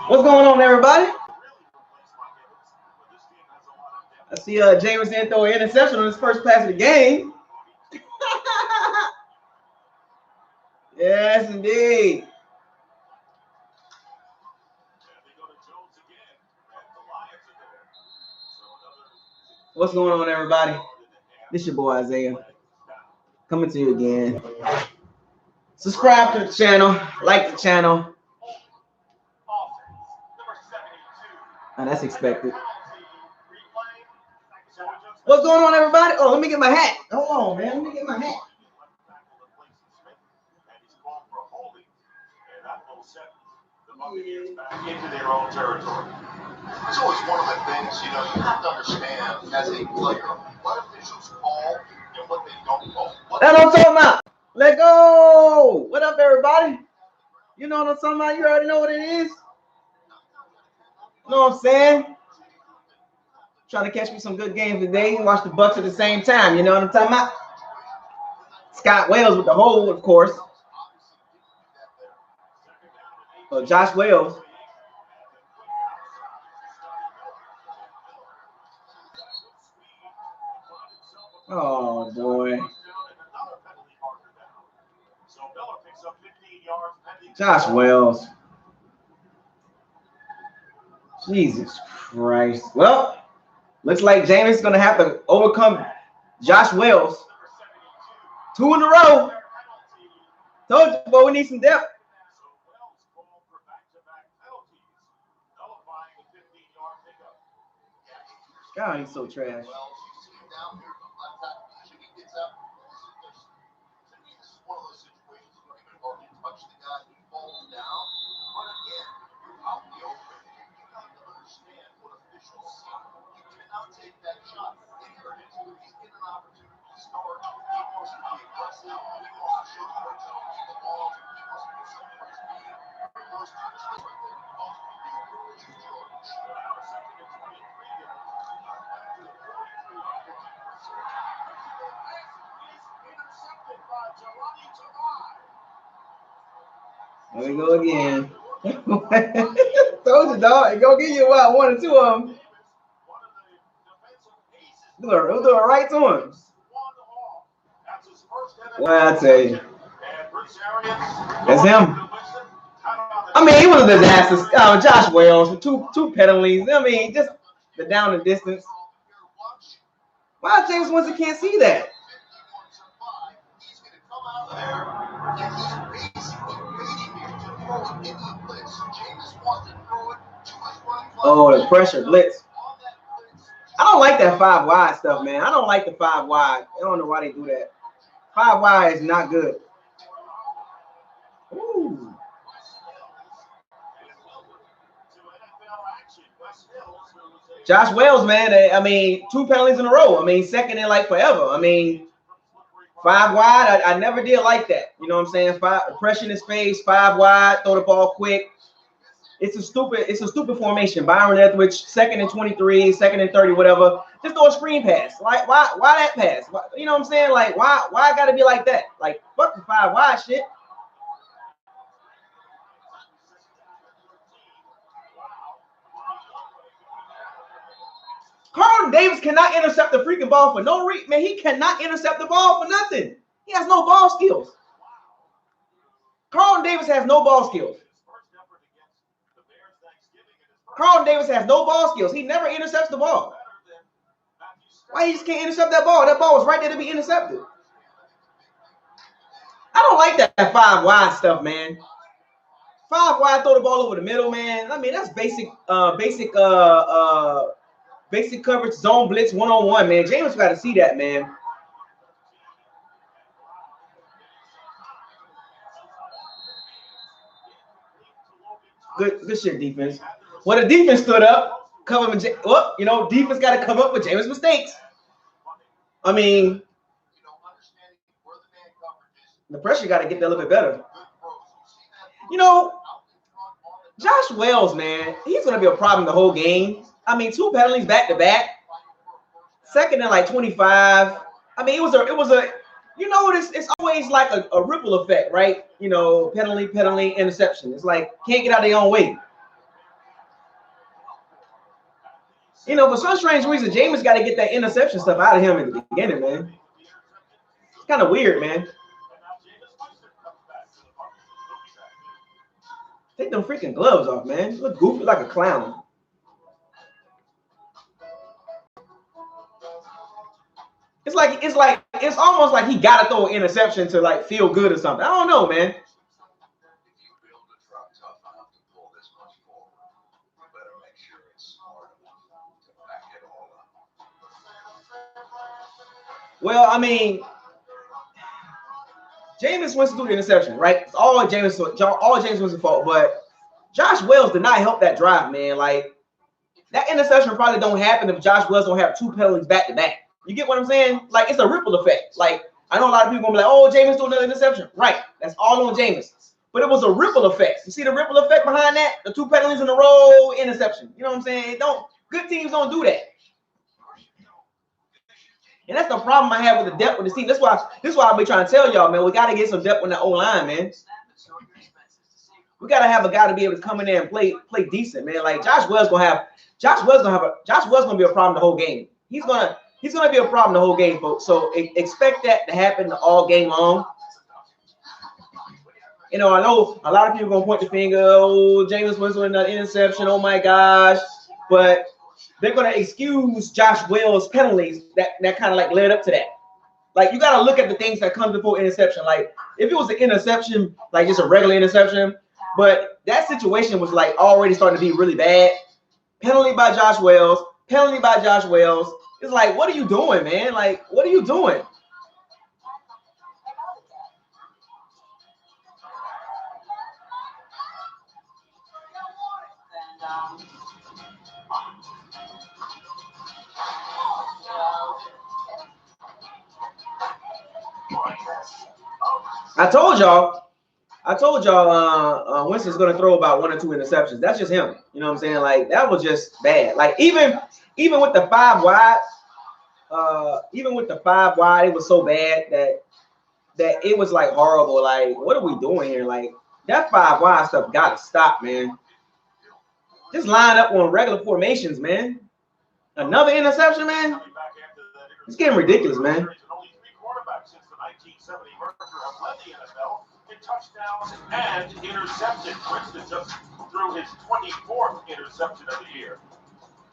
What's going on, everybody? I see Jameson throw an interception on his first pass of the game. Yes, indeed. What's going on, everybody? This your boy Isaiah, coming to you again. Subscribe to the channel, like the channel. Oh, that's expected. What's going on, everybody? Oh, let me get my hat. Hold on, man. Let me get my hat. Into their own territory. It's always one of the things, you have to understand as a player what officials call and what they don't call. That's what I'm talking about. Let go. What up, everybody? You know what I'm talking about? You already know what it is. You know what I'm saying? Trying to catch me some good games today and watch the Bucs at the same time. You know what I'm talking about? Scott Wells with the hold, of course. Josh Wells. Oh, boy. Josh Wells. Jesus Christ. Well, looks like James is going to have to overcome Josh Wells. 2 in a row. Told you, boy, we need some depth. God, he's so trash. There we go again. Told you, dog. It's going to give you about 1 or 2 of them. We'll do it right to him. Well, I tell you. That's him. I mean, he was a disaster. Josh Wells with two penalties. I mean, just the down and distance. Why James Winston can't see that? Oh, the pressure blitz. I don't like that 5 wide stuff, man. I don't like the 5 wide. I don't know why they do that. 5 wide is not good. Ooh. Josh Wells, man. I mean, 2 penalties in a row. I mean, second in like forever. I mean, 5 wide. I never did like that. You know what I'm saying? Pressure in his face, 5 wide, throw the ball quick. It's a stupid formation. Byron Leftwich, 2nd and 23, 2nd and 30, whatever. Just throw a screen pass. Like, why that pass? You know what I'm saying? Like, why I gotta be like that? Like, fuck the 5 wide shit. Carlton Davis cannot intercept the freaking ball for no reason. Man, he cannot intercept the ball for nothing. He has no ball skills. Carlton Davis has no ball skills. Carlton Davis has no ball skills. He never intercepts the ball. Why he just can't intercept that ball? That ball was right there to be intercepted. I don't like that 5 wide stuff, man. 5 wide, throw the ball over the middle, man. I mean, that's basic coverage, zone blitz, 1-on-1, man. James got to see that, man. Good shit, defense. Well, the defense stood up, covered. Well, defense got to come up with James' mistakes. I mean, the pressure got to get that a little bit better. Josh Wells, man, he's going to be a problem the whole game. I mean, 2 penalties back to back. 2nd and like 25. I mean, it was a You know, it's always like a ripple effect, right? You know, penalty, interception. It's like can't get out of their own way. You know, for some strange reason, Jameis got to get that interception stuff out of him at the beginning, man. It's kind of weird, man. Take them freaking gloves off, man. You look goofy like a clown. It's almost like he got to throw an interception to like feel good or something. I don't know, man. Well, I mean, Jameis Winston threw the interception, right? It's all Jameis Winston's fault, but Josh Wells did not help that drive, man. Like that interception probably don't happen if Josh Wells don't have 2 penalties back to back. You get what I'm saying? Like it's a ripple effect. Like I know a lot of people gonna be like, "Oh, Jameis threw another interception." Right? That's all on Jameis. But it was a ripple effect. You see the ripple effect behind that? The 2 penalties in a row, interception. You know what I'm saying? Good teams don't do that. And that's the problem I have with the depth of the team. That's why I've been trying to tell y'all, man. We got to get some depth on that O-line, man. We got to have a guy to be able to come in there and play decent, man. Like Josh Wells gonna be a problem the whole game. He's gonna be a problem the whole game, folks. So expect that to happen all game long. You know, I know a lot of people gonna point the finger. Oh, Jameis Winston with an interception. Oh my gosh, but they're gonna excuse Josh Wells' penalties that kind of like led up to that. Like you gotta look at the things that come before interception. Like if it was an interception, like just a regular interception, but that situation was like already starting to be really bad. Penalty by Josh Wells. It's like, what are you doing, man? Like, what are you doing? I told y'all Winston's gonna throw about 1 or 2 interceptions. That's just him. You know what I'm saying? Like that was just bad. Like even with the 5 wide, it was so bad that it was like horrible. Like, what are we doing here? Like that 5 wide stuff gotta stop, man. Just line up on regular formations, man. Another interception, man. It's getting ridiculous, man. Touchdowns and interceptions. Winston just threw his 24th interception of the year.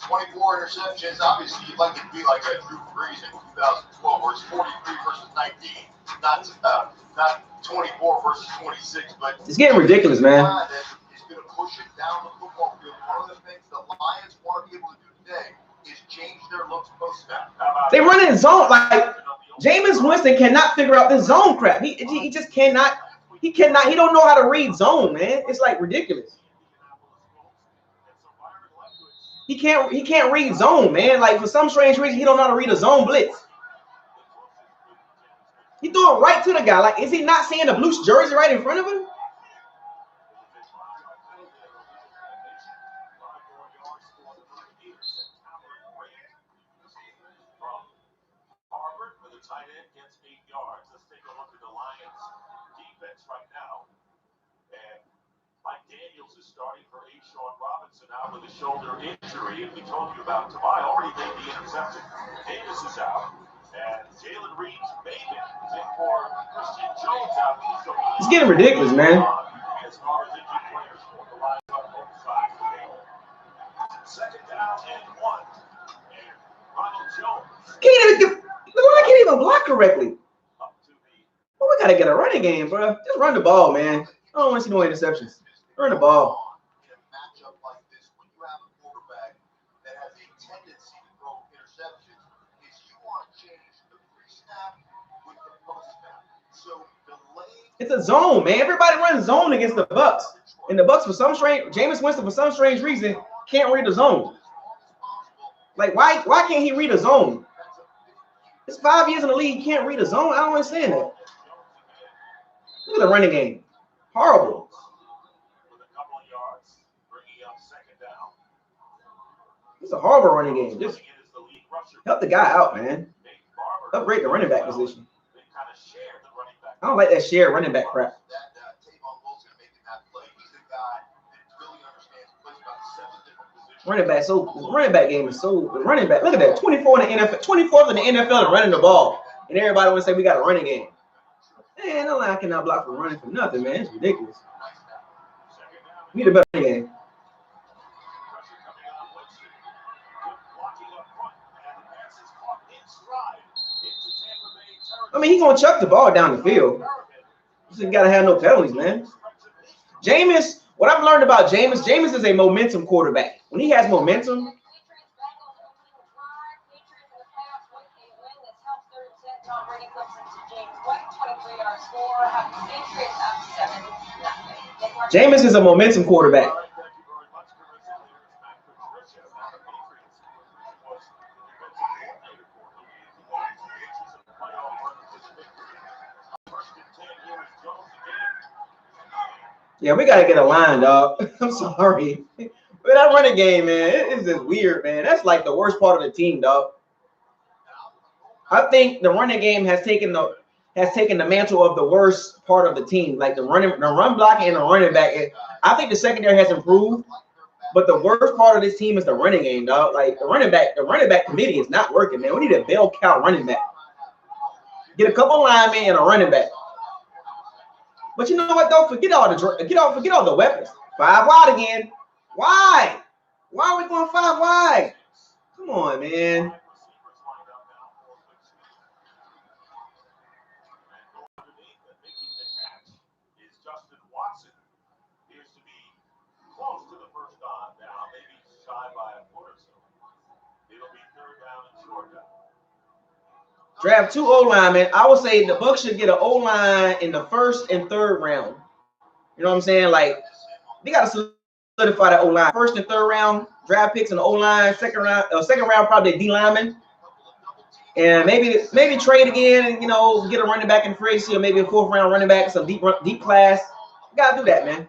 24 interceptions. Obviously, you'd like it to be like a Drew Brees in 2012, where it's 43 versus 19, not 24 versus 26. But it's getting ridiculous, man. It's going to push it down the football field. One of the things the Lions want to be able to do today is change their looks post-snap. They run in zone. Like Jameis Winston cannot figure out this zone crap. He just cannot. He don't know how to read zone, man. It's like ridiculous. He can't read zone, man. Like for some strange reason, he don't know how to read a zone blitz. He threw it right to the guy. Like, is he not seeing the blue jersey right in front of him? Tight end gets 8 yards. Let's take a look at the Lions defense right now. And Mike Daniels is starting for Sean Robinson out with a shoulder injury. And we told you about Tobias already made the interception. Davis is out. And Jalen Reeves-Maybin is in for Christian Jones out. It's getting ridiculous, man. As far as injured players for the Lions on both sides of the game. Second down and 1. And Ronald Jones. I can't even block correctly. Well, we gotta get a running game, bro. Just run the ball, man. I don't want to see no interceptions. Run the ball. In a matchup like this, when you have a quarterback that has a tendency to throw interceptions, is you want to change the pre-snap with the post-snap. So it's a zone, man. Everybody runs zone against the Bucks, and the Bucks Jameis Winston for some strange reason can't read the zone. Like why can't he read a zone? It's 5 years in the league. He can't read a zone. I don't understand that. Look at the running game. Horrible. It's a horrible running game. Just help the guy out, man. Upgrade the running back position. I don't like that shared running back crap. Running back game is so running back. Look at that, 24 in the NFL, 24th in the NFL and running the ball, and everybody want to say we got a running game. Man, no line cannot block for running for nothing, man. It's ridiculous. We need a better game. I mean, he's gonna chuck the ball down the field. You gotta have no penalties, man. Jameis, what I've learned about Jameis is a momentum quarterback. When he has momentum, Jameis is a momentum quarterback. Yeah, we gotta get a line, dog. I'm sorry. But that running game, man, it's just weird, man. That's like the worst part of the team, dog. I think the running game has taken the mantle of the worst part of the team, like the run blocking and the running back. I think the secondary has improved, but the worst part of this team is the running game, dog. Like the running back committee is not working, man. We need a bell cow running back. Get a couple linemen and a running back. But you know what, though? Forget all the weapons. 5 wide again. Why? Why are we going 5 wide? Come on, man. Draft 2 O-linemen. I would say the Bucs should get an O-line in the 1st and 3rd round. You know what I'm saying? Like, they got to solidify that O-line. 1st and 3rd round draft picks in the O-line. Second round probably a D-lineman. And maybe trade again and, get a running back in free agency, or maybe a 4th round running back, some deep class. You got to do that, man.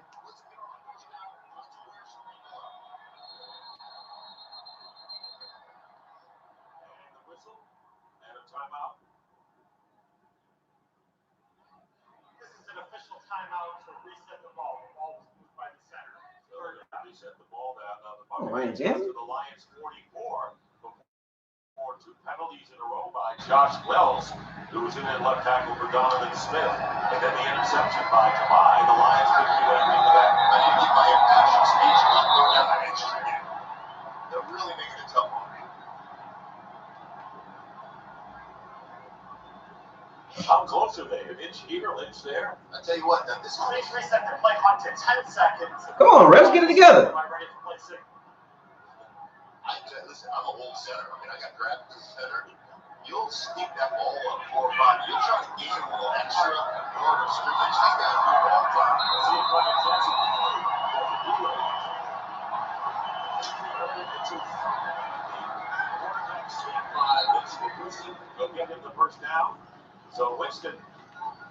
Ryan Jensen. The Lions 44 for 2 penalties in a row by Josh Wells, who was in that left tackle for Donovan Smith, and then the interception by Tamai. The Lions couldn't do anything to that. I didn't get my impassioned speech. They're really making it tough on me. How close are they? An inch here, an inch there? I tell you what, this is a 3-second play clock to 10 seconds. Come on, refs, get it together. Listen, I'm a whole center. I mean, I got drafted as a center. You'll sneak that ball up 4 or 5. You'll try to gain a little extra yard of scrimmage. These guys do it all the time. See if I can test it. Go get him the 1st down. So Winston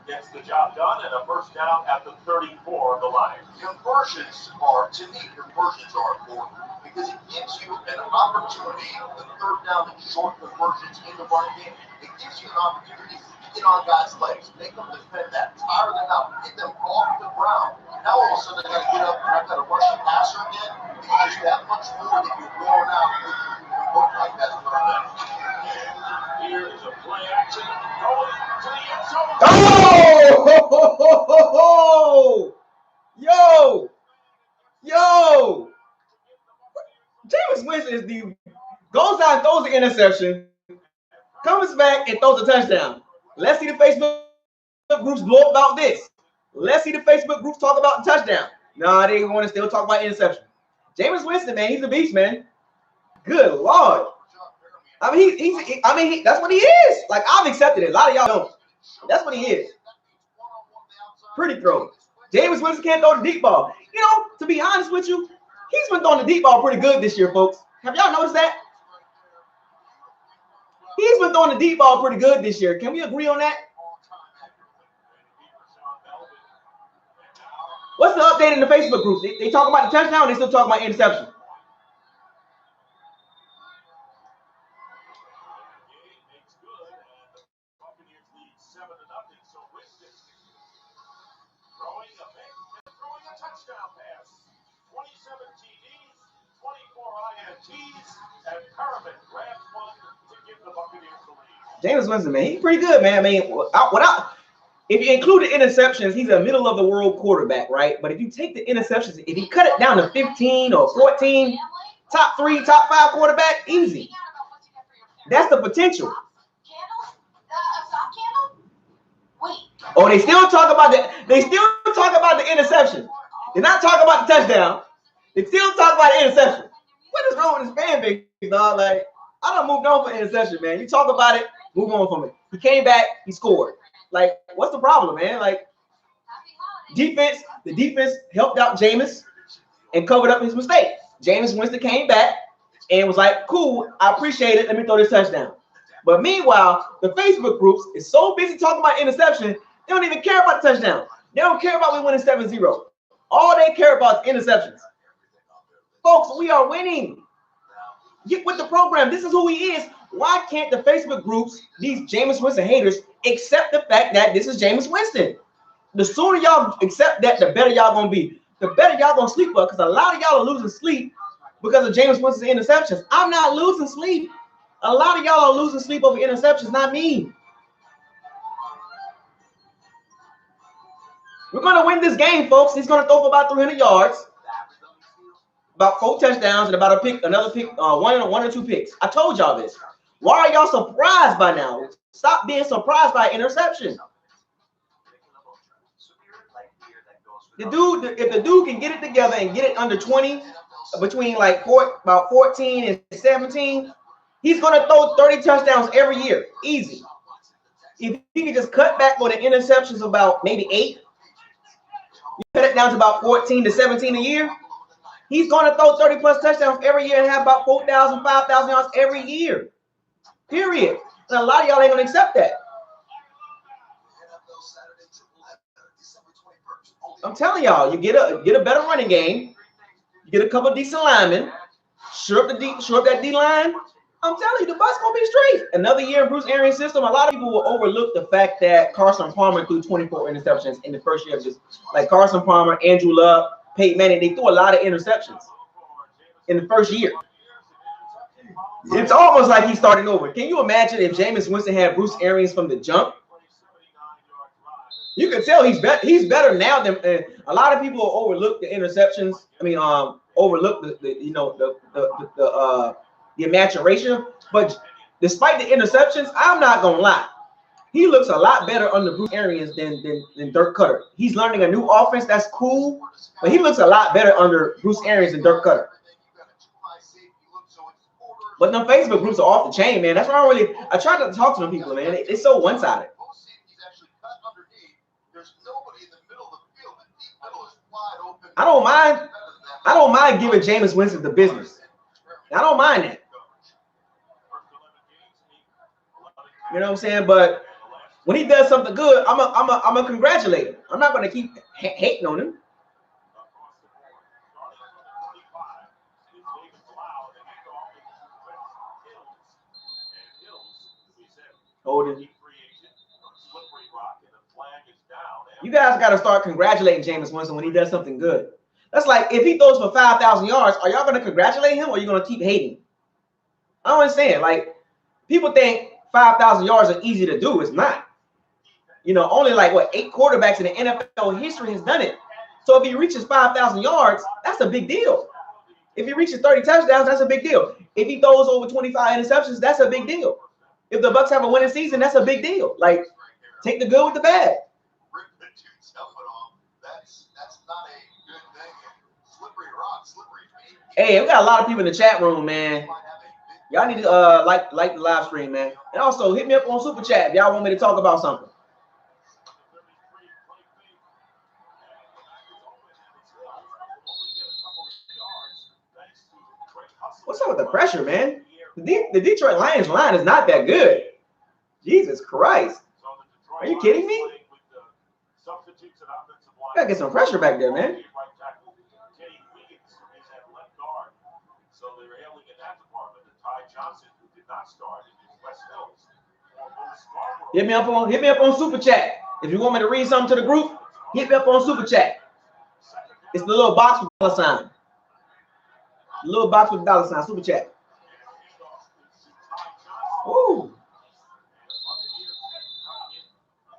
gets the job done, and a 1st down at the 34 of the line. Conversions are important because it gives you an opportunity, the 3rd down and short conversions in the running game. It gives you an opportunity to get on guys' legs, make them defend that, tire them out, get them off the ground. Now all of a sudden I got to get up and I've got to rush the passer again. It's just that much more that you're worn out with look like that 3rd down. Here is a play action going to the end zone. Oh! Yo! Jameis Winston goes out and throws the interception, comes back and throws a touchdown. Let's see the Facebook groups blow about this. Let's see the Facebook groups talk about the touchdown. Nah, they want to still talk about interception. Jameis Winston, man, he's a beast, man. Good Lord. I mean, that's what he is. Like, I've accepted it. A lot of y'all don't. That's what he is. Pretty throw. Jameis Winston can't throw the deep ball. To be honest with you, he's been throwing the deep ball pretty good this year, folks. Have y'all noticed that? He's been throwing the deep ball pretty good this year. Can we agree on that? What's the update in the Facebook group? They talk about the touchdown, or they still talk about interception? So Winston throwing a touchdown pass. 27 TDs, 24 INTs, and Perriman grabs one to give the Buccaneers the lead. Jameis Winston, man, he's pretty good, man. I mean, if you include the interceptions, he's a middle of the world quarterback, right? But if you take the interceptions, if he cut it down to 15 or 14, top 3, top 5 quarterback, easy. That's the potential. Oh, they still talk about the interception. They're not talking about the touchdown. They still talk about the interception. What is wrong with this fan base, dog? Like, I done moved on for interception, man. You talk about it, move on from it. He came back, he scored. Like, what's the problem, man? Like, the defense helped out Jameis and covered up his mistake. Jameis Winston came back and was like, cool, I appreciate it. Let me throw this touchdown. But meanwhile, the Facebook groups is so busy talking about interception, they don't even care about the touchdown. They don't care about we winning 7-0. All they care about is interceptions. Folks, we are winning. Get with the program. This is who he is. Why can't the Facebook groups, these Jameis Winston haters, accept the fact that this is Jameis Winston? The sooner y'all accept that, the better y'all gonna be. The better y'all gonna sleep because a lot of y'all are losing sleep because of Jameis Winston's interceptions. I'm not losing sleep. A lot of y'all are losing sleep over interceptions, not me. We're gonna win this game, folks. He's gonna throw for about 300 yards, about 4 touchdowns, and about another pick, one or two picks. I told y'all this. Why are y'all surprised by now? Stop being surprised by interception. If the dude can get it together and get it under 20, between like about 14 and 17, he's gonna throw 30 touchdowns every year, easy. If he can just cut back on the interceptions about maybe 8, you cut it down to about 14 to 17 a year, he's gonna throw 30 plus touchdowns every year and have about 4,000, 5,000 yards every year. Period. And a lot of y'all ain't gonna accept that. I'm telling y'all, you get a better running game, you get a couple of decent linemen, shore up that D line. I'm telling you, the Bucs gonna be straight. Another year in Bruce Arians' system. A lot of people will overlook the fact that Carson Palmer threw 24 interceptions in the first year of this. Like Carson Palmer, Andrew Luck, Peyton Manning, they threw a lot of interceptions in the first year. It's almost like he's starting over. Can you imagine if Jameis Winston had Bruce Arians from the jump? You can tell he's better now than a lot of people overlook the interceptions. I mean, overlook the maturation. But despite the interceptions, I'm not gonna lie, he looks a lot better under Bruce Arians than Dirk Cutter. He's learning a new offense. That's cool, but he looks a lot better under Bruce Arians than Dirk Cutter. But them Facebook groups are off the chain, man. That's why I try to talk to them people, man. It's so one-sided. I don't mind giving Jameis Winston the business. I don't mind that. You know what I'm saying? But when he does something good, I'm a congratulate him. I'm not going to keep hating on him. Holding. You guys got to start congratulating Jameis Winston when he does something good. That's like if he throws for 5,000 yards, are y'all going to congratulate him or are you going to keep hating? I don't understand. Like, people think 5,000 yards are easy to do. It's not. You know, only like 8 quarterbacks in the NFL history has done it. So if he reaches 5,000 yards, that's a big deal. If he reaches 30 touchdowns, that's a big deal. If he throws over 25 interceptions, that's a big deal. If the Bucs have a winning season, that's a big deal. Like, take the good with the bad. Hey, we got a lot of people in the chat room, man. Y'all need to like the live stream, man. And also hit me up on Super Chat if y'all want me to talk about something. What's up with the pressure, man? The Detroit Lions line is not that good. Jesus Christ. Are you kidding me? Gotta get some pressure back there, man. Hit me up on Super Chat. If you want me to read something to the group, hit me up on Super Chat. It's the little box with dollar sign. The little box with dollar sign. Super Chat. Ooh.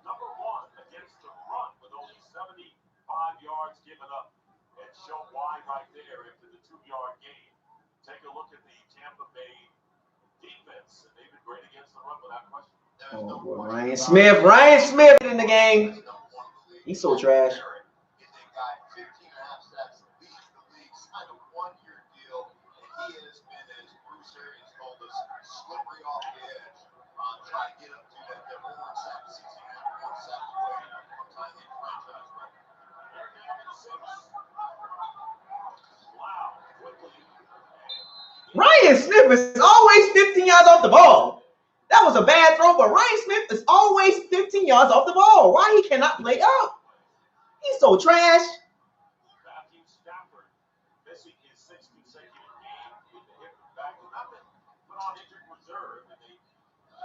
Number one against the run with only 75 yards given up, and show why right there after the 2-yard gain. Take a look at the Tampa Bay defense, and they've been great against the run without question. Oh boy, Ryan Smith in the game. He's so trash. Ryan Smith is always 15 yards off the ball. That was a bad throw, but Ryan Smith is always 15 yards off the ball. Why he cannot play up? He's so trash. Matthew Stafford missing his 6th consecutive game with the hip back. Not been put on injured reserve, and they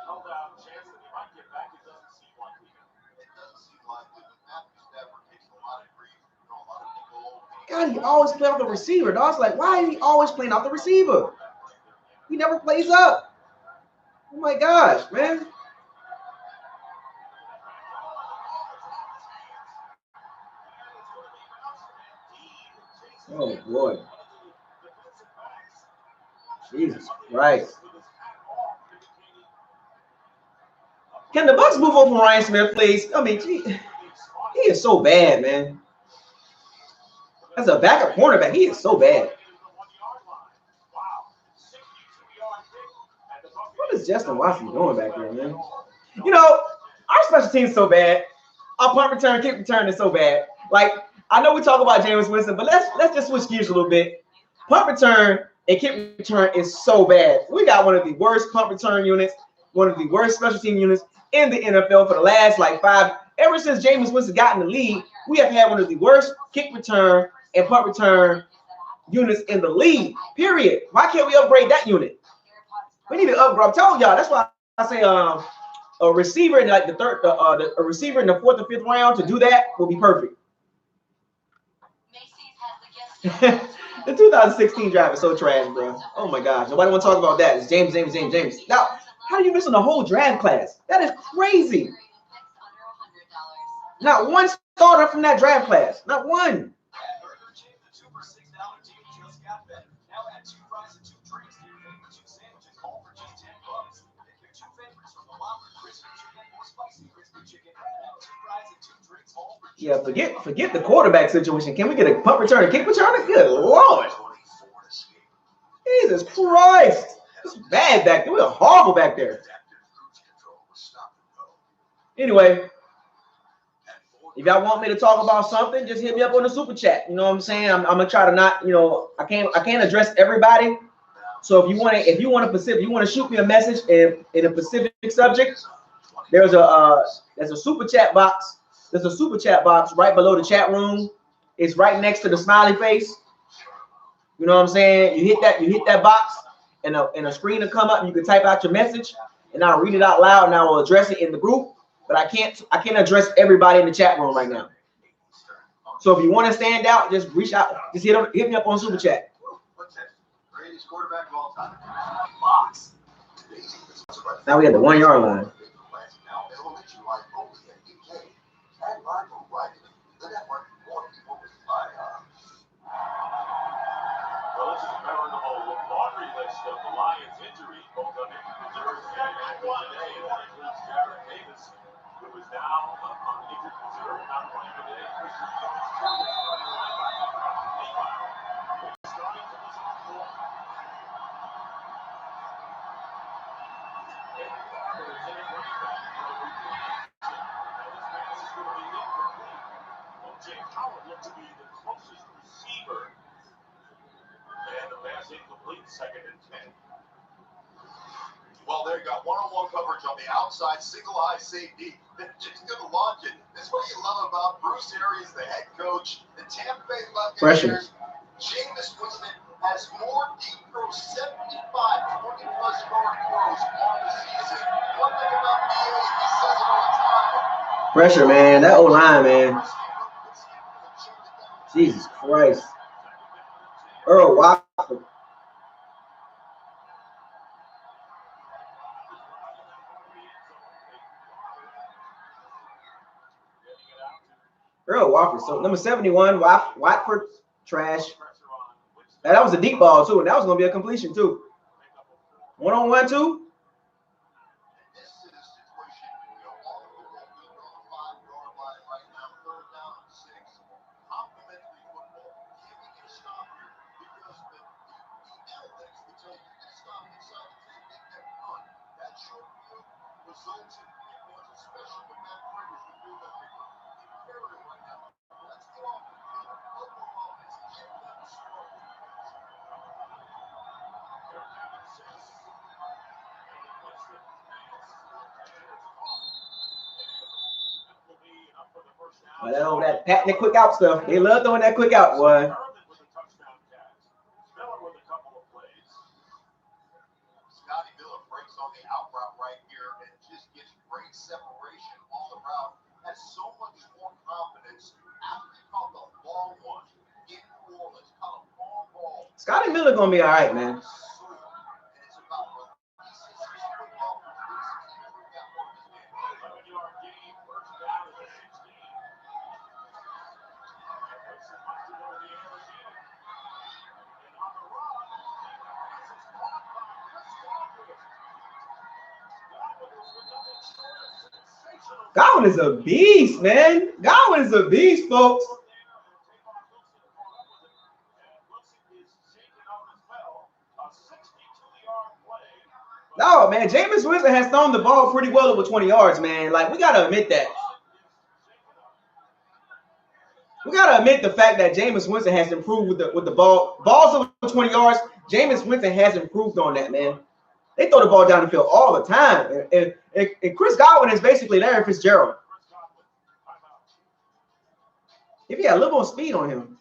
held out a chance that he might get back. It doesn't seem likely. It doesn't seem likely, but Matthew Stafford takes a lot of grief from a lot of people. God, he always plays off the receiver. Dog. It's like, why is he always playing off the receiver? He never plays up. Oh my gosh, man. Oh boy. Jesus Christ. Can the Bucs move on from Ryan Smith, please? I mean, he is so bad, man. As a backup cornerback, he is so bad. What is Justin Watson doing back there, man? You know, our special team is so bad. Our punt return, kick return is so bad. Like, I know we talk about Jameis Winston, but let's just switch gears a little bit. Punt return and kick return is so bad. We got one of the worst punt return units, one of the worst special team units in the NFL for the last ever since Jameis Winston got in the league. We have had one of the worst kick return and punt return units in the league. Period. Why can't we upgrade that unit? We need to upgrade. I'm telling y'all. That's why I say a receiver in like a receiver in the 4th or 5th round to do that will be perfect. The 2016 draft is so trash, bro. Oh my gosh. Nobody want to talk about that. It's James. Now, how are you missing the whole draft class? That is crazy. Not one starter from that draft class. Not one. Yeah, forget the quarterback situation. Can we get a punt return, a kick return? Good Lord. Jesus Christ. It's bad back there. We're horrible back there. Anyway, if y'all want me to talk about something, just hit me up on the super chat. You know what I'm saying? I'm gonna try to not, I can't address everybody. So if you want to shoot me a message in a specific subject, there's a super chat box. There's a super chat box right below the chat room. It's right next to the smiley face. You know what I'm saying? You hit that box, and a screen will come up, and you can type out your message, and I'll read it out loud, and I will address it in the group. But I can't address everybody in the chat room right now. So if you want to stand out, just reach out. Just hit me up on super chat. Now we have the 1 yard line. Well, this is a veritable laundry list of the Lions' injuries, both on injured reserve and active today. And that includes Jared Davis, who is now on injured reserve, not playing today. Christian Jones, starting to listen to the James Howard looked to be the closest receiver. And the pass incomplete, 2nd and 10. Well, there you got one-on-one coverage on the outside, single-eye safety. Then just going to launch it. This is what you love about Bruce Arians, the head coach, the Tampa Bay Buccaneers. Jameis Winston has more deep throws, 75 20-plus yard throws on the season. One thing about BA Pressure, man. That O-line, man. Jesus Christ. Earl Watford. Earl Watford. So number 71, Watford, trash. And that was a deep ball too, and that was gonna be a completion too. 1-on-1 too. That patting the quick out stuff. They love throwing that quick out, boy. Scotty Miller breaks on the out route right here and just gets great separation on the route. Has so much more confidence after he caught the long one in New Orleans. Caught a long ball. Scotty Miller gonna be all right, man. Godwin is a beast, man. Godwin is a beast, folks. No, man, Jameis Winston has thrown the ball pretty well over 20 yards, man. Like, we got to admit that. We got to admit the fact that Jameis Winston has improved with the ball. Balls over 20 yards, Jameis Winston has improved on that, man. They throw the ball down the field all the time. And Chris Godwin is basically Larry Fitzgerald. If he had a little more speed on him.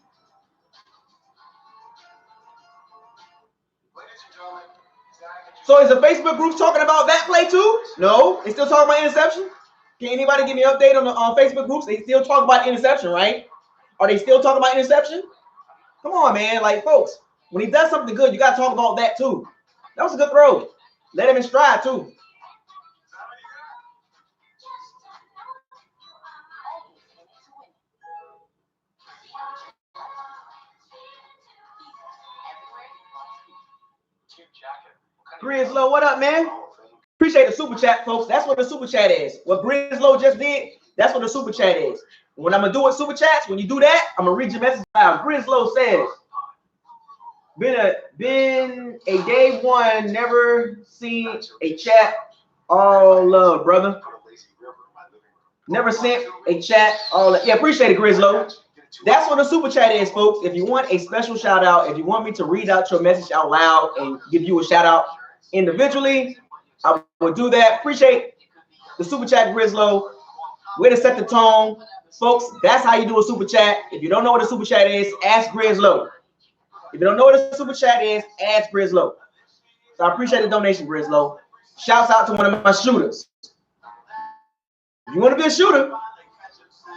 So is the Facebook group talking about that play too? No, they still talking about interception. Can anybody give me an update on Facebook groups? They still talk about interception, right? Are they still talking about interception? Come on, man. Like, folks, when he does something good, you got to talk about that too. That was a good throw. Let him in stride too. Grizzlo, what up, man? Appreciate the super chat, folks. That's what the super chat is. What Grizzlo just did, that's what the super chat is. When I'm going to do it super chats, when you do that, I'm going to read your message out. Grizzlo says, been a day one, never seen a chat. All love, brother. Never sent a chat. All yeah, appreciate it, Grizzlo. That's what the super chat is, folks. If you want a special shout out, if you want me to read out your message out loud and give you a shout out individually, I will do that. Appreciate the super chat, Grizzlo. Way to set the tone, folks. That's how you do a super chat. If you don't know what a super chat is, ask Grizzlo. If you don't know what a super chat is, ask Grizzlo. So I appreciate the donation, Grizzlo. Shouts out to one of my shooters. If you want to be a shooter,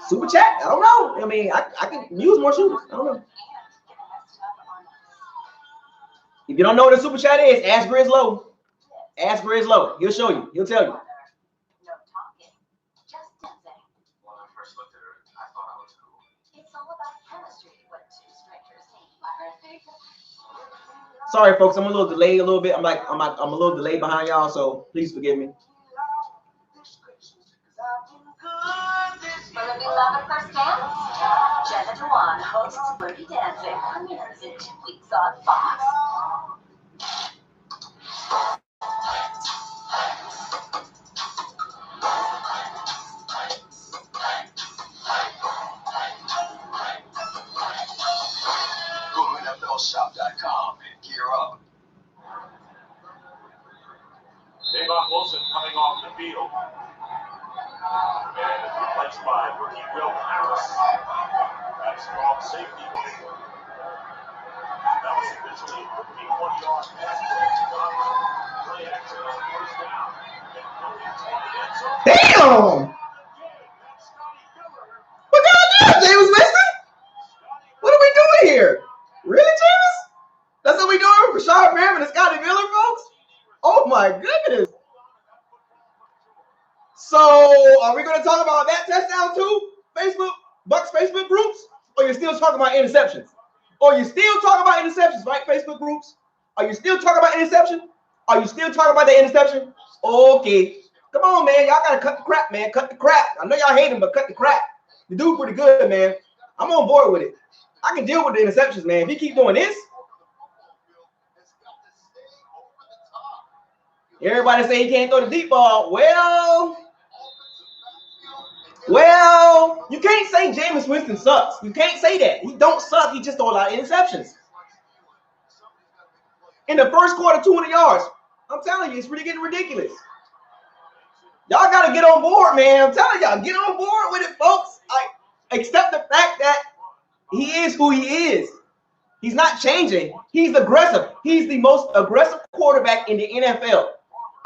super chat. I don't know. I mean, I can use more shooters. I don't know. If you don't know what a super chat is, ask Grizzlo. Ask Grizzlo. He'll show you. He'll tell you. Sorry, folks. I'm a little delayed a little bit. I'm a little delayed behind y'all, so please forgive me. For the beloved first dance, Jenna Dewan hosts Dirty Dancing, premieres in 2 weeks on Fox. Go to NFLshop.com and gear up. Davon Wilson coming off the field. And it's replaced by rookie Will Harris. That's strong safety. That was officially a 50-yard pass play action on first down. Damn! here. Really, James? That's what we doing for Rashard Perriman and Scotty Miller, folks? Oh my goodness. So are we going to talk about that touchdown too? Bucks Facebook groups? Or you're still talking about interceptions? Or you still talking about interceptions, right? Facebook groups? Are you still talking about interception? Are you still talking about the interception? Okay. Come on, man. Y'all got to cut the crap, man. Cut the crap. I know y'all hate him, but cut the crap. The dude pretty good, man. I'm on board with it. I can deal with the interceptions, man. If he keep doing this. Everybody say he can't throw the deep ball. Well, you can't say Jameis Winston sucks. You can't say that. He don't suck. He just throw a lot of interceptions. In the first quarter, 200 yards. I'm telling you, it's really getting ridiculous. Y'all got to get on board, man. I'm telling y'all, get on board with it, folks. Accept the fact that he is who he is. He's not changing. He's aggressive. He's the most aggressive quarterback in the NFL.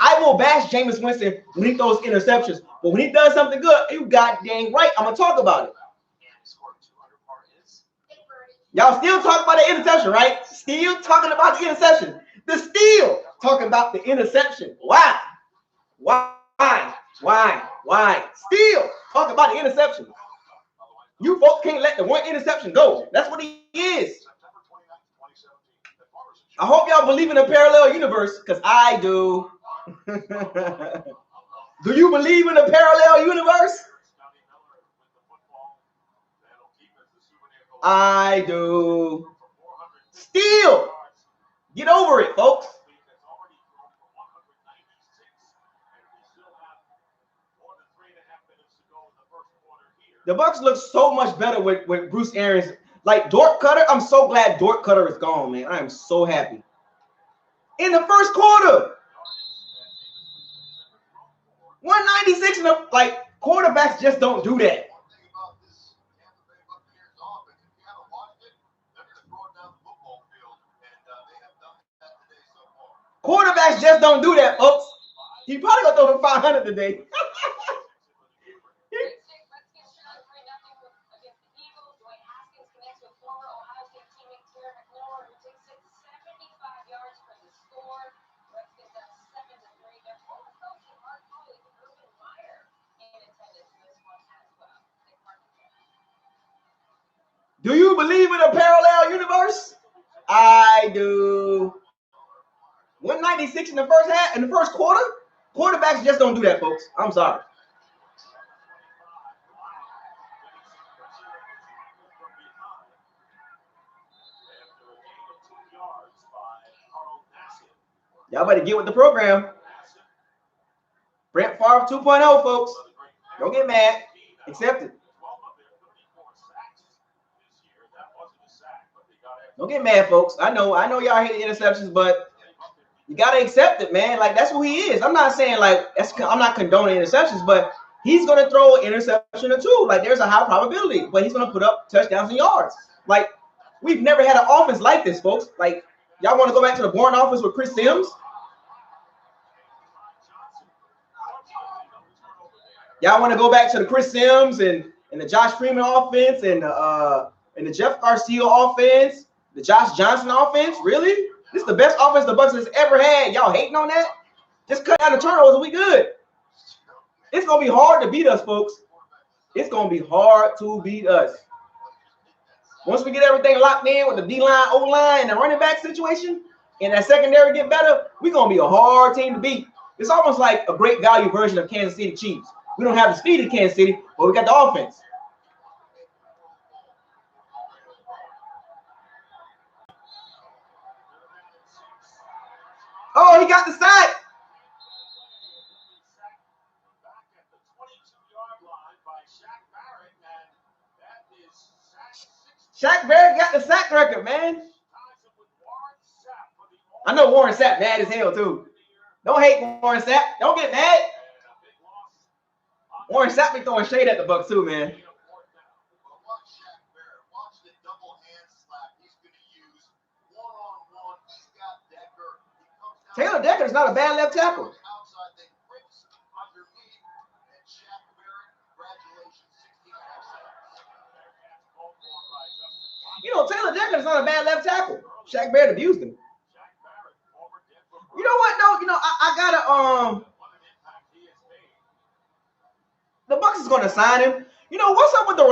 I will bash Jameis Winston when he throws interceptions. But when he does something good, you goddamn right, I'm going to talk about it. Y'all still talking about the interception, right? Still talking about the interception. Still talking about the interception. Why? Still talking about the interception. You folks can't let the one interception go. That's what he is. I hope y'all believe in a parallel universe, because I do. Do you believe in a parallel universe? I do. Still, get over it, folks. The Bucs look so much better with Bruce Arians. Like Dort Cutter, I'm so glad Dort Cutter is gone, man. I am so happy. In the first quarter, 196 in the quarterbacks just don't do that. Quarterbacks just don't do that, folks. He probably gonna throw for 500 today. Do you believe in a parallel universe? I do. 196 in the first half, in the first quarter? Quarterbacks just don't do that, folks. I'm sorry. Y'all better get with the program. Brent Favre 2.0, folks. Don't get mad. Accept it. Don't get mad, folks. I know y'all hate the interceptions, but you gotta accept it, man. Like, that's who he is. I'm not saying I'm not condoning interceptions, but he's gonna throw an interception or two. Like, there's a high probability, but he's gonna put up touchdowns and yards. Like, we've never had an offense like this, folks. Like, y'all want to go back to the Bourne offense with Chris Sims? Y'all want to go back to the Chris Sims and the Josh Freeman offense and the Jeff Garcia offense, the Josh Johnson offense? Really? This is the best offense the Bucs has ever had. Y'all hating on that? Just cut down the turnovers and we good. It's going to be hard to beat us, folks. It's going to be hard to beat us. Once we get everything locked in with the D-line, O-line, and the running back situation, and that secondary get better, we're going to be a hard team to beat. It's almost like a great value version of Kansas City Chiefs. We don't have the speed of Kansas City, but we got the offense. Oh, he got the sack. Shaq Barrett got the sack record, man. I know Warren Sapp mad as hell, too. Don't hate Warren Sapp. Don't get mad. Warren Sapp be throwing shade at the Bucs, too, man. Taylor Decker's not a bad left tackle. You know, Taylor Jenkins is not a bad left tackle. Shaq Barrett abused him. You know what though? You know, I gotta the Bucs is gonna sign him. You know, what's up with the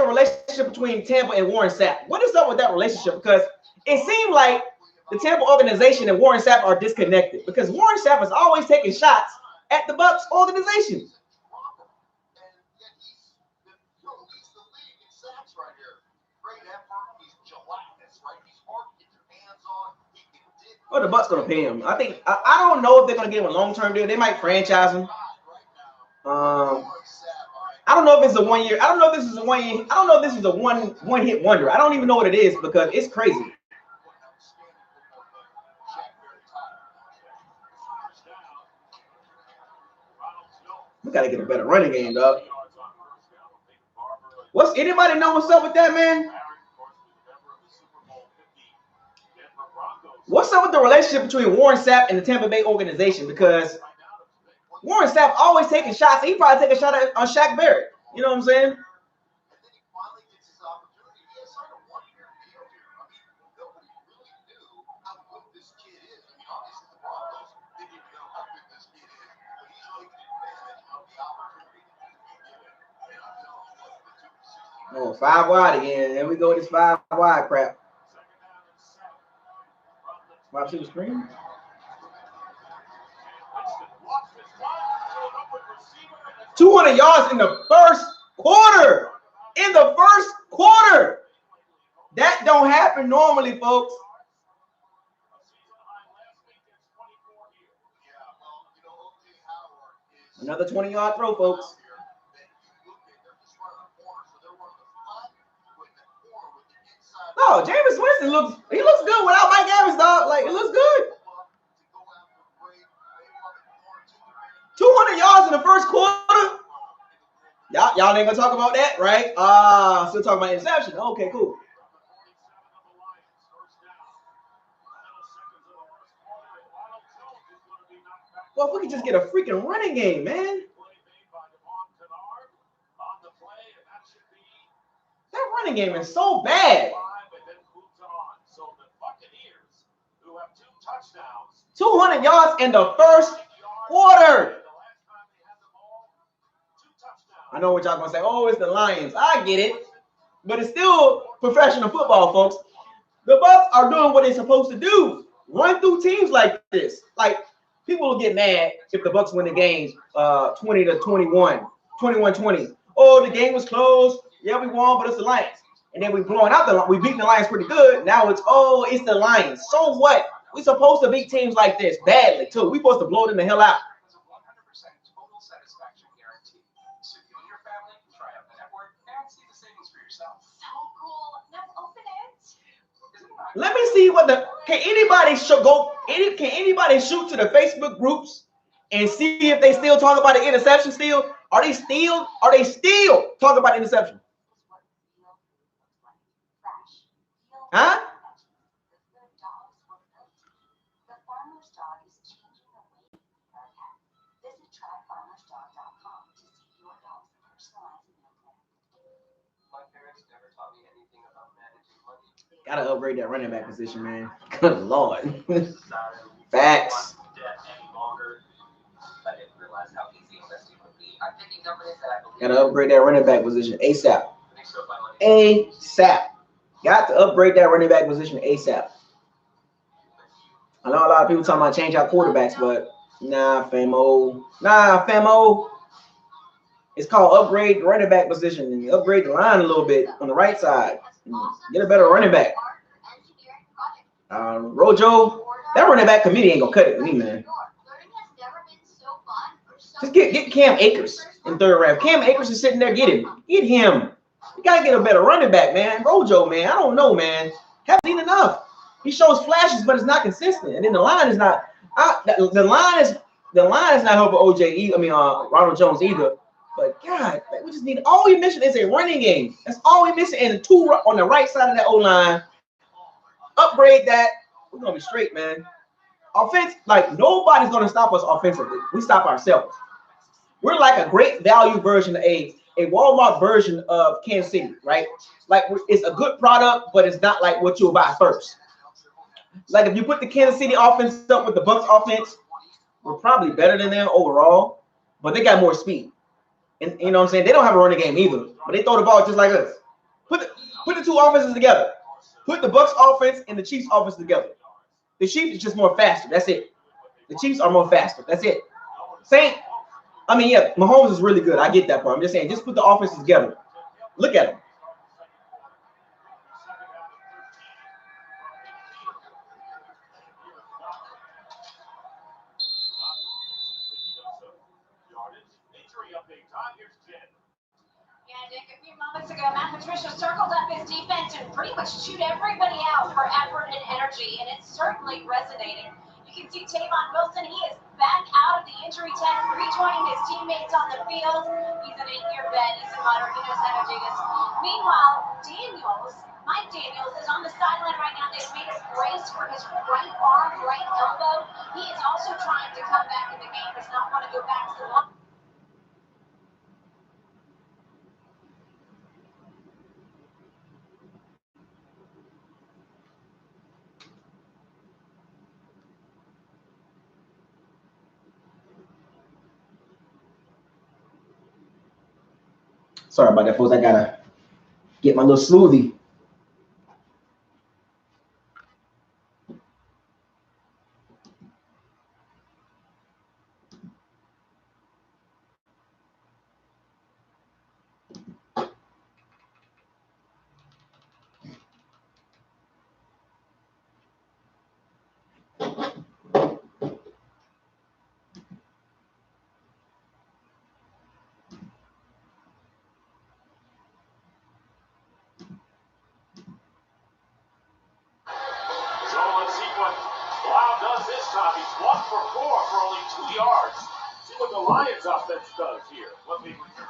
relationship between Tampa and Warren Sapp? What is up with that relationship? Because it seemed like the Tampa organization and Warren Sapp are disconnected because Warren Sapp is always taking shots at the Bucs organization. Well, the Bucs gonna pay him. I think I don't know if they're gonna give him a long-term deal. They might franchise him. I don't know if it's a 1 year. I don't know if this is a 1 year. I don't know if this is a one hit wonder. I don't even know what it is because it's crazy. We gotta get a better running game, dog. What's anybody know what's up with that, man? What's up with the relationship between Warren Sapp and the Tampa Bay organization? Because Warren Sapp always taking shots. He probably take a shot on Shaq Barrett. You know what I'm saying? Oh, 5 wide again. There we go with this 5 wide crap. Watch the screen. $200 yards in the first quarter. In the first quarter. That don't happen normally, folks. Another 20-yard throw, folks. No, Jameis Winston looks good without Mike Evans, dog. Like, it looks good. 200 yards in the first quarter. Y'all ain't gonna talk about that, right? Still talking about interception. Okay, cool. Well, if we could just get a freaking running game, man. That running game is so bad. 200 yards in the first quarter. I know what y'all gonna say. Oh, it's the Lions. I get it, but it's still professional football, folks. The Bucs are doing what they're supposed to do. Run through teams like this. Like, people will get mad if the Bucs win the games 20-21, 21-20. Oh, the game was close. Yeah, we won, but it's the Lions. And then we beat the Lions pretty good. Now it's the Lions. So what? We're supposed to beat teams like this badly, too. We're supposed to blow them the hell out. Let me see what can anybody shoot to the Facebook groups and see if they still talk about the interception still? Are they still talking about the interception? Huh? Gotta upgrade that running back position, man. Good Lord. Facts. Gotta upgrade that running back position ASAP. ASAP. Got to upgrade that running back position ASAP. I know a lot of people talking about change out quarterbacks, but nah, famo. It's called upgrade the running back position and upgrade the line a little bit on the right side. Get a better running back. Rojo, that running back committee ain't gonna cut it with me, man. Just get Cam Akers in third round. Cam Akers is sitting there. Get him. You gotta get a better running back, man. Rojo, man. I don't know, man. Haven't seen enough. He shows flashes, but it's not consistent. And then the line is not. The line is not helping Ronald Jones either. But God, we just need. All we missing is a running game. That's all we missing. And 2 on the right side of that O line. Upgrade that. We're gonna be straight, man. Offense, like nobody's gonna stop us offensively. We stop ourselves. We're like a great value version of a a Walmart version of Kansas City, right? Like it's a good product, but it's not like what you'll buy first. Like if you put the Kansas City offense up with the Bucs offense, we're probably better than them overall, but they got more speed. And you know what I'm saying? They don't have a running game either, but they throw the ball just like us. Put the two offenses together. Put the Bucs offense and the Chiefs offense together. The Chiefs is just more faster. That's it. The Chiefs are more faster. That's it. Same. I mean, yeah, Mahomes is really good. I get that part. I'm just saying, just put the offenses together. Look at them. Yeah, Dick, a few moments ago, Matt Patricia circled up his defense and pretty much chewed everybody out for effort and energy, and it's certainly resonating. You can see Tavon Wilson, he is back out of the injury tent, rejoining his teammates on the field. He's an 8-year vet, he's a motor, he knows how to do this. Meanwhile, Mike Daniels is on the sideline right now. They've made a brace for his right arm, right elbow. He is also trying to come back in the game, does not want to go back to the line. Sorry about that, folks. I gotta get my little smoothie. So let's see what Blau does this time. He's 1 for 4 for only 2 yards. See what the Lions offense does here. What they return.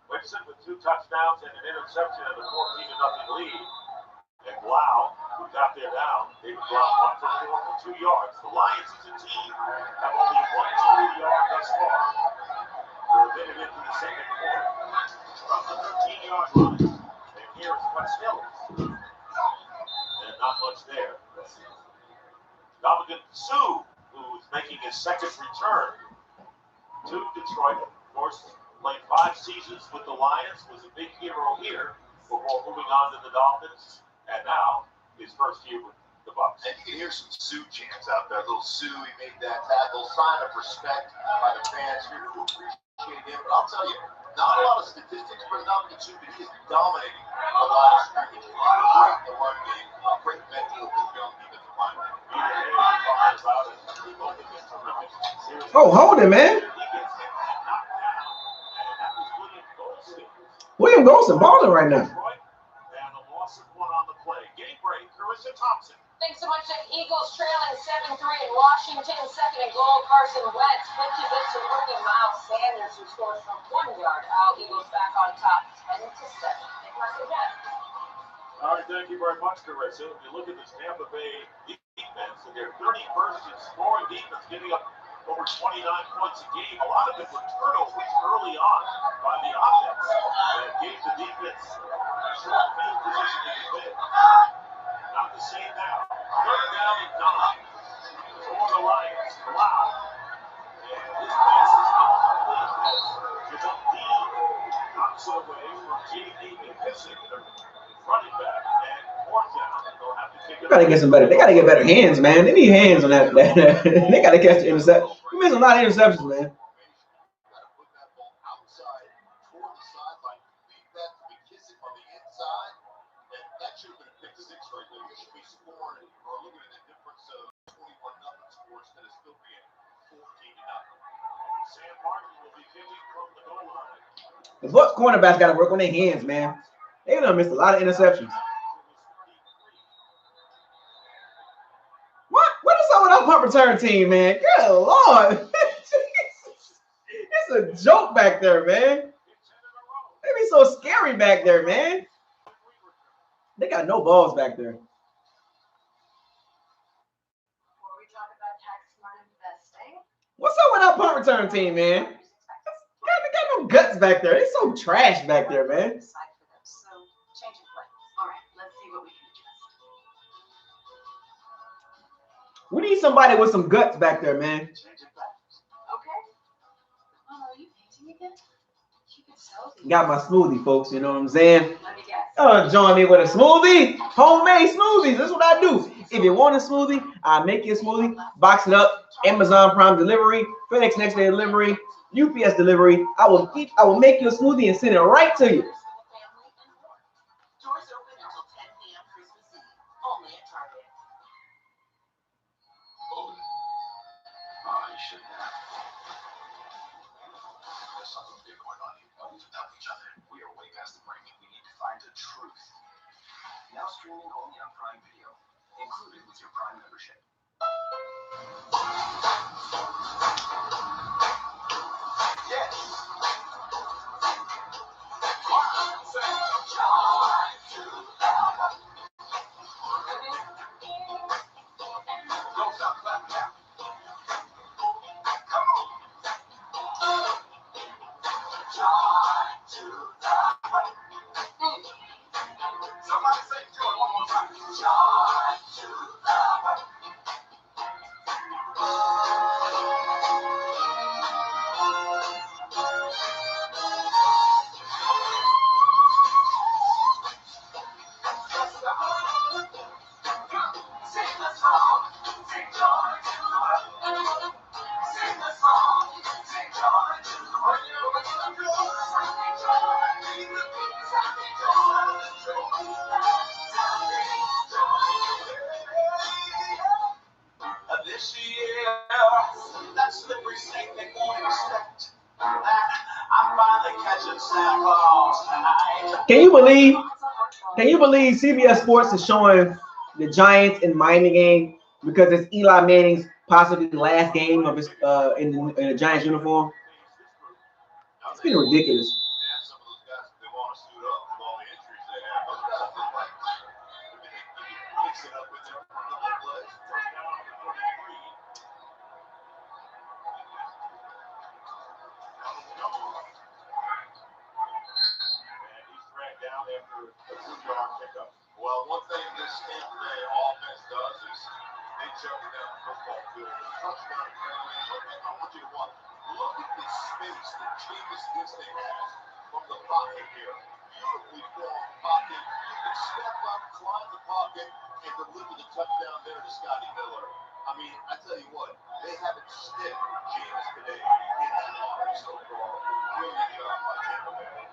Winston with 2 touchdowns and an interception and a 14-0 lead. And Blau, who got there now, David Blau 1 for 4 for 2 yards. The Lions as a team have only 1 total yard thus far. We're a minute into the second quarter. From the 13-yard line. And here's Costello. And not much there. look at Sue, who's making his second return to Detroit. Of course, played 5 seasons with the Lions, was a big hero here before moving on to the Dolphins, and now his first year with the Bucs. And you can hear some Sue chants out there. Little Sue, he made that tackle, sign of respect by the fans here who appreciate him. But I'll tell you, not a lot of statistics for Dominic Sue, but he is dominating the line of scrimmage. Great in the run game, great mental with this young defensive lineman. Oh, hold it, man. William Golson balling right now. And a loss of 1 on the play. Game break, Carissa Thompson. Thanks so much to Eagles trailing 7-3 in Washington. Second and goal, Carson Wentz flipped it to rookie Miles Sanders, who scores from 1 yard out. Eagles back on top, 10-7. Nick Martin. All right, thank you very much, Carissa. If you look at this Tampa Bay defense, and they're 31st in scoring defense, giving up over 29 points a game. A lot of it were turnovers early on by the offense that gave the defense short field position to win. Not the same now. 3rd down and 9 for the Lions. Wow. And this pass is incomplete as Javonte knocks it away from J.D. McKissick, the running back, and 4th down. They'll have to kick it. Gotta get some better. They gotta get better hands, man. They need hands on that. They gotta catch the interception. We missed a lot of interceptions, man. The Bucs cornerbacks gotta work on their hands, man. They done missed a lot of interceptions. What is up with our punt return team, man? Good Lord. It's a joke back there, man. They be so scary back there, man. They got no balls back there. What's up with our punt return team, man? They got no guts back there. They so trash back there, man. We need somebody with some guts back there, man. Okay. Oh, are you painting again? Got my smoothie, folks. You know what I'm saying? Let me guess. Join me with a smoothie. Homemade smoothies. That's what I do. If you want a smoothie, I make you a smoothie. Box it up. Amazon Prime delivery. FedEx next day delivery. UPS delivery. I will make you a smoothie and send it right to you. Doors open until 10 p.m. Christmas Eve. Only at Target. You should have. There's something big going on here. We need to help each other. We are way past the break. We need to find the truth. Now streaming only on Prime Video, included with your Prime membership. Yes. Don't stop clapping now. Come on. Somebody say joy one more time. Joy to the this year, that slippery snake they won't expect. I'm finally catching Santa Claus tonight. Can you believe CBS Sports is showing the Giants in Miami game because it's Eli Manning's possibly the last game of his in the Giants uniform? It's getting ridiculous. Well, one thing this Tampa Bay offense does is They chuck it down the football field. Touchdown. I want you to watch. Look at the space that Jameis Winston has from the pocket here. Beautifully formed pocket. You can step up, climb the pocket, and deliver the touchdown there to Scotty Miller. I mean, I tell you what, they haven't sniffed Jameis today in that offense so far. Brilliant job by Tampa Bay.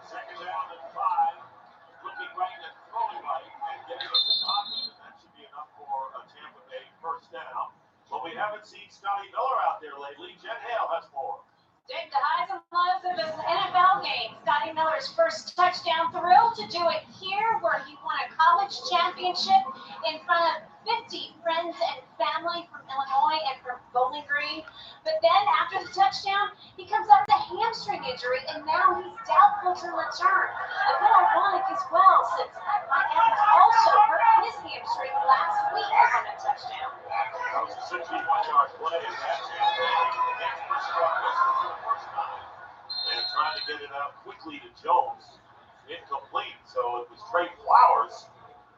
Second down and 5. Looking right and throwing right and getting us to Godwin, and that should be enough for a Tampa Bay first down. But we haven't seen Scotty Miller out there lately. Jen Hale has more. Dig the highs and lows of his NFL game. Scotty Miller's first touchdown, thrilled to do it here where he won a college championship in front of 50 friends and family from Illinois and from Bowling Green. But then after the touchdown, he comes out with a hamstring injury, and now he's doubtful to return. A bit ironic as well, since Mike Evans also hurt his hamstring last week on a touchdown. That was a 61-yard play, and that's against Chris Roberts for the first time. And trying to get it out quickly to Jones. Incomplete, so it was Trey Flowers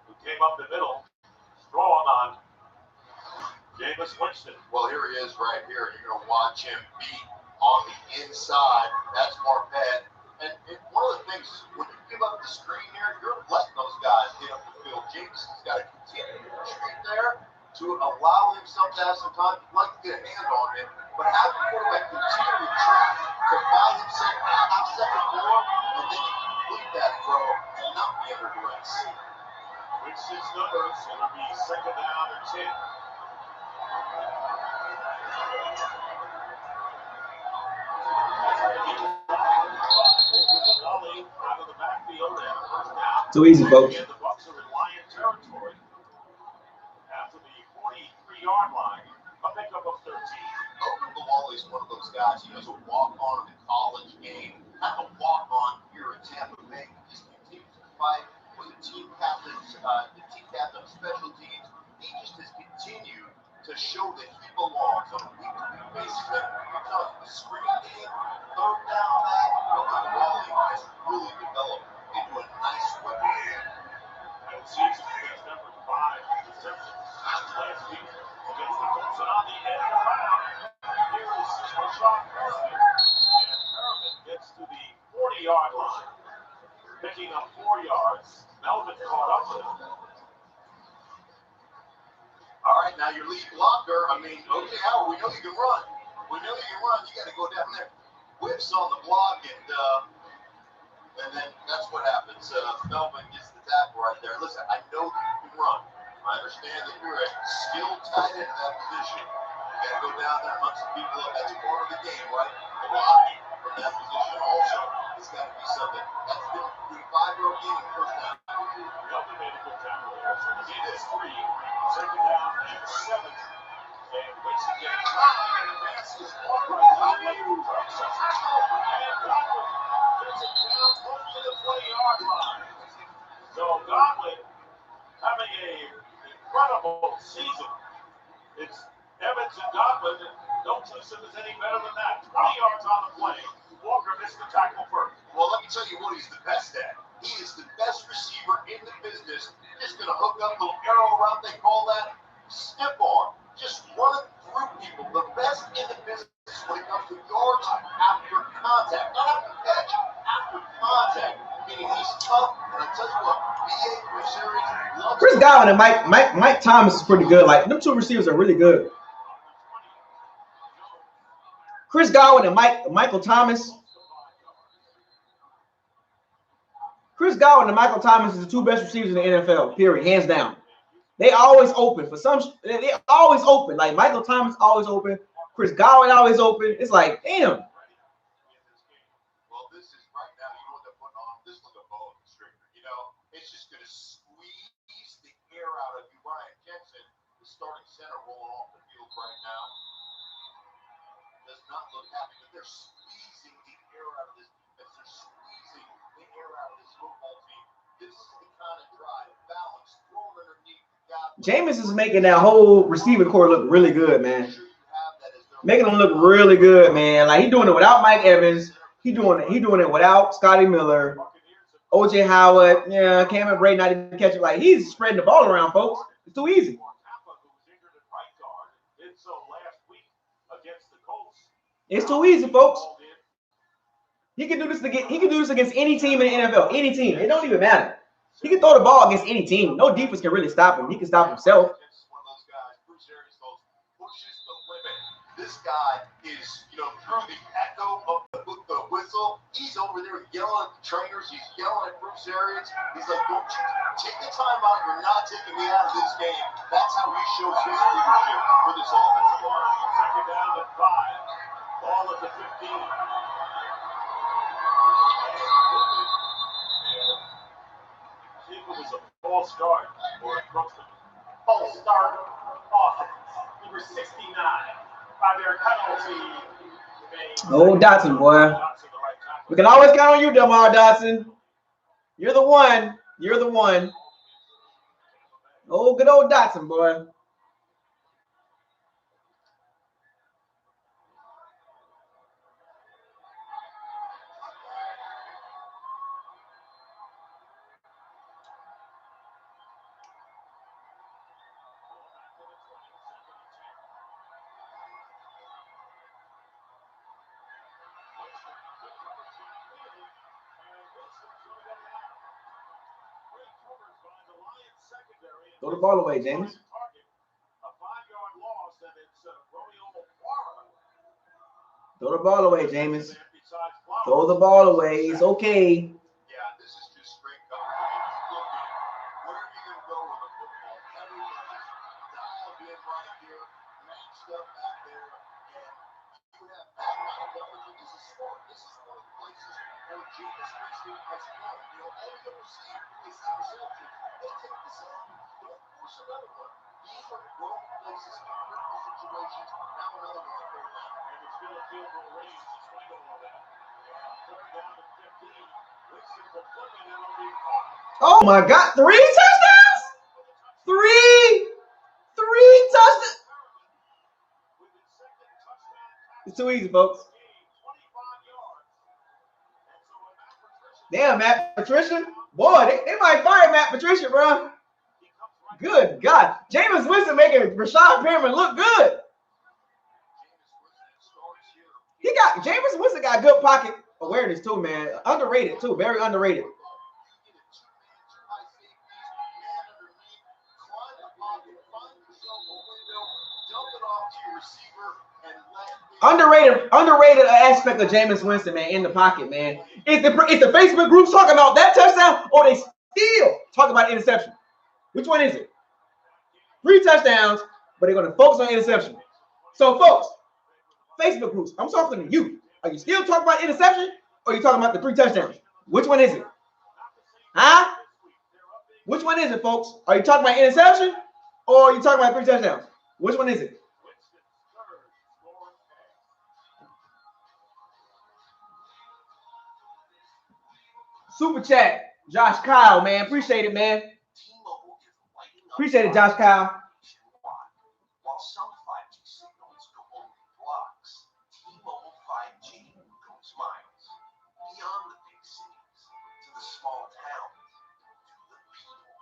who came up the middle, strong on Jameis Winston. Well, here he is right here. You're going to watch him beat on the inside. That's Marpet. And one of the things, when you give up the screen here, you're letting those guys get up the field. James has got to continue to retreat there to allow himself to have some time. You'd like to get a hand on him, but have the quarterback continue to retreat to buy himself a half-second more, and then you can complete that throw and not be under duress. With 6 numbers, it'll be second down and 10. Out of the backfield and first down. Too easy, folks. The Bucs are in Lion territory. After the 43-yard line, a pickup of 13. Ogunbowale is one of those guys. He was a walk-on in the college game, not a walk-on here at Tampa Bay. He just continues to fight with the team captain of special teams. He just has continued to show that he belongs on a week-to-week basis. I'm telling you, the screen game, third down back, Ogunbowale has really developed into a nice weapon. And season against number 5 receptions last week against the Colts, and on the end around. Here is Rashad Perriman, and Perriman gets to the 40-yard line, picking up 4 yards. Melvin caught up with him. All right, now your lead blocker. I mean, okay, Howard, we know you can run. We know you can run. You got to go down there. Whips on the block, and then that's what happens. Melvin gets the tackle right there. Listen, I know that you can run. I understand that you're a skilled tight end in that position. You got to go down there and hunt some people up. That's part of the game, right? Blocking from that position also has got to be something. That's been a 5-year-old game in first down. Melvin made a good tackle there. So he is 3, second down and 7. And Winston getting caught, and the pass is caught by Godwin. Drops a tackle, and Godwin gets it down close to the 20-yard line. So Godwin having an incredible season. It's Evans and Godwin, and no two is any better than that. 20 yards on the play. Walker missed the tackle first. Well, let me tell you what he's the best at. He is the best receiver in the business. Just going to hook up a little arrow route, they call that. Stiff arm. Just running through people. The best in the business when it comes to yards after contact. Not after catch, after contact. Meaning he's tough. And I tell you what, BA series loves Chris Godwin and Mike Thomas is pretty good. Like, them 2 receivers are really good. Chris Godwin and Michael Thomas. Chris Godwin and Michael Thomas is the 2 best receivers in the NFL, period, hands down. They always open. They always open. Like, Michael Thomas always open. Chris Godwin always open. It's like, damn. Well, this is right now, you know what they're putting on? This is like a boa constrictor, you know? It's just going to squeeze the air out of you. Ryan Jensen, the starting center, rolling off the field right now. Does not look happy, but they're squeezing the air out of this defense. They're squeezing the air out of this football team. This is the kind of drive, balance, throwing underneath. Jameis is making that whole receiving core look really good, man. Making them look really good, man. Like, he's doing it without Mike Evans. He's doing it without Scotty Miller, OJ Howard. Yeah, Cameron Brate not even catching. Like, he's spreading the ball around, folks. It's too easy. so last week against the Colts. It's too easy, folks. He can do this against any team in the NFL. Any team. It don't even matter. He can throw the ball against any team. No defense can really stop him. He can stop himself. One of those guys, Bruce Arians goes, pushes the limit. This guy is, through the echo of the whistle, he's over there yelling at the trainers. He's yelling at Bruce Arians. He's like, don't you take the time out. You're not taking me out of this game. That's how he shows his leadership for this offensive line. Second down and 5. Ball at the 15. I think it was a false start or a Brooklyn. False start offense. Number 69. 5-yard penalty. Oh, Dotson, boy. We can always count on you, Demar Dotson. You're the one. You're the one. Oh, good old Dotson, boy. Throw the ball away, James. Throw the ball away, James. Throw the ball away. It's okay. Yeah, this is just straight coverage. Where are you going to go with the football? Everybody's dialed in right here, matched up back there, and you have back coverage. This is sport. This is one of the places where James Winston has won. All you ever see is interception. They take the sound, don't force another one. These are wrong places, critical situations. Now another one for them. And it's still a field goal range to swing over that. Third down and 15. Winston will flip it and it'll be caught. Oh my God! 3 touchdowns! 3 touchdowns! It's too easy, folks. Damn, Matt Patricia. Boy, they might fire Matt Patricia, bro. Good God. Jameis Winston making Rashad Perriman look good. Jameis Winston got good pocket awareness too, man. Underrated too. Very underrated. Underrated aspect of Jameis Winston, man, in the pocket, man. If the Facebook groups talking about that touchdown, or they still talking about interception? Which one is it? 3 touchdowns, but they're going to focus on interception. So, folks, Facebook groups, I'm talking to you. Are you still talking about interception, or are you talking about the 3 touchdowns? Which one is it? Huh? Which one is it, folks? Are you talking about interception, or are you talking about 3 touchdowns? Which one is it? Super chat, Josh Kyle, man. Appreciate it, man. Appreciate it, Josh Kyle. While some 5G signals go only blocks, T-Mobile 5G goes miles. Beyond the big cities, to the small towns, to the people.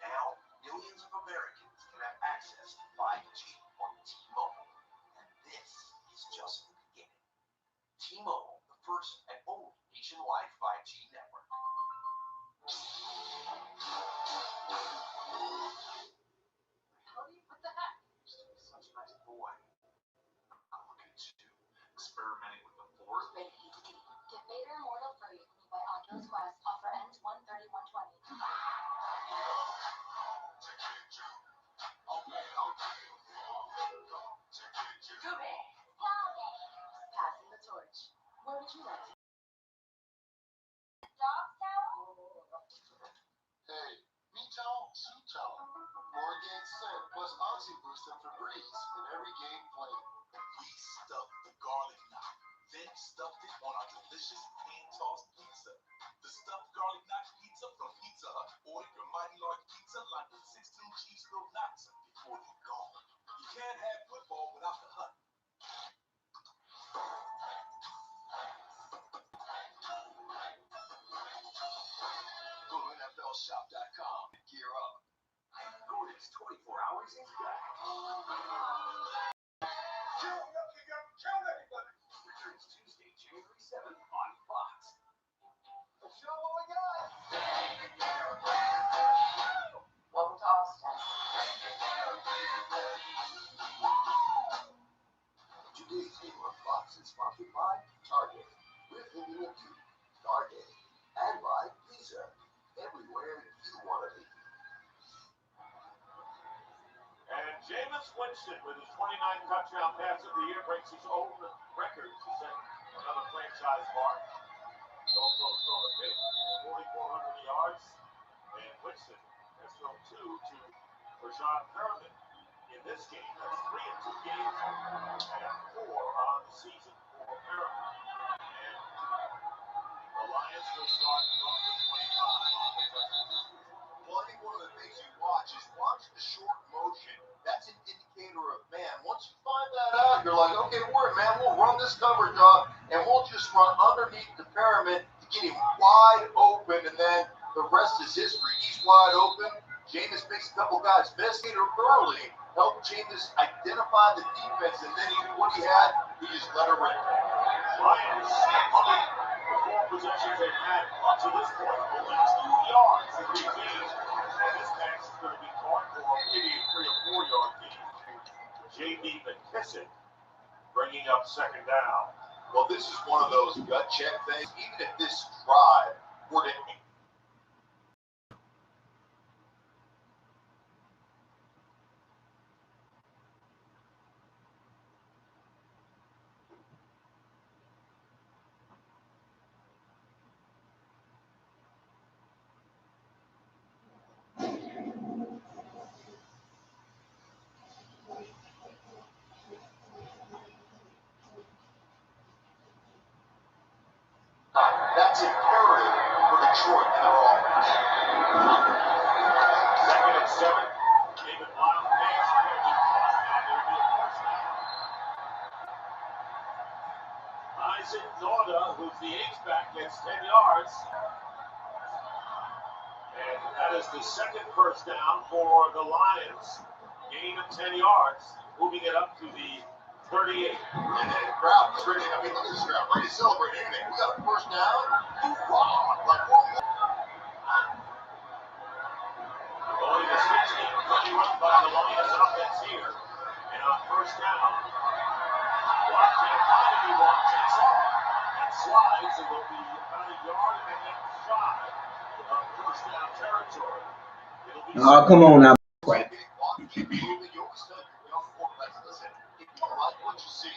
Now, millions of Americans can have access to 5G on T-Mobile. And this is just the beginning. T-Mobile, the first and only nationwide 5G network. What the heck? Such a nice boy. I'm looking to experimenting with the Force. Get Vader Immortal free when you buy Oculus Quest. Offer ends 1/30/120. Passing the torch. Where would you like to? Dog towel? Hey, me towel, suit towel. More games sent, plus Oxy Boost and Febreze in every game played. We stuffed the garlic knot, then stuffed it on our delicious hand-tossed pizza. The stuffed garlic knot pizza from Pizza Hut. Order your mighty large pizza lined with 16 cheese-filled knots before they're gone. You can't have football without the Hut. Go to NFLshop.com and gear up. Gordon's 24 hours is back. Winston with his 29th touchdown pass of the year breaks his own record to set another franchise mark. He's also thrown a pick, 4,400 yards, and Winston has thrown 2 to Rashad Perriman in this game. That's 3 in 2 games and 4 on the season for Perriman. And the Lions will start from the 25 on the touchdown. Well, I think one of the things you watch the short motion. That's an indicator of man. Once you find that out, you're like, okay, we'll run this coverage off, and we'll just run underneath the pyramid to get him wide open, and then the rest is history. He's wide open. Jameis makes a couple guys miss early, helped Jameis identify the defense, and then he knew what he had. He just let her rip. Lions punted the 4 possessions they've had up to this point, only 2 yards in these games, and this pass is going to be caught for maybe a 3 or 4 yard gain. J.D. McKissick bringing up second down. Well, this is one of those gut check things. Even if this drive were to that's imperative for Detroit in their offense. 2nd and 7. David Blount pass is going to be caught, and there will be a first down. Isaac Nauta, who's the H-back, gets 10 yards. And that is the 2nd first down for the Lions. Gain of 10 yards, moving it up to the 38. And then the crowd was ready. I mean, look at this crowd, ready to celebrate anything. We got a first down. Hoorah! Like one more. Only the 16-play run by the Lions offense here. And on first down, Block can't find anyone, takes off and slides, and will be about a yard and a half shy of first down territory. Oh, come on now. Crap. You always tell your young quarterbacks, listen, if you like what you see,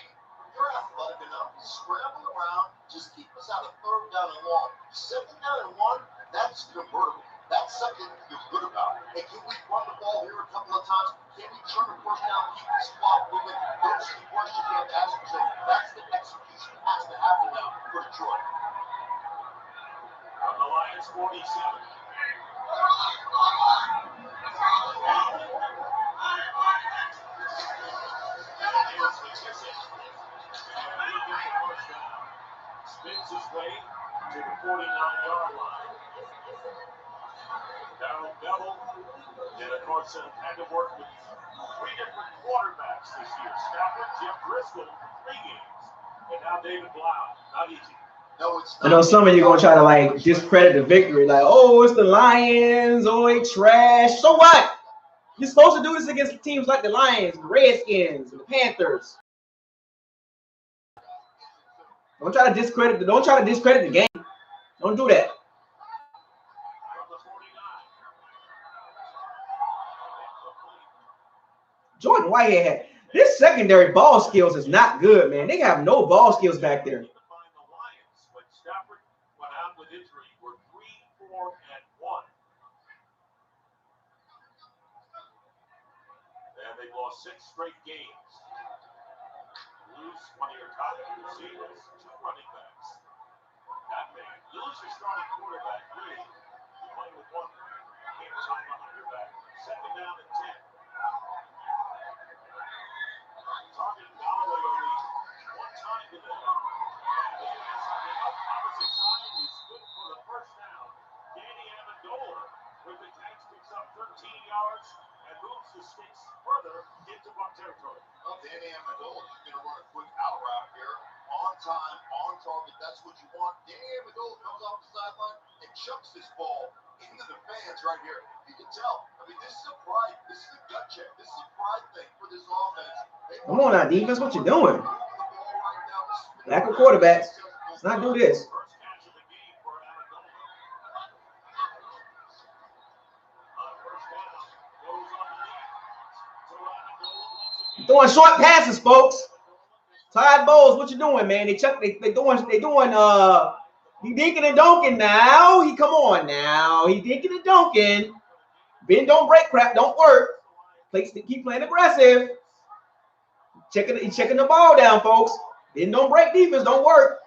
you're athletic enough to scramble around, just keep us out of 3rd down and 1. 2nd down and 1, that's convertible. That's something you feel good about. Hey, can we run the ball here a couple of times? Can we turn the first down, keep this clock moving? Those are the questions you have to ask yourself. That's the execution that has to happen now for Detroit. On the Lions 47. Spins his way to the 49-yard line. Darrell Bevel, and of course, had to work with 3 different quarterbacks this year. Stafford, Jim Driscoll, 3 games, and now David Blount. Not easy. No, it's not. I know some of you gonna try to like discredit the victory, like, oh, it's the Lions, oh, they trash. So what? You're supposed to do this against teams like the Lions, the Redskins, and the Panthers. Don't try to discredit the game. Don't do that. Jordan Whitehead had this secondary ball skills is not good, man. They have no ball skills back there. The Lions, when Stafford went out with injury, were 3-4-1. And they've lost 6 straight games. Lose one of your top receivers, 2 running backs. That man, lose your starting quarterback, really. You're playing with 1 game time behind your back. 2nd down and 10. Targeting Galloway only 1 time today. And the pass on the opposite side is good for the first down. Danny Amendola with the catch picks up 13 yards and moves the sticks further into Buck territory. Well, Danny Amendola is going to run a quick out route here. On time, on target. That's what you want. Danny Amendola comes off the sideline and chucks this ball into the fans right here. You can tell. I mean, this is a pride. This is a gut check. This is a pride thing for this offense. Come on now, defense, what you doing? Lack of quarterbacks. Let's not do this. First catch of the game for Amendola. On first down, goes on the left to Amendola once throwing short passes, folks. Todd Bowles, what you doing, man? They doing he dinking and dunking now. Come on now. He dinking and dunking. Ben don't break crap, don't work. Keep playing aggressive. He's checking the ball down, folks. Ben don't break defense, don't work.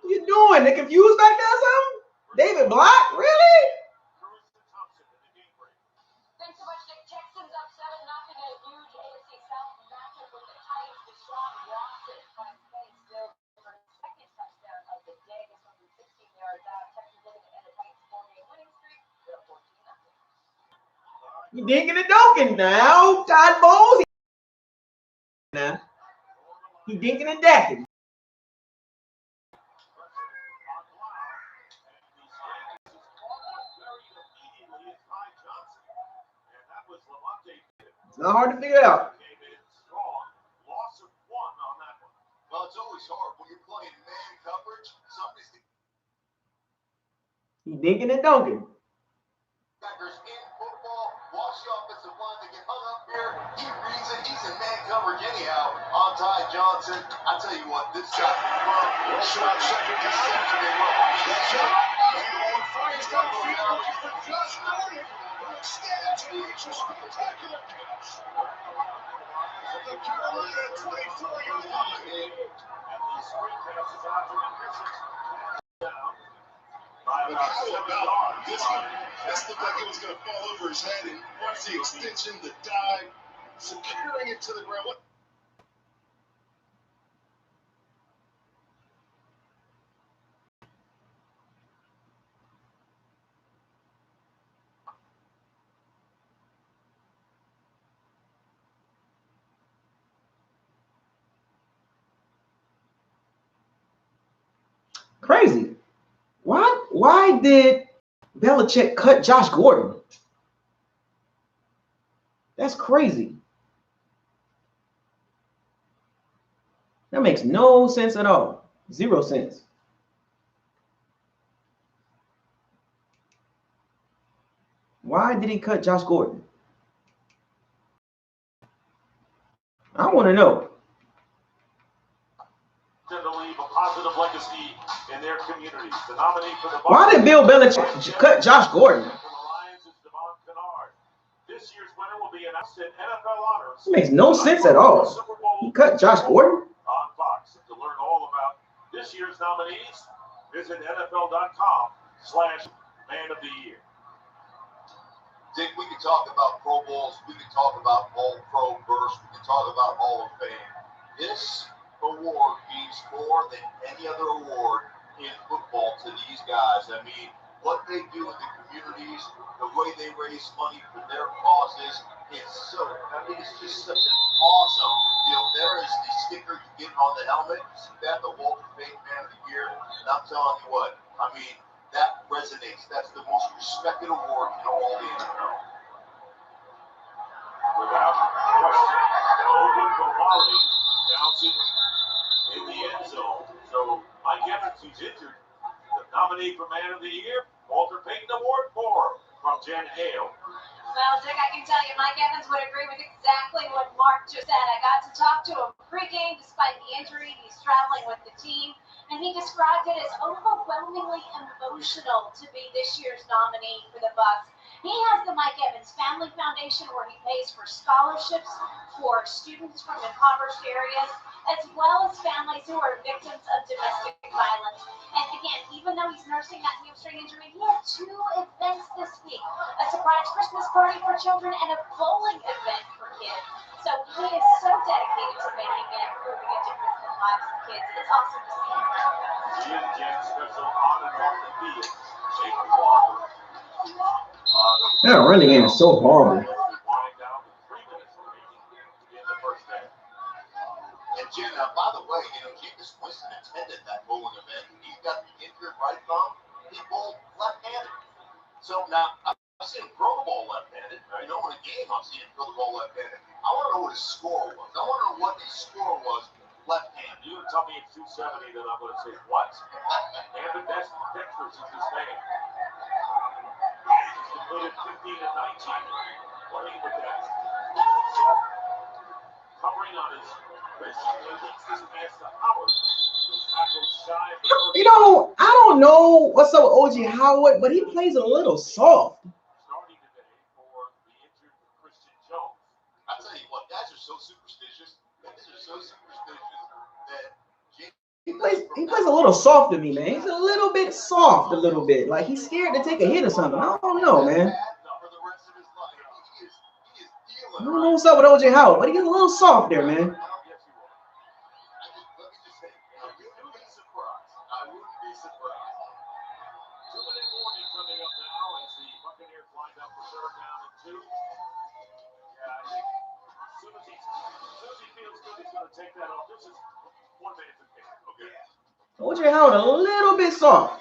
What you doing? They confused back there or something? David Block? Really? Thanks so much, Nick. Texans up 7-0 in a huge AFC South matchup with the Titans. Deshaun Watson finds space still for his second touchdown of the day. This one from 16 yards out. Texans looking to end the Titans' 4-game winning streak. They're 14-0. You dinking and dunking now. Todd Bowles. Now. He dinking and dacking. It's not hard to figure out. Well, it's always hard when you're playing man coverage. Somebody's He dinking and dunking. Packers in football. Watch the offensive line to get hung up here. He reads it. He's in man coverage anyhow. On Ty Johnson. I tell you what, this guy. That's right. He's got a field for Josh Gordon. Stands to reach a spectacular catch. The Carolina 24-yard line. But how about this one? This looked like it was going to fall over his head, and once the extension, the dive, securing it to the ground. What? Crazy. Why did Belichick cut Josh Gordon? That's crazy. That makes no sense at all. 0 cents. Why did he cut Josh Gordon? I want to know. To leave a positive legacy in their communities. The nominee for the Why did Bill Belichick cut Josh Gordon? This year's winner will be announced at NFL Honors. It makes no sense at all. He cut Josh Gordon? On Fox. To learn all about this year's nominees, visit NFL.com/Man of the Year. Dick, we can talk about Pro Bowls, we can talk about All-Pro bursts, we can talk about Hall of Fame. This award means more than any other award in football to these guys. I mean, what they do in the communities, the way they raise money for their causes, it's just such an awesome deal. There is the sticker you get on the helmet. You see that, the Walter Payton Man of the Year. And I'm telling you what, I mean, that resonates. That's the most respected award in all the NFL. Without question, Open Kowali bouncing in the end zone. So Mike Evans, who's injured, the nominee for Man of the Year, Walter Payton Award from Jen Hale. Well, Dick, I can tell you, Mike Evans would agree with exactly what Mark just said. I got to talk to him pregame despite the injury. He's traveling with the team, and he described it as overwhelmingly emotional to be this year's nominee for the Bucs. He has the Mike Evans Family Foundation where he pays for scholarships for students from impoverished areas, as well as families who are victims of domestic violence. And again, even though he's nursing that hamstring injury, he had 2 events this week: a surprise Christmas party for children and a bowling event for kids. So he is so dedicated to making and improving a difference in the lives of kids. It's awesome to see him. He is Jen's special on and off the field. Jake Walker. That running game is so horrible. And Jen, by the way, Jameis Winston attended that bowling event. He's got the injured right thumb. He bowled left-handed. So now I've seen him throw the ball left-handed. I know in a game I've seen him throw the ball left-handed. I want to know what his score was. I want to know what his score was left-handed. You tell me it's 270, then I'm going to say what? And the Dexter's is his name. Put it 15 and 19. Playing with that. Covering on his wrist. He leads this pass to Howard. You know, I don't know what's up with OJ Howard, but he plays a little soft. Starting today for the injured Christian Jones. I tell you what, guys are so superstitious. Guys are so superstitious that he plays a little soft to me, man. He's a little bit soft, a little bit. Like he's scared to take a hit or something. I don't know, man. I don't know what's up with OJ Howard, but he gets a little soft there, man. OJ Howard a little bit soft.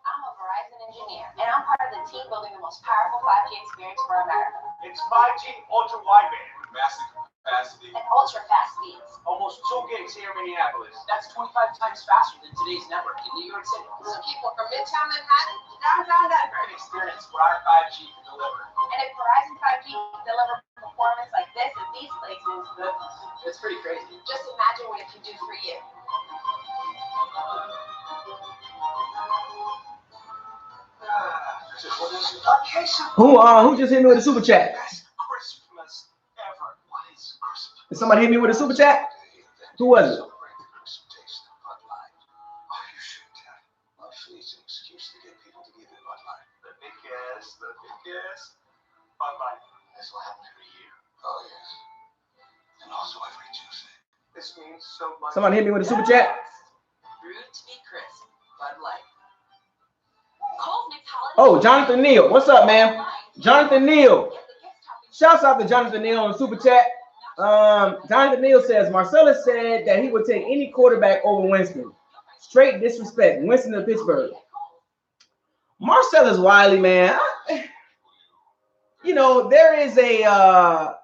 I'm a Verizon engineer, and I'm part of the team building the most powerful 5G experience for America. It's 5G ultra wideband, massive capacity, and ultra fast speeds. almost 2 gigs here in Minneapolis. That's 25 times faster than today's network in New York City. So people from Midtown Manhattan to downtown Denver Can experience what our 5G can deliver. And if Verizon 5G can deliver performance like this in these places, It's pretty crazy. just imagine what it can do for you. Who just hit me with a super chat? Christmas ever. What is Christmas? Did somebody hit me with a super chat? Who was it? You shouldn't have. Well, she needs an excuse to get people to give you Bud Light. Let me guess. Bud Light. This will happen every year. Oh, yes. And also every Tuesday. This means so much. Somebody hit me with a super chat. Brewed to be crisp. Bud Light. Oh, Jonathan Neal. What's up, man? Jonathan Neal. Shouts out to Jonathan Neal on the super chat. Jonathan Neal says, Marcellus said that he would take any quarterback over Winston. Straight disrespect. Winston to Pittsburgh. Marcellus Wiley, man. You know, there is a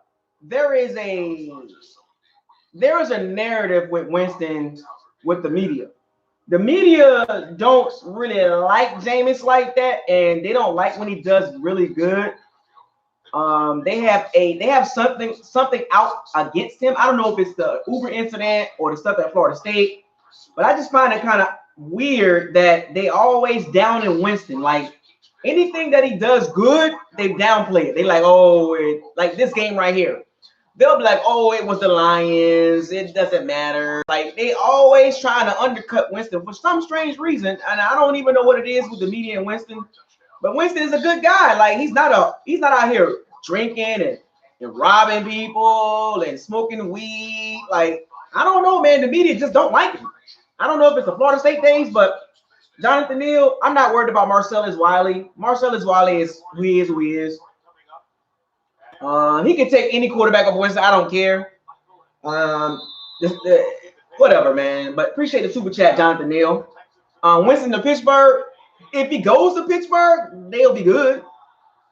narrative with Winston with the media. The media don't really like Jameis like that, and they don't like when he does really good. They have something out against him. I don't know if it's the Uber incident or the stuff at Florida State, but I just find it kind of weird that they always down in Winston. Like anything that he does good, they downplay it. They like, oh, like this game right here. They'll be like, oh, it was the Lions. It doesn't matter. Like, they always trying to undercut Winston for some strange reason. And I don't even know what it is with the media and Winston. But Winston is a good guy. Like, he's not out here drinking and robbing people and smoking weed. Like, I don't know, man. The media just don't like him. I don't know if it's the Florida State days, but Jonathan Neal, I'm not worried about Marcellus Wiley. Marcellus Wiley is who he is. He can take any quarterback over Winston. I don't care. Whatever, man. But appreciate the super chat, Jonathan Neal. Winston to Pittsburgh. If he goes to Pittsburgh, they'll be good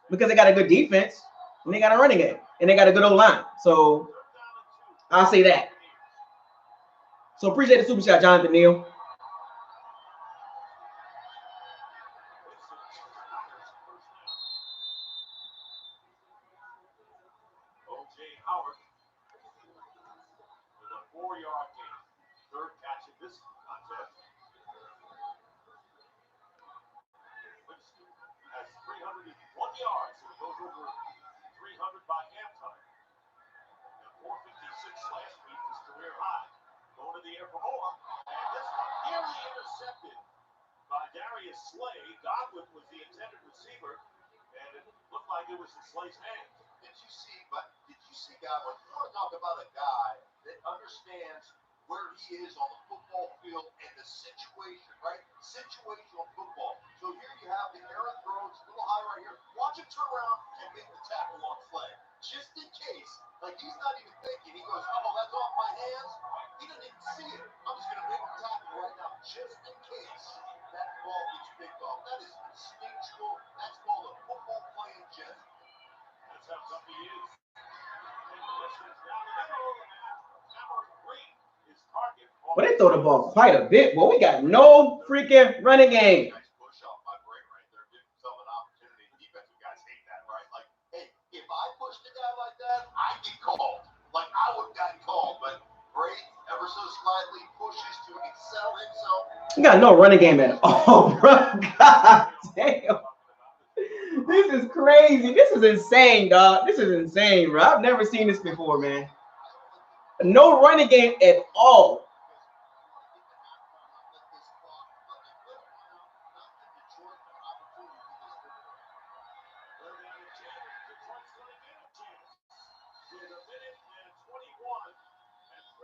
because they got a good defense and they got a running game and they got a good old line. So I'll say that. So appreciate the super chat, Jonathan Neal. Howard with a 4-yard gain. Third catch of this contest. Winston has 301 yards, so it goes over 300 by halftime. And 456 last week, his career high. Going to the air for more. And this one nearly intercepted by Darius Slay. Godwin was the intended receiver, and it looked like it was in Slay's hands. Did you see Godwin? You want to talk about a guy that understands where he is on the football field and the situation, right? Situational football. So here you have the errant throws, a little high right here. Watch him turn around and make the tackle on Slay. Just in case. Like he's not even thinking. He goes, oh, that's off my hands. He doesn't even see it. I'm just going to make the tackle right now. Just in case that ball gets picked off. That is instinctual. That's called a football playing jet. That's how tough he is. But they throw the ball quite a bit. Well, we got no freaking running game. You got no running game at all, bro. God damn. This is crazy. This is insane, dog. This is insane, bro. I've never seen this before, man. No running game at all.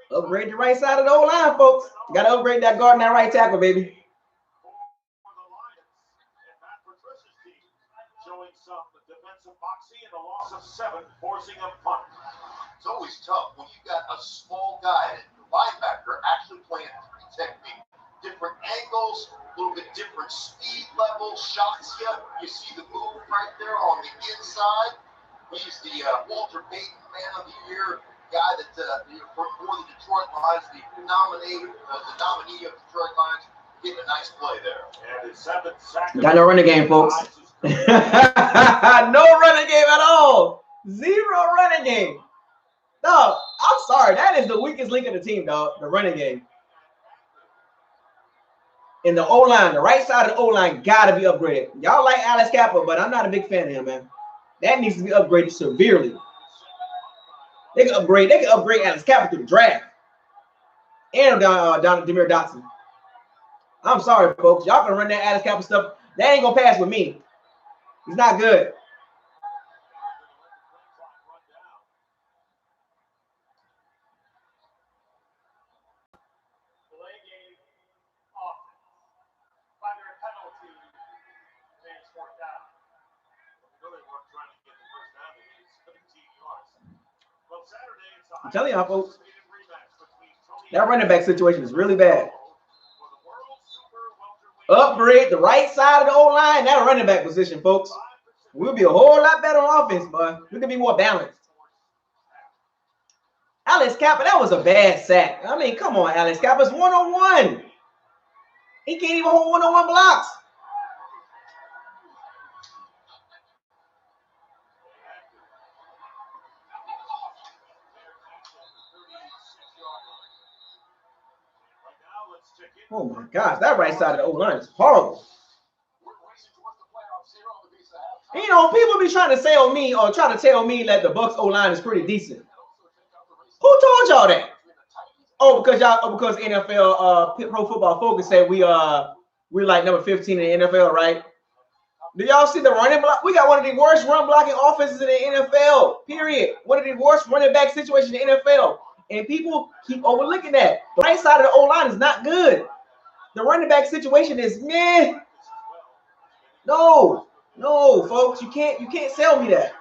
Upgrade the right side of the O-line, folks. You got to upgrade that guard and that right tackle, baby. Showing some defensive boxing and a loss of 7, forcing a punt. It's always tough when you got a small guy, a linebacker, actually playing 3 technique. Different angles, a little bit different speed level, shots you. You see the move right there on the inside. He's the Walter Payton Man of the Year guy that for the Detroit Lions, the nominee of Detroit Lions, getting a nice play there. And it's 7 sacks. Got no running game, folks. No running game at all. 0 running game. Dog, I'm sorry. That is the weakest link of the team, dog. The running game. And the O-line, the right side of the O-line got to be upgraded. Y'all like Alex Kappa, but I'm not a big fan of him, man. That needs to be upgraded severely. They can upgrade Alex Kappa through the draft. And Demir Dotson. I'm sorry, folks. Y'all can run that Alex Kappa stuff. That ain't going to pass with me. He's not good. I'm telling y'all, folks, that running back situation is really bad. Upgrade the right side of the O-line, that running back position, folks. We'll be a whole lot better on offense, but we can be more balanced. Alex Kappa, that was a bad sack. I mean, come on, Alex Kappa's 1-on-1. He can't even hold 1-on-1 blocks. Oh my gosh, that right side of the O-line is horrible. And, you know, people be trying to sell me or try to tell me that the Bucs O-line is pretty decent. Who told y'all that? Oh, because NFL Pro Football Focus said we're like number 15 in the NFL, right? Do y'all see the running block? We got one of the worst run blocking offenses in the NFL, period. One of the worst running back situations in the NFL. And people keep overlooking that. The right side of the O-line is not good. The running back situation is meh. No, folks, you can't sell me that.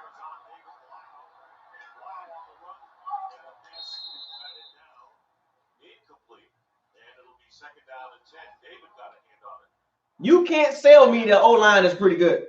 You can't sell me that O-line is pretty good.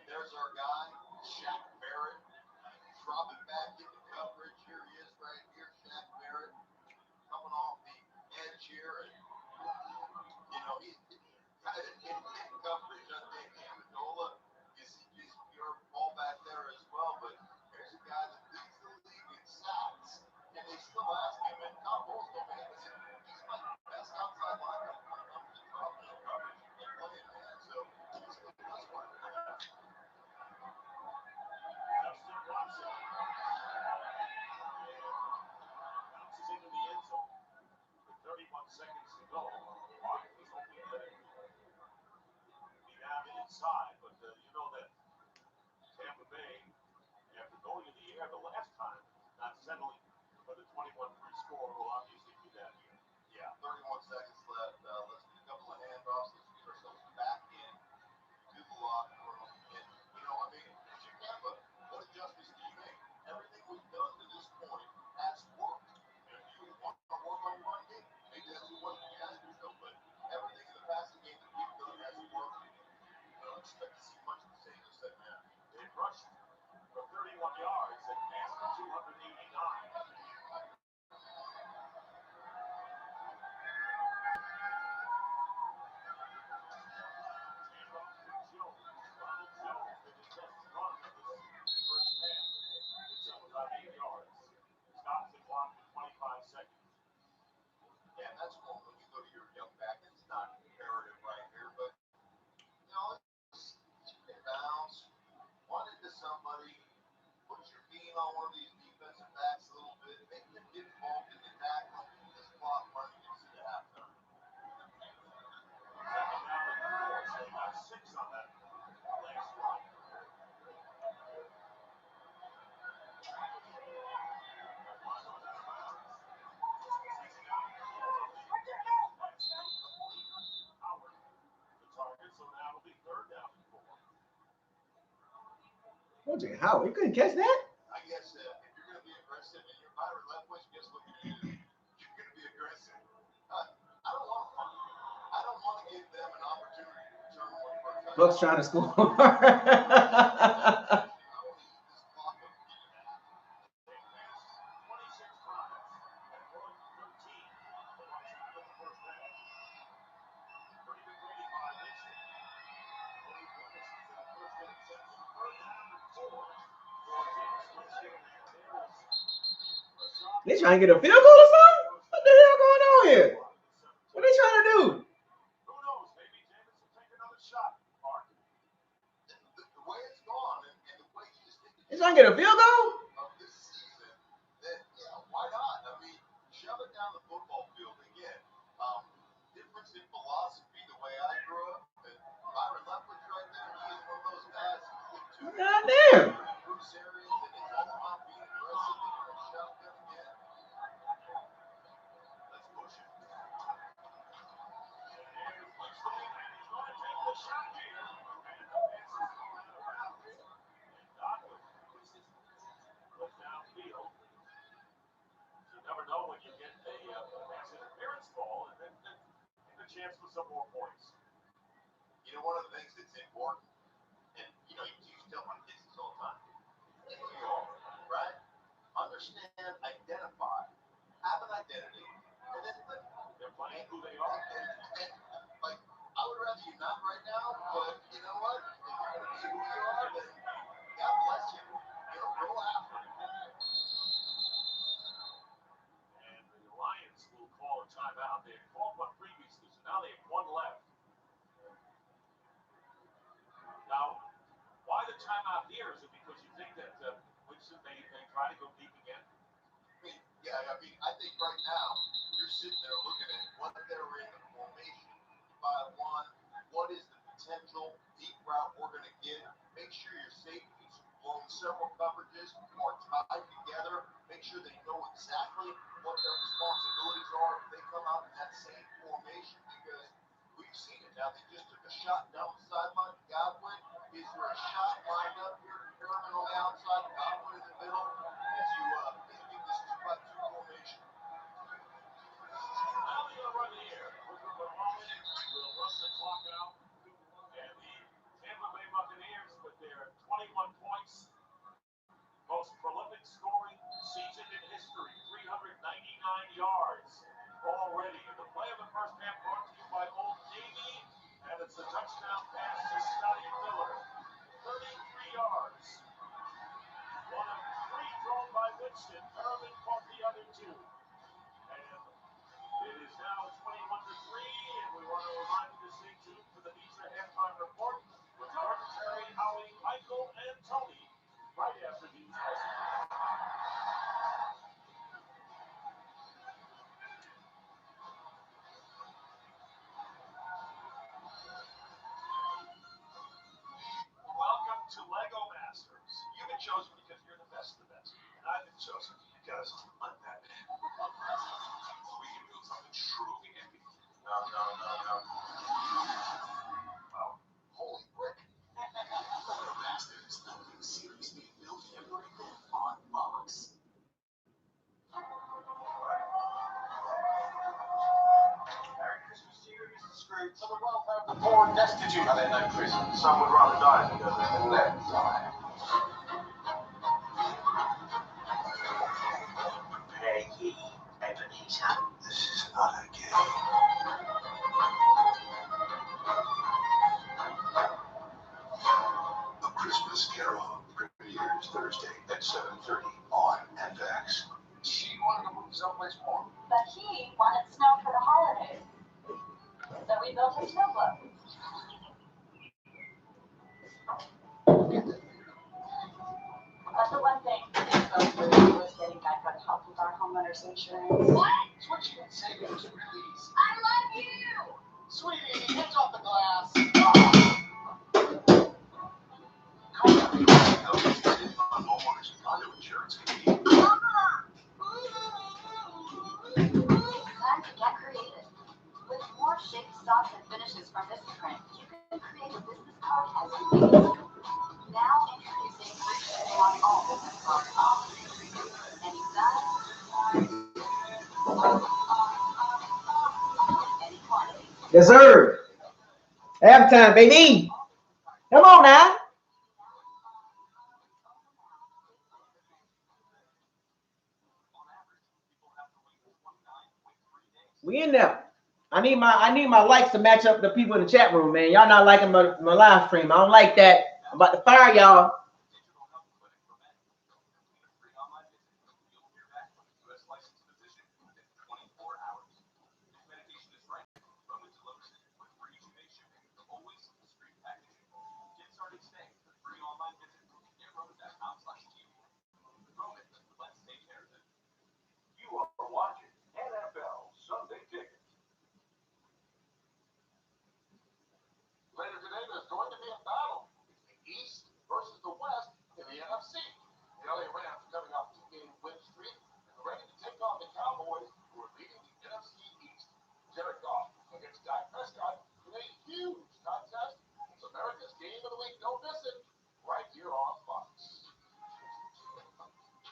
There's our guy, Shaq Barrett, dropping back into coverage. Here he is right here, Shaq Barrett, coming off the edge here. And, you know, he's kind of in coverage on Dave Amendola. You see your ball back there as well. But there's a guy that leads the league in sacks. And they still ask him, and Tom Bowles told me, he's my best outside linebacker when it comes to dropping coverage and playing man. So he's going to do this one. on one of these defensive backs a little bit, make them get involved in the tackling, this clock running into the halftime. Second down and 4, so they got 6 on that last run. OJ Howard, you couldn't catch that? I guess if you're going to be aggressive and you're Byron Leftwich, guess what you do? You're going to be aggressive. I don't want to give them an opportunity to return one first time. Bucks trying to score. They trying to get a field goal or something? What the hell going on here? What are they trying to do? Who knows? Maybe Jameis will take another shot, Mark. The way it's gone and the way you just think They trying to get a field goal? of this season, then yeah, why not? I mean, shove it down the football field again. Difference in philosophy, the way I grew up, and Byron Leftwich right there, he is one of those guys who took God damn. Bruce Arians, and it's all about being aggressive and you're a shotgun again. Let's push it. Downfield. You never know when you get a pass interference ball, and then a chance for some more points. You know, one of the things that's important, and you know, you tell my kids this all the time. Who you are, right? Understand, identify, have an identity, and then They're playing who they are. and like, I would rather you not right now, but you know what? If you're gonna be who you are, then God bless you. You know, go after it. And the Lions will call a timeout. They had called one previously, so now they have one left. Now, why the timeout here? Is it because you think that Winston they try to go deep again? I think right now you're sitting there looking at what they're in the formation. 5-1. What is the potential deep route we're going to get? Make sure your safeties blown several coverages are tied together. Make sure they know exactly what their responsibilities are if they come out in that same formation, because we've seen it now. They just took a shot down the sideline. Godwin, is there a shot lined up here? Herman on the outside, Godwin in the middle. As you get this 2-by-2 formation. Now they're going to run the air. We'll put the ball in. We'll run the clock out. And the Tampa Bay Buccaneers, with their 21 points, most prolific scoring season in history, 399 yards already. And the play of the first half brought to you by Old Navy, and it's a touchdown pass to Scotty Miller, 33 yards. One of 3 thrown by Winston. Herman caught the other 2. And it is now 21-3, and we want to remind you to stay tuned for the Visa halftime report with Mark, Terry, Howie, Michael, and Tony right after these messages. Welcome to Lego Masters. You've been chosen because you're the best of the best. And I've been chosen because I'm that man. We can build something truly epic. No. Well, Holy brick. Lego Masters, the new series being built February 5th on Fox. Merry Christmas to you, Mr. Scrooge. For the welfare of the poor and destitute. Are there no prisons? Some would rather die than go there. Then let them die. Prepare ye, Ebenezer. This is not a game. A Christmas Carol premieres Thursday at 7:30 on FX. She wanted to move someplace warm. But he wanted snow for the holidays. So we built a snow globe. But the one thing getting Geico to help with our homeowners insurance. What? Switching and saving to release. I love you! Sweetie, hands off the glass. Call on homeowners and condo insurance can be. Time to get creative. With more shapes, stops, and finishes from this print, you can create a business card as unique as you. Now introducing free shipping on all business cards. Any size, any quantity. Yes, sir. Halftime, baby. Come on now. We in there. I need my likes to match up the people in the chat room, man. Y'all not liking my live stream. I don't like that. I'm about to fire y'all. You are watching NFL Sunday Ticket. Later today, there's going to be a battle. It's the East versus the West in the NFC. The LA Rams coming off a 2-game win streak and ready to take on the Cowboys, who are leading the NFC East. Jared Goff against Dak Prescott in a huge contest. It's America's Game of the Week. Don't miss it. Right here on Fox.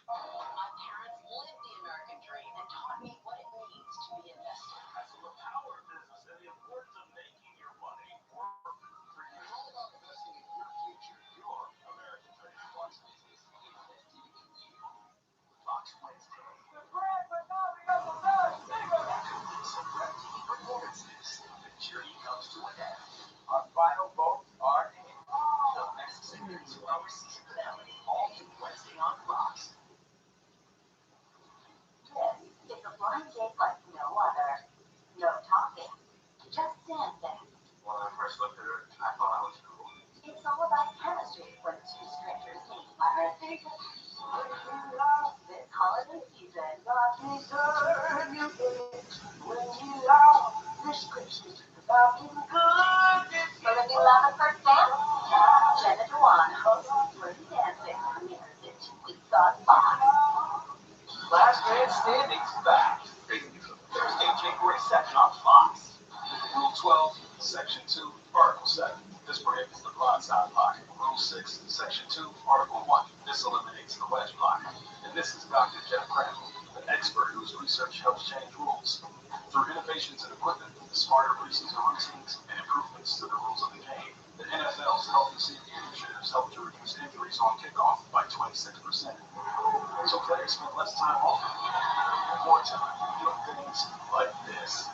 My parents lived the American dream and taught me what it means to be invested. That's the power of business and the importance of making your money work for you. It's all about investing in your future, your American dream. Fox Business, Fox Wednesday. Some breathtaking performances. The journey comes to an end. Our final votes are in. The Masked Singer 2-hour season finale, all new Wednesday on Fox. This is a blind date like no other. No talking, just dancing. When I first looked at her, I thought I was cool. It's all about chemistry when two strangers meet. This holiday season, for the new Love at First Dance, Jenna Dewan hosts Flirty Dancing premieres in 2 weeks on Fox. Last Man Standing's back. Thursday, January 2nd on Fox. Rule 12, Section 2, Article 7. This prohibits the broadside block. Rule 6, Section 2, Article 1. This eliminates the wedge block. And this is Dr. Jeff Crandall, an expert whose research helps change rules. Through innovations in equipment, smarter preseason routines, and improvements to the rules of the game, the NFL's health and safety initiatives help to reduce injuries on kickoff by 26%. So players spend less time off, more time doing things like this.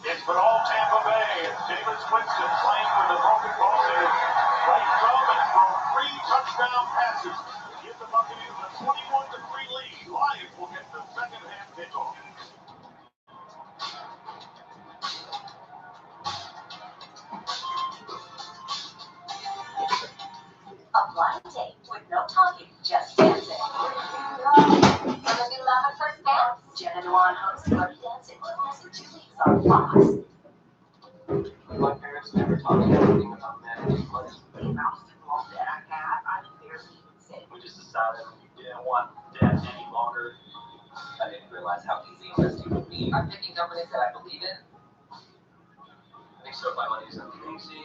It's been all Tampa Bay. Jameis Winston playing with a broken bone there. Right thumb and throw 3 touchdown passes to give the Buccaneers a 21-3 lead. Lions will get the second half kickoff. A blind date with no talking, just dancing. For the new Love at First Dance, Jenna Dewan hosts Flirty Dancing premieres in 2 weeks on Fox. My parents never taught me anything about managing money. The most involved that I have, I think there's even said. We just decided we didn't want debt any longer. I didn't realize how easy investing would be. I'm picking companies that I believe in. I think so. My money is amazing.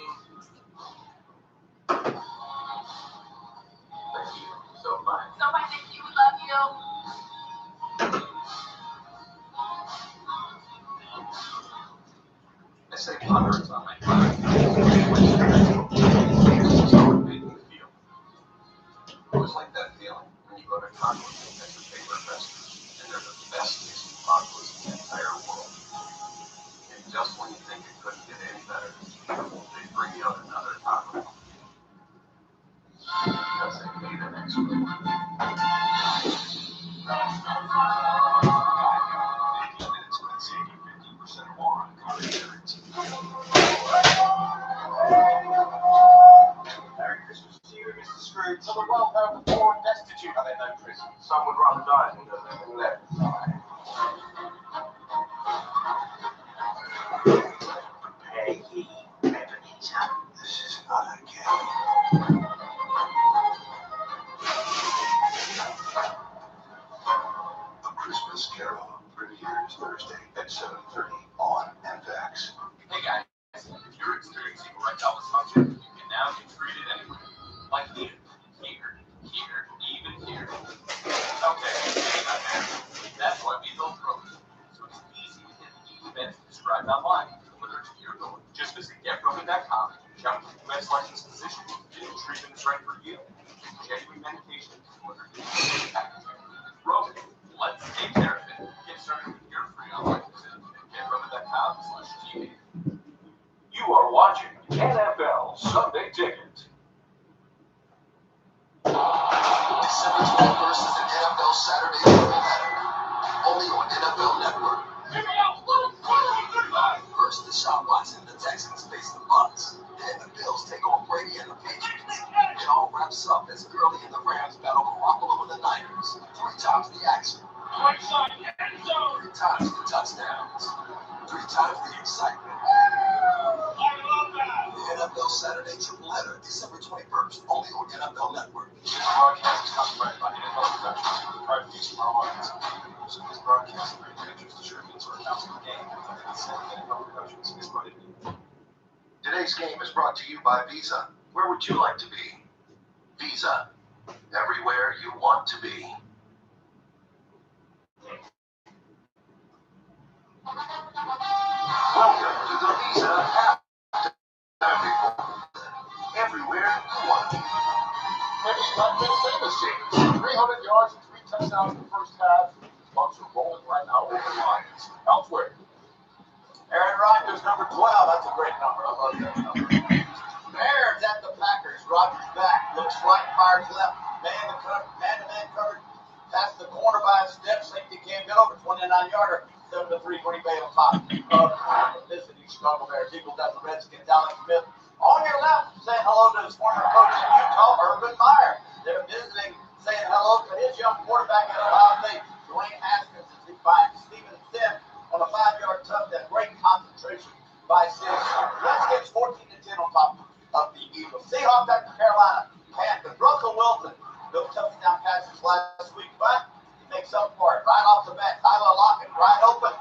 Thank you. So much. So I think you love you. I saved hundreds on my card. This is how it made me feel. It was like that feeling when you go to Taco at your favorite restaurant, and they're the best tasting tacos in the entire world. And just when you think it couldn't get any better, they bring you out another taco. Because they made an extra. 50 minutes would save you 50% more on car insurance. dime left. Peggy, Ebenezer, this is not a game. A Christmas Carol premieres Thursday at 7:30 on FX. Hey guys, if you're experiencing erectile dysfunction, you can now get treated anywhere. Like here, even here. Okay, not there. That's why we built Roman. So it's easy to get the events described online, whether it's here or going. Just visit GetRoman.com, check with the U.S. licensed physician, and the treatment is right for you. Genuine medication ordered in Roman, let's take care of it. Get started with your free online visit at GetRoman.com/TV. You are watching NFL Sunday Ticket. December 21st is an NFL Saturday doubleheader, only on NFL Network. First, Deshaun Watson and the Texans face the Bucs. Then the Bills take on Brady and the Patriots. It all wraps up as Gurley and the Rams battle Garoppolo and the Niners. 3 times the action. 3 times the touchdowns. 3 times the excitement. The NFL Saturday doubleheader, December 21st, only on NFL Network. This broadcast is copyrighted by NFL Productions. Private use from our audience. So this broadcast may dangerous to distributors or accounts of the game. NFL Productions is prohibited. Today's game is brought to you by Visa. Where would you like to be? Visa. Everywhere you want to be. Welcome to the Visa app. Everywhere you want to be. Maybe he's not been famous, James. 300 yards and 3 touchdowns in the first half. Bucks are rolling right now over the Lions. Elsewhere. Aaron Rodgers, number 12. That's a great number. I love that number. Bears at the Packers. Rodgers back. Looks right, fires left. Man-to-man covered. Past the corner by a step. Safety can't get over. 29-yarder. 7-3. Green Bay on top. Visiting Chicago Bears. Eagles at the Redskins. Alex Smith. On your left, saying hello to his former coach in Utah, Urban Meyer. They're visiting, saying hello to his young quarterback at Ohio State, Dwayne Haskins, as he finds Steven Sim on a 5-yard touchdown. Great concentration by Sim. Redskins 14-10 on top of the Eagles. Seahawks at Carolina Panthers. Russell Wilson, no touchdown passes last week, but he makes up for it. Right off the bat, Tyler Lockett, wide open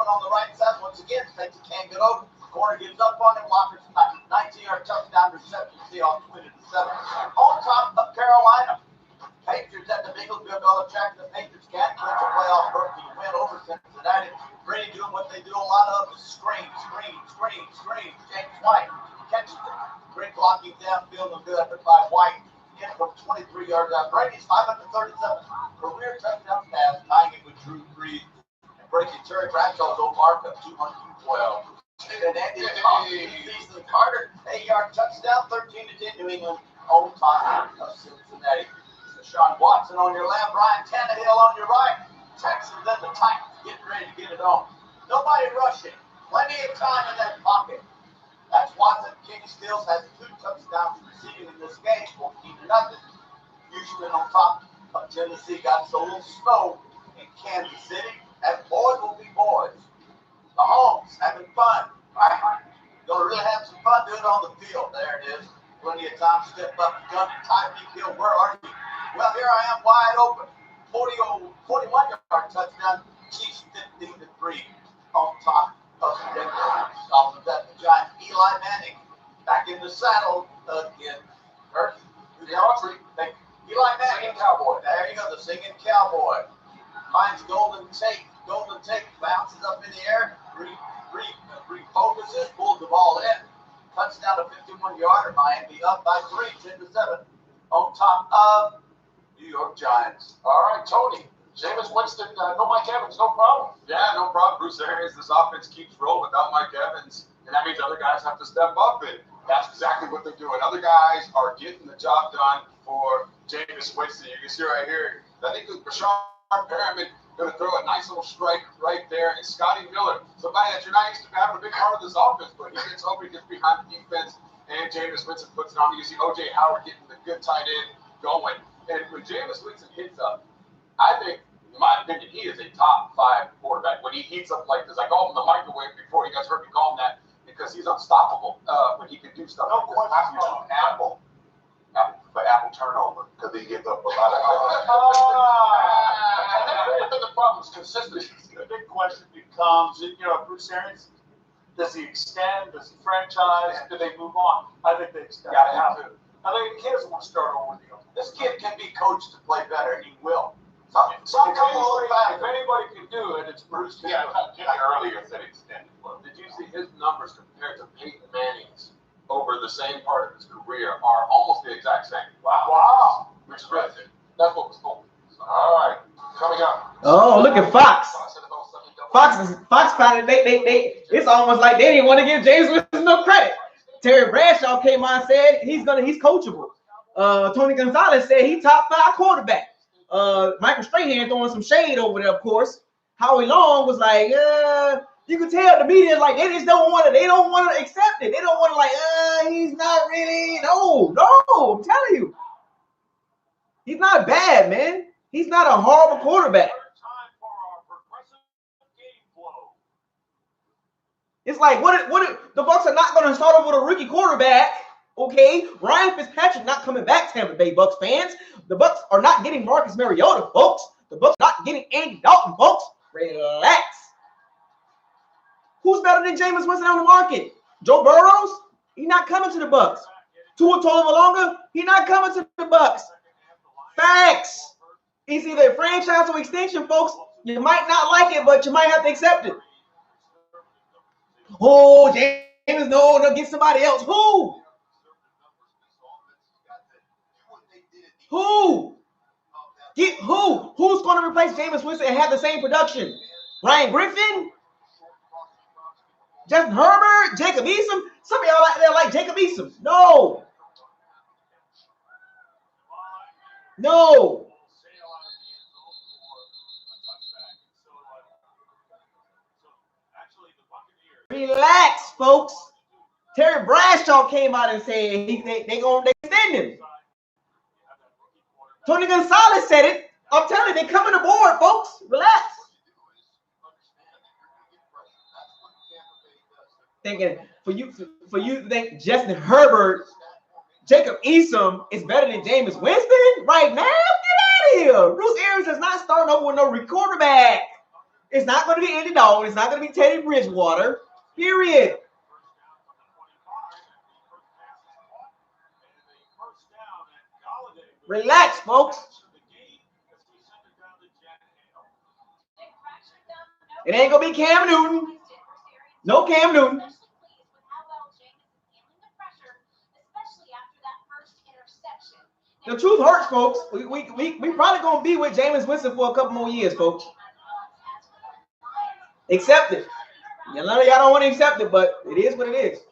on the right side. Once again, Safety can't get over. Corner gives up on him. Locker's 19-yard touchdown reception. Seahawks 20-7. On top of Carolina, Patriots at the Bengals. Bill Belichick. The Patriots can't clinch a playoff berth to win over Cincinnati. Brady doing what they do a lot of is screen. James White catches it. Great blocking downfield and good effort by White. In from 23 yards out. Brady's 537. Career touchdown pass, tying it with Drew Brees. And breaking Terry Bradshaw's old mark of 212. And Andy Season Carter, 8-yard touchdown, 13-10 New England on top of Cincinnati. Deshaun Watson on your left, Ryan Tannehill on your right. Texans and the Titans getting ready to get it on. Nobody rushing. Plenty of time in that pocket. That's Watson. Kenny Stills has 2 touchdowns receiving in this game, 14-0. Houston on top of Tennessee got so little snow in Kansas City, and boys will be boys. Mahomes having fun. Right? Gonna really have some fun doing it on the field. There it is. Plenty of time to step up and gun it. Tyreek Hill, where are you? Well, here I am wide open. 41-yard touchdown. Chiefs 15-3 on top of the Denver. Dolphins at the Giants. Eli Manning back in the saddle again. Kurt, the archery. Eli Manning. Singing cowboy. There you go, the singing cowboy. Finds Golden Tate. Golden Tate bounces up in the air, refocuses, pulls the ball in. Touchdown to 51-yarder. Miami up by 3, 10-7. On top of New York Giants. All right, Tony. Jameis Winston, no Mike Evans, no problem. Yeah, no problem. Bruce Arians, this offense keeps rolling without Mike Evans, and that means other guys have to step up, and that's exactly what they're doing. Other guys are getting the job done for Jameis Winston. You can see right here, I think it was Brashard Perriman going to throw a nice little strike right there, and Scotty Miller, somebody that you're not used to having a big part of this offense, but he gets over, he gets behind the defense, and Jameis Winston puts it on. You can see O.J. Howard getting the good tight end going. And when Jameis Winston hits a I think, in my opinion, he is a top 5 quarterback. When he heats up like this, I called him the microwave before you guys heard me call him that because he's unstoppable when he can do stuff. No question about Apple turnover because he gives up a lot of. The problem is consistency. The big question becomes, Bruce Arians, does he extend? Does he franchise? Do they move on? I think they extend. Gotta have to. I think he doesn't want to start over with you. This kid can be coached to play better, and he will. If anybody can do it, it's Bruce. Yeah, Jimmy earlier said extended. Did you see his numbers compared to Peyton Manning's over the same part of his career are almost the exact same? Wow. Which is crazy. That's what was told. All right, coming up. Oh, look at Fox. Fox found it. It's almost like they didn't want to give James Winston no credit. Terry Bradshaw came out and said he's coachable. Tony Gonzalez said he top 5 quarterback. Michael Strahan throwing some shade over there, of course. Howie Long was like, you can tell the media like they just don't want to. They don't want to accept it. They don't want to he's not really. No. I'm telling you, he's not bad, man. He's not a horrible quarterback. It's like what the Bucs are not going to start over with a rookie quarterback. Okay, Ryan Fitzpatrick not coming back. Tampa Bay Bucs fans, the Bucs are not getting Marcus Mariota, folks. The Bucs are not getting Andy Dalton, folks. Relax. Who's better than Jameis Winston on the market? Joe Burrows? He's not coming to the Bucs. Tua Tagovailoa? He's not coming to the Bucs. Facts. It's either a franchise or extension, folks. You might not like it, but you might have to accept it. Oh, Jameis, no, get somebody else. Who? Get who? Who's going to replace Jameis Winston and have the same production? Ryan Griffin? Justin Herbert? Jacob Eason? Some of y'all out there like Jacob Eason. No. Relax, folks. Terry Bradshaw came out and said they going to extend him. Tony Gonzalez said it. I'm telling you, they're coming aboard, folks. Relax. Thinking for you to think Justin Herbert, Jacob Eason is better than Jameis Winston right now? Get out of here. Bruce Arians is not starting over with no quarterback. It's not going to be Andy Dalton. It's not going to be Teddy Bridgewater. Period. Relax, folks. It ain't going to be Cam Newton. No Cam Newton. The truth hurts, folks. We probably going to be with Jameis Winston for a couple more years, folks. Accept it. None of y'all don't want to accept it, but it is what it is.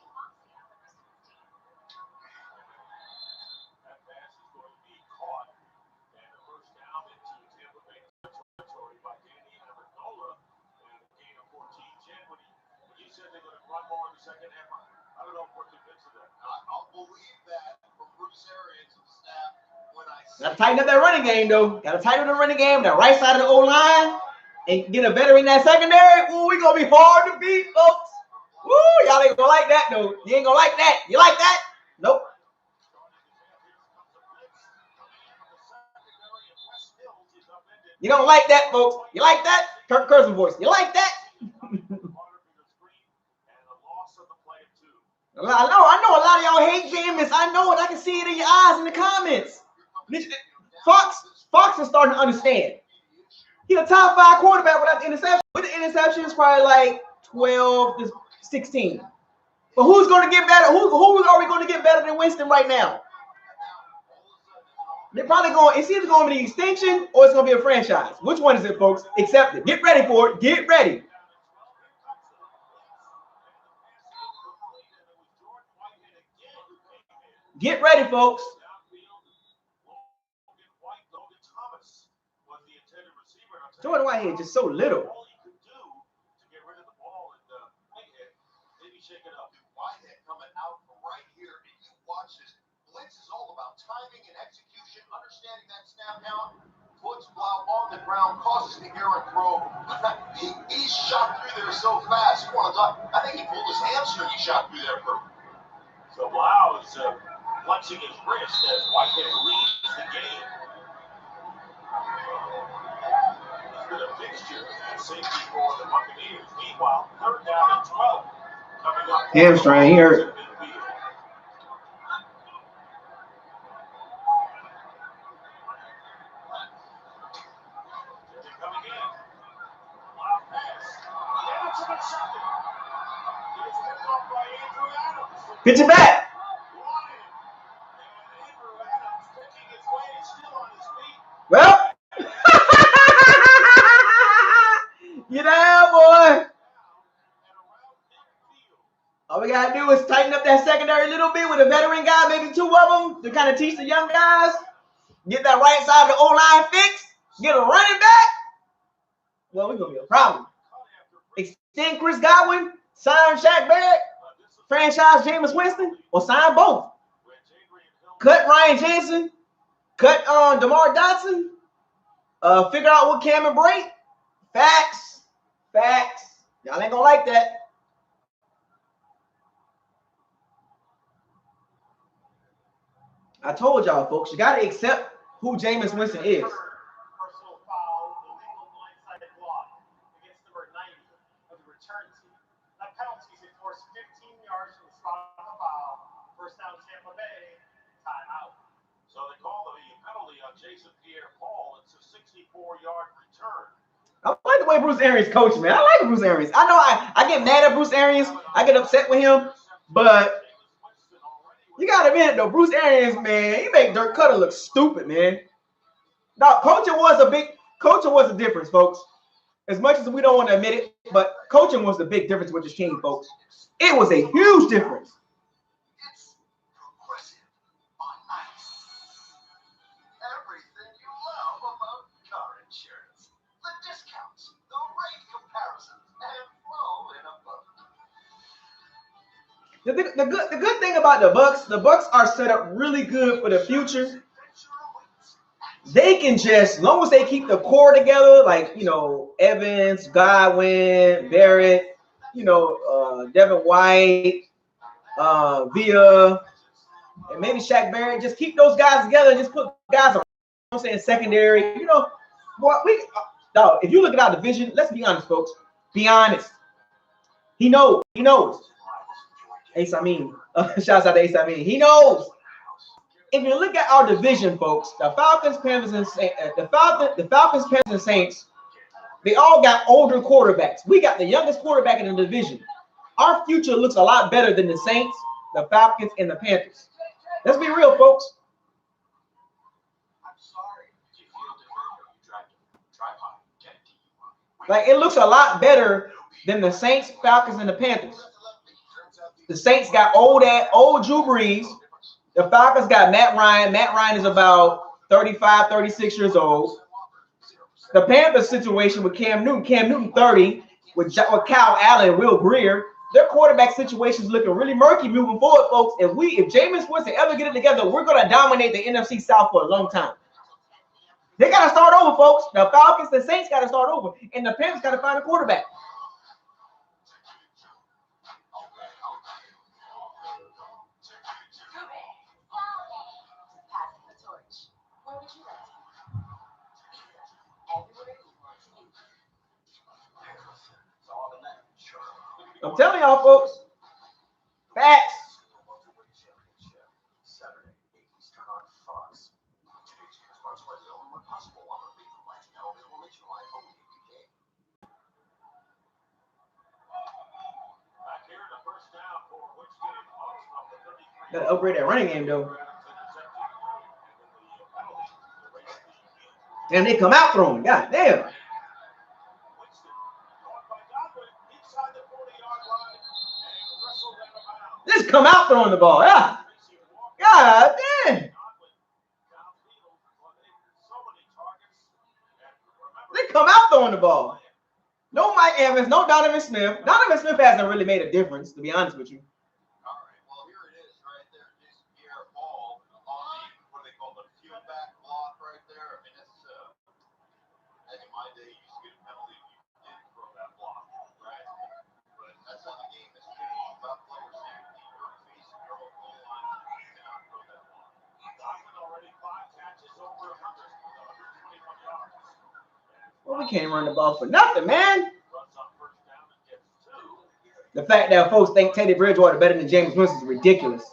Got to tighten up that running game, though. Got to tighten up the running game, that right side of the O-line, and get a veteran in that secondary. Ooh, we going to be hard to beat, folks. Woo, y'all ain't going to like that, though. You ain't going to like that. You like that? Nope. You don't like that, folks. You like that? Kirk Cousins voice. You like that? I know a lot of y'all hate Jameis. I know it. I can see it in your eyes in the comments. Fox is starting to understand. He's a top 5 quarterback without the interception. With the interception, it's probably like 12 to 16. But who's going to get better? Who are we going to get better than Winston right now? They're probably going. It's either going to be the extension or it's going to be a franchise. Which one is it, folks? Accept it. Get ready for it. Get ready. Get ready, folks. Jordan Whitehead just so little. Whitehead coming out right here, and you watch this. Blitz is all about timing and execution, understanding that snap count. Foot's plow on the ground, causes the errant throw. he shot through there so fast. You want to talk? I think he pulled his hamstring. He shot through there. So Blau is flexing his wrist as Whitehead leads the game. He's been a fixture at safety for the Buccaneers. Meanwhile, 3rd down and 12. Coming up. Hamstring here. Pitch it back. Well, you down, boy. All we gotta do is tighten up that secondary a little bit with a veteran guy, maybe 2 of them, to kind of teach the young guys. Get that right side of the O-line fixed. Get a running back. Well, we're gonna be a problem. Extend Chris Godwin, sign Shaq Barrett, franchise Jameis Winston, or sign both. Cut Ryan Jensen, cut DeMar Dotson, figure out what Cameron Brate. Facts. Y'all ain't gonna like that. I told y'all, folks, you gotta accept who Jameis Winston is. Personal foul, illegal blindside block against number 90 of the return team. That penalty is enforced 15 yards from the spot of the foul. First down, Tampa Bay. Timeout. So they call the penalty on Jason Pierre-Paul. It's a 64-yard return. I like the way Bruce Arians coached, man. I like Bruce Arians. I know I get mad at Bruce Arians. I get upset with him, but you gotta admit though, Bruce Arians, man, he made Dirk Cutter look stupid, man. Now, coaching was a difference, folks. As much as we don't want to admit it, but coaching was the big difference with this team, folks. It was a huge difference. It's progressive on ice. Everything you love about car insurance. The discounts, the rate comparisons, and flow in abundance. The good thing about the Bucs are set up really good for the future. They can just, as long as they keep the core together, like, Evans, Godwin, Barrett, Devin White, Villa, and maybe Shaq Barrett, just keep those guys together and just put guys on, I'm saying, secondary. If you look at our division, let's be honest, folks. Be honest. He knows. Ace Amin. Shouts out to Ace Amin. He knows. If you look at our division, folks, the Falcons, Panthers, and Saints, they all got older quarterbacks. We got the youngest quarterback in the division. Our future looks a lot better than the Saints, the Falcons, and the Panthers. Let's be real, folks. I'm sorry. If you feel different, you drive high. Get it to you. Like, it looks a lot better than the Saints, Falcons, and the Panthers. The Saints got old Drew Brees. The Falcons got Matt Ryan. Matt Ryan is about 35, 36 years old. The Panthers situation with Cam Newton 30, with Kyle Allen and Will Greer. Their quarterback situation is looking really murky moving forward, folks. If Jameis Winston ever get it together, we're going to dominate the NFC South for a long time. They got to start over, folks. The Falcons, the Saints got to start over, and the Panthers got to find a quarterback. I'm telling y'all, folks. Facts. Gotta upgrade that running game, though. And they come out throwing. God damn. Just come out throwing the ball. Yeah. God damn. They come out throwing the ball. No Mike Evans, no Donovan Smith. Donovan Smith hasn't really made a difference, to be honest with you. All right, well, here it is right there. Jason Pierre-Paul on the, what do they call the fuel back block right there? I mean, it's we can't run the ball for nothing, man. The fact that folks think Teddy Bridgewater better than James Winston is ridiculous.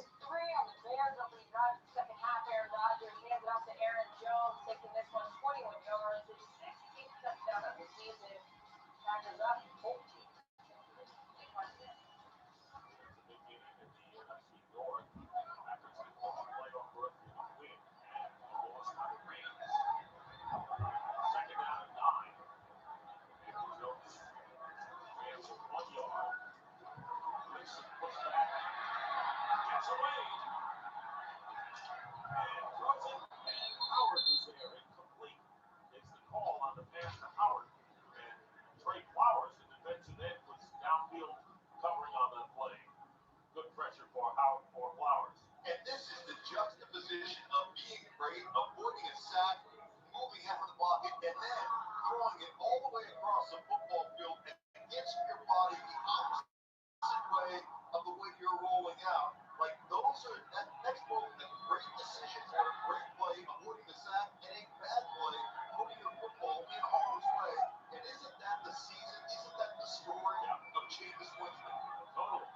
Juxtaposition of being great, avoiding a sack, moving out of the pocket, and then throwing it all the way across the football field and against your body the opposite way of the way you're rolling out. Like those are that textbook, a great decision or a great play, avoiding the sack, and a bad play, putting your football in harm's way. And isn't that the season? Isn't that the story of Jameis Winston? Totally.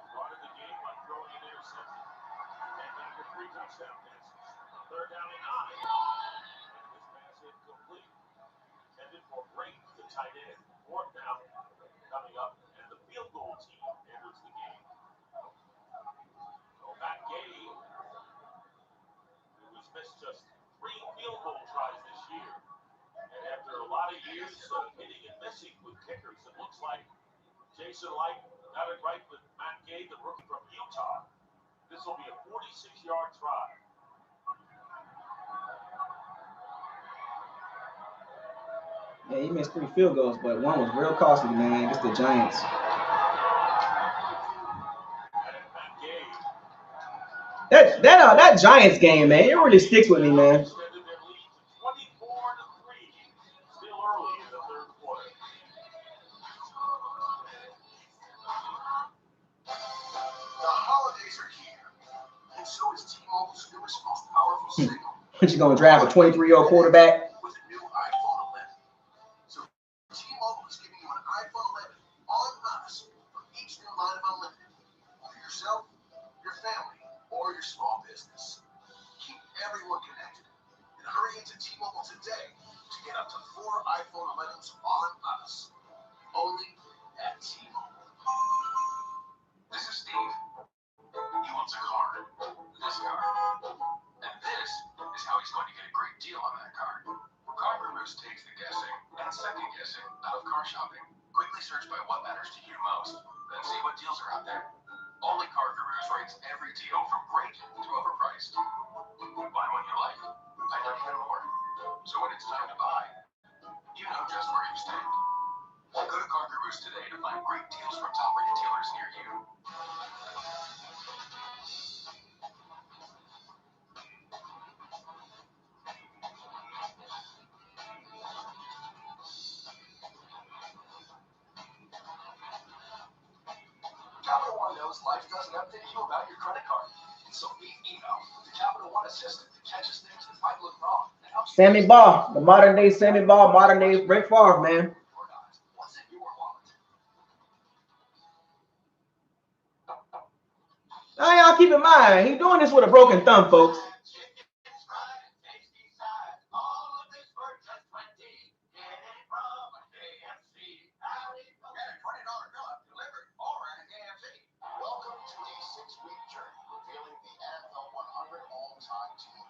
Started the game by throwing an interception. And back to 3 touchdown passes. 3rd down and 9. And this pass incomplete. Intended for Brake, the tight end. 4th down coming up. And the field goal team enters the game. So Matt Gay, who has missed just 3 field goal tries this year. And after a lot of years of hitting and missing with kickers, it looks like Jason Light got it right with Matt Gay, the rookie from Utah. This will be a 46-yard try. Yeah, he missed 3 field goals, but one was real costly, man, against the Giants. That Giants game, man, it really sticks with me, man. Extended their lead to 24-3. Still early in the 3rd quarter. The holidays are here, and so is T-Mobile's newest, most powerful signal. What, you gonna draft a 23-year-old quarterback? With a new iPhone 11. So T-Mobile is giving you an iPhone 11 on us for each new line of unlimited. For yourself, your family, or your small business. Keep everyone connected. And hurry into T-Mobile today to get up to 4 iPhone 11s on us. Only at T-Mobile. This is Steve. He wants a car. This car. And this is how he's going to get a great deal on that car. Car Gurus takes the guessing and second guessing out of car shopping. Quickly search by what matters to you most, then see what deals are out there. Only Car Gurus rates every deal from great to overpriced. Buy one you like, find out even more. So when it's time to buy, you know just where you stand. Go to Car Gurus today to find great deals from top retailers near you. Capital One knows life doesn't update you about your credit card. So we email the Capital One assistant that catches things that might look wrong and helps you. Sammy Baugh, the modern day Sammy Baugh, modern day Brett Favre, man. What's in your wallet? Now y'all keep in mind, he's doing this with a broken thumb, folks. Welcome to a 6-week journey revealing the NFL 100 all-time team.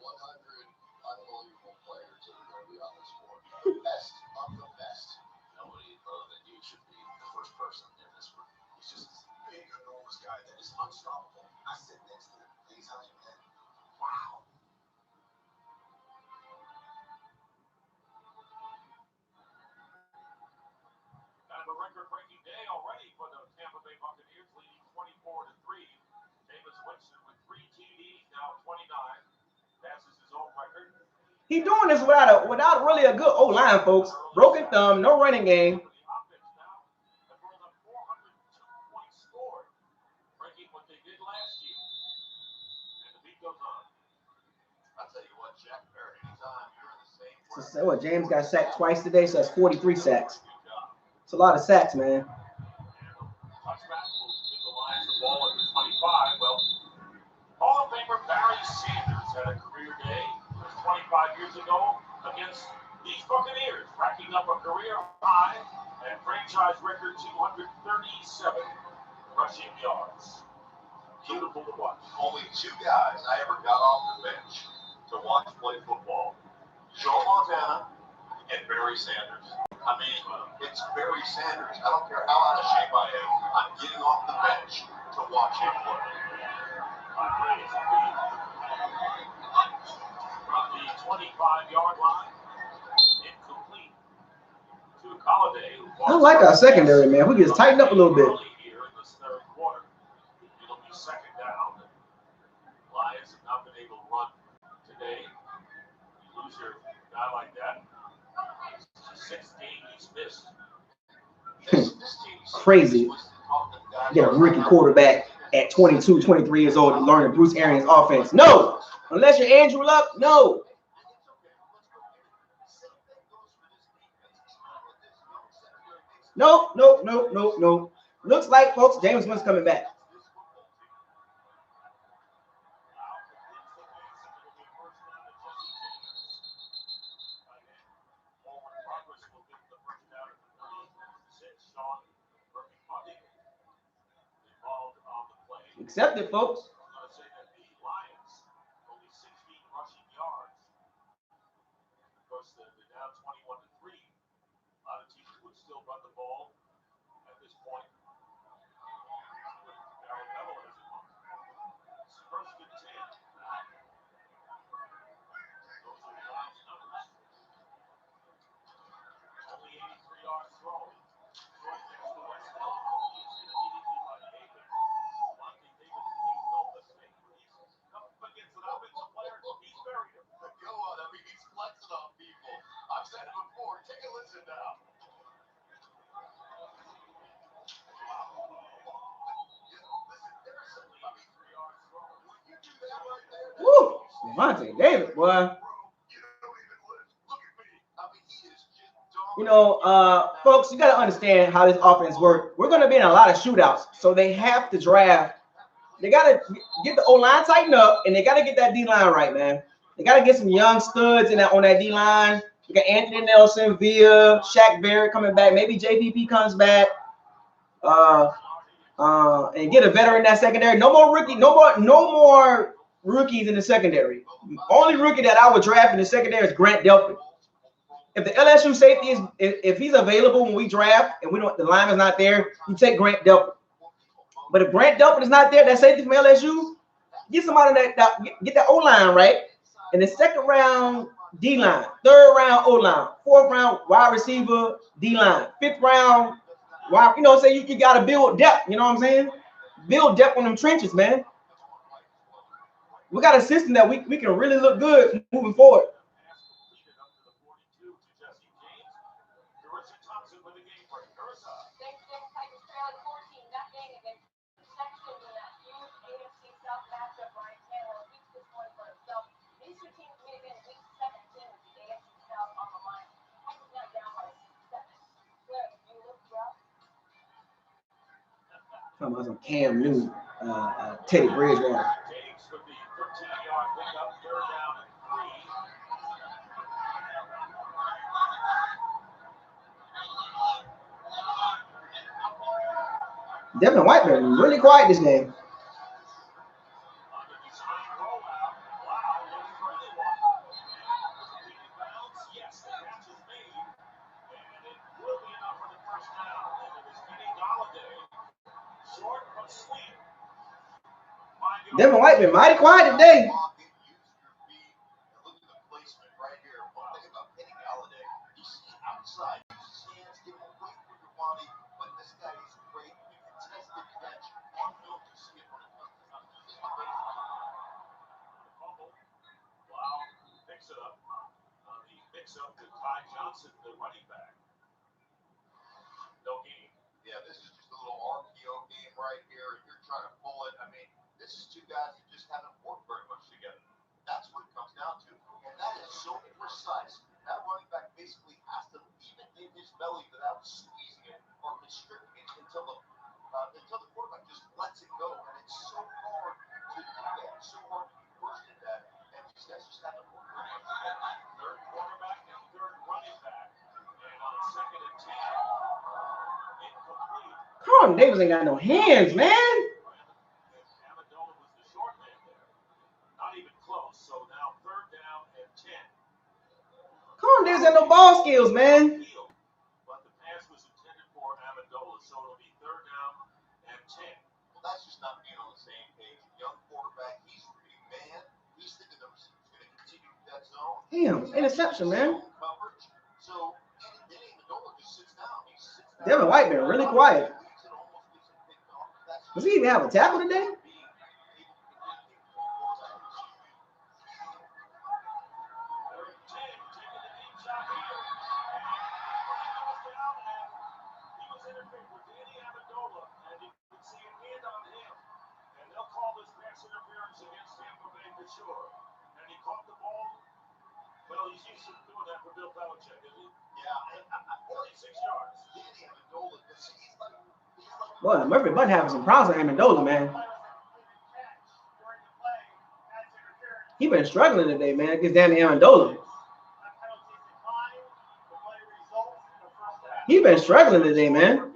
100 unbelievable players that are going to be on this board. The best of the best. Nobody other than you should be the first person in this group. He's just this big, enormous guy that is unstoppable. I sit next to him. He's on your head. Wow. Kind of a record-breaking day already for the Tampa Bay Buccaneers, leading 24-3. Jameis Winston with 3 TDs, now 29. Passes his own record. He's doing this without really a good O-line, folks. Broken thumb, no running game. The offense now has rolled up 402 points scored, breaking what they did last year. And the beat goes on. So what? James got sacked twice today, so that's 43 sacks. It's a lot of sacks, man. Touchback will give the Lions the ball at the 25. Well, Hall of Famer Barry Sanders had a career day 25 years ago against these Buccaneers, racking up a career high and franchise record 237 rushing yards. Beautiful to watch. Only two guys I ever got off the bench to watch play football: Joe Montana and Barry Sanders. I mean, it's Barry Sanders. I don't care how out of shape I am. I'm getting off the bench to watch him play. From the 25-yard line, incomplete to Holiday. I like our secondary, man. We just tighten up a little bit. Here in this third quarter, it'll be second down. Lions have not been able to run today. You lose your guy like that. Sixth game he's missed. Crazy. Get a rookie quarterback at 22, 23 years old to learn the Bruce Arians offense. No! Unless you're Andrew Luck, no. Nope. Looks like, folks, James Winston's coming back. Accept it, folks. Woo! Devontae Davis, boy. You know, folks, you got to understand how this offense works. We're going to be in a lot of shootouts, so they have to draft. They got to get the O-line tightened up, and they got to get that D-line right, man. They got to get some young studs in that on that D-line. You got Anthony Nelson, Villa, Shaq Barrett coming back. Maybe JPP comes back. And get a veteran in that secondary. No more rookies in the secondary. Only rookie that I would draft in the secondary is Grant Delpit. If the LSU safety is, if he's available when we draft and we don't, the lineman's not there, you take Grant Delpit. But if Grant Delpit is not there, that safety from LSU, get somebody that get that O-line right. And the second round D-line, third round O-line, fourth round wide receiver D-line, fifth round wide. You know, say you got to build depth. You know what I'm saying? Build depth on them trenches, man. We got a system that we can really look good moving forward. Talking about some Cam Newton, Teddy Bridgewater. Devin White been really quiet this game. Devin White been mighty quiet today. The running back. No game. Yeah, this is just a little RPO game right here. You're trying to pull it. I mean, this is two guys that just haven't worked very much together. That's what it comes down to. And that is so precise. That Carlton Davis ain't got no hands, man. Amendola was the short man there. Not even close. So now 3rd down and 10. Carlton Davis got no ball skills, man. But the pass was intended for Amendola, so it'll be 3rd down and 10. Well, that's just not being on the same page. Young quarterback, he's reading man. He's thinking the receiver's going to continue with that zone. Damn, interception, man. Coverage. So Danny Amendola just sits down. He sits down. Devin White been really quiet. Does he even have a tackle today? Against Tampa Bay for sure. And he caught the ball. Well, he's used to doing that for Bill Belichick, isn't he? Yeah, 46 yards. Boy, Murphy Button having some problems with Amendola, man. He been struggling today, man, against Danny Amendola. He been struggling today, man.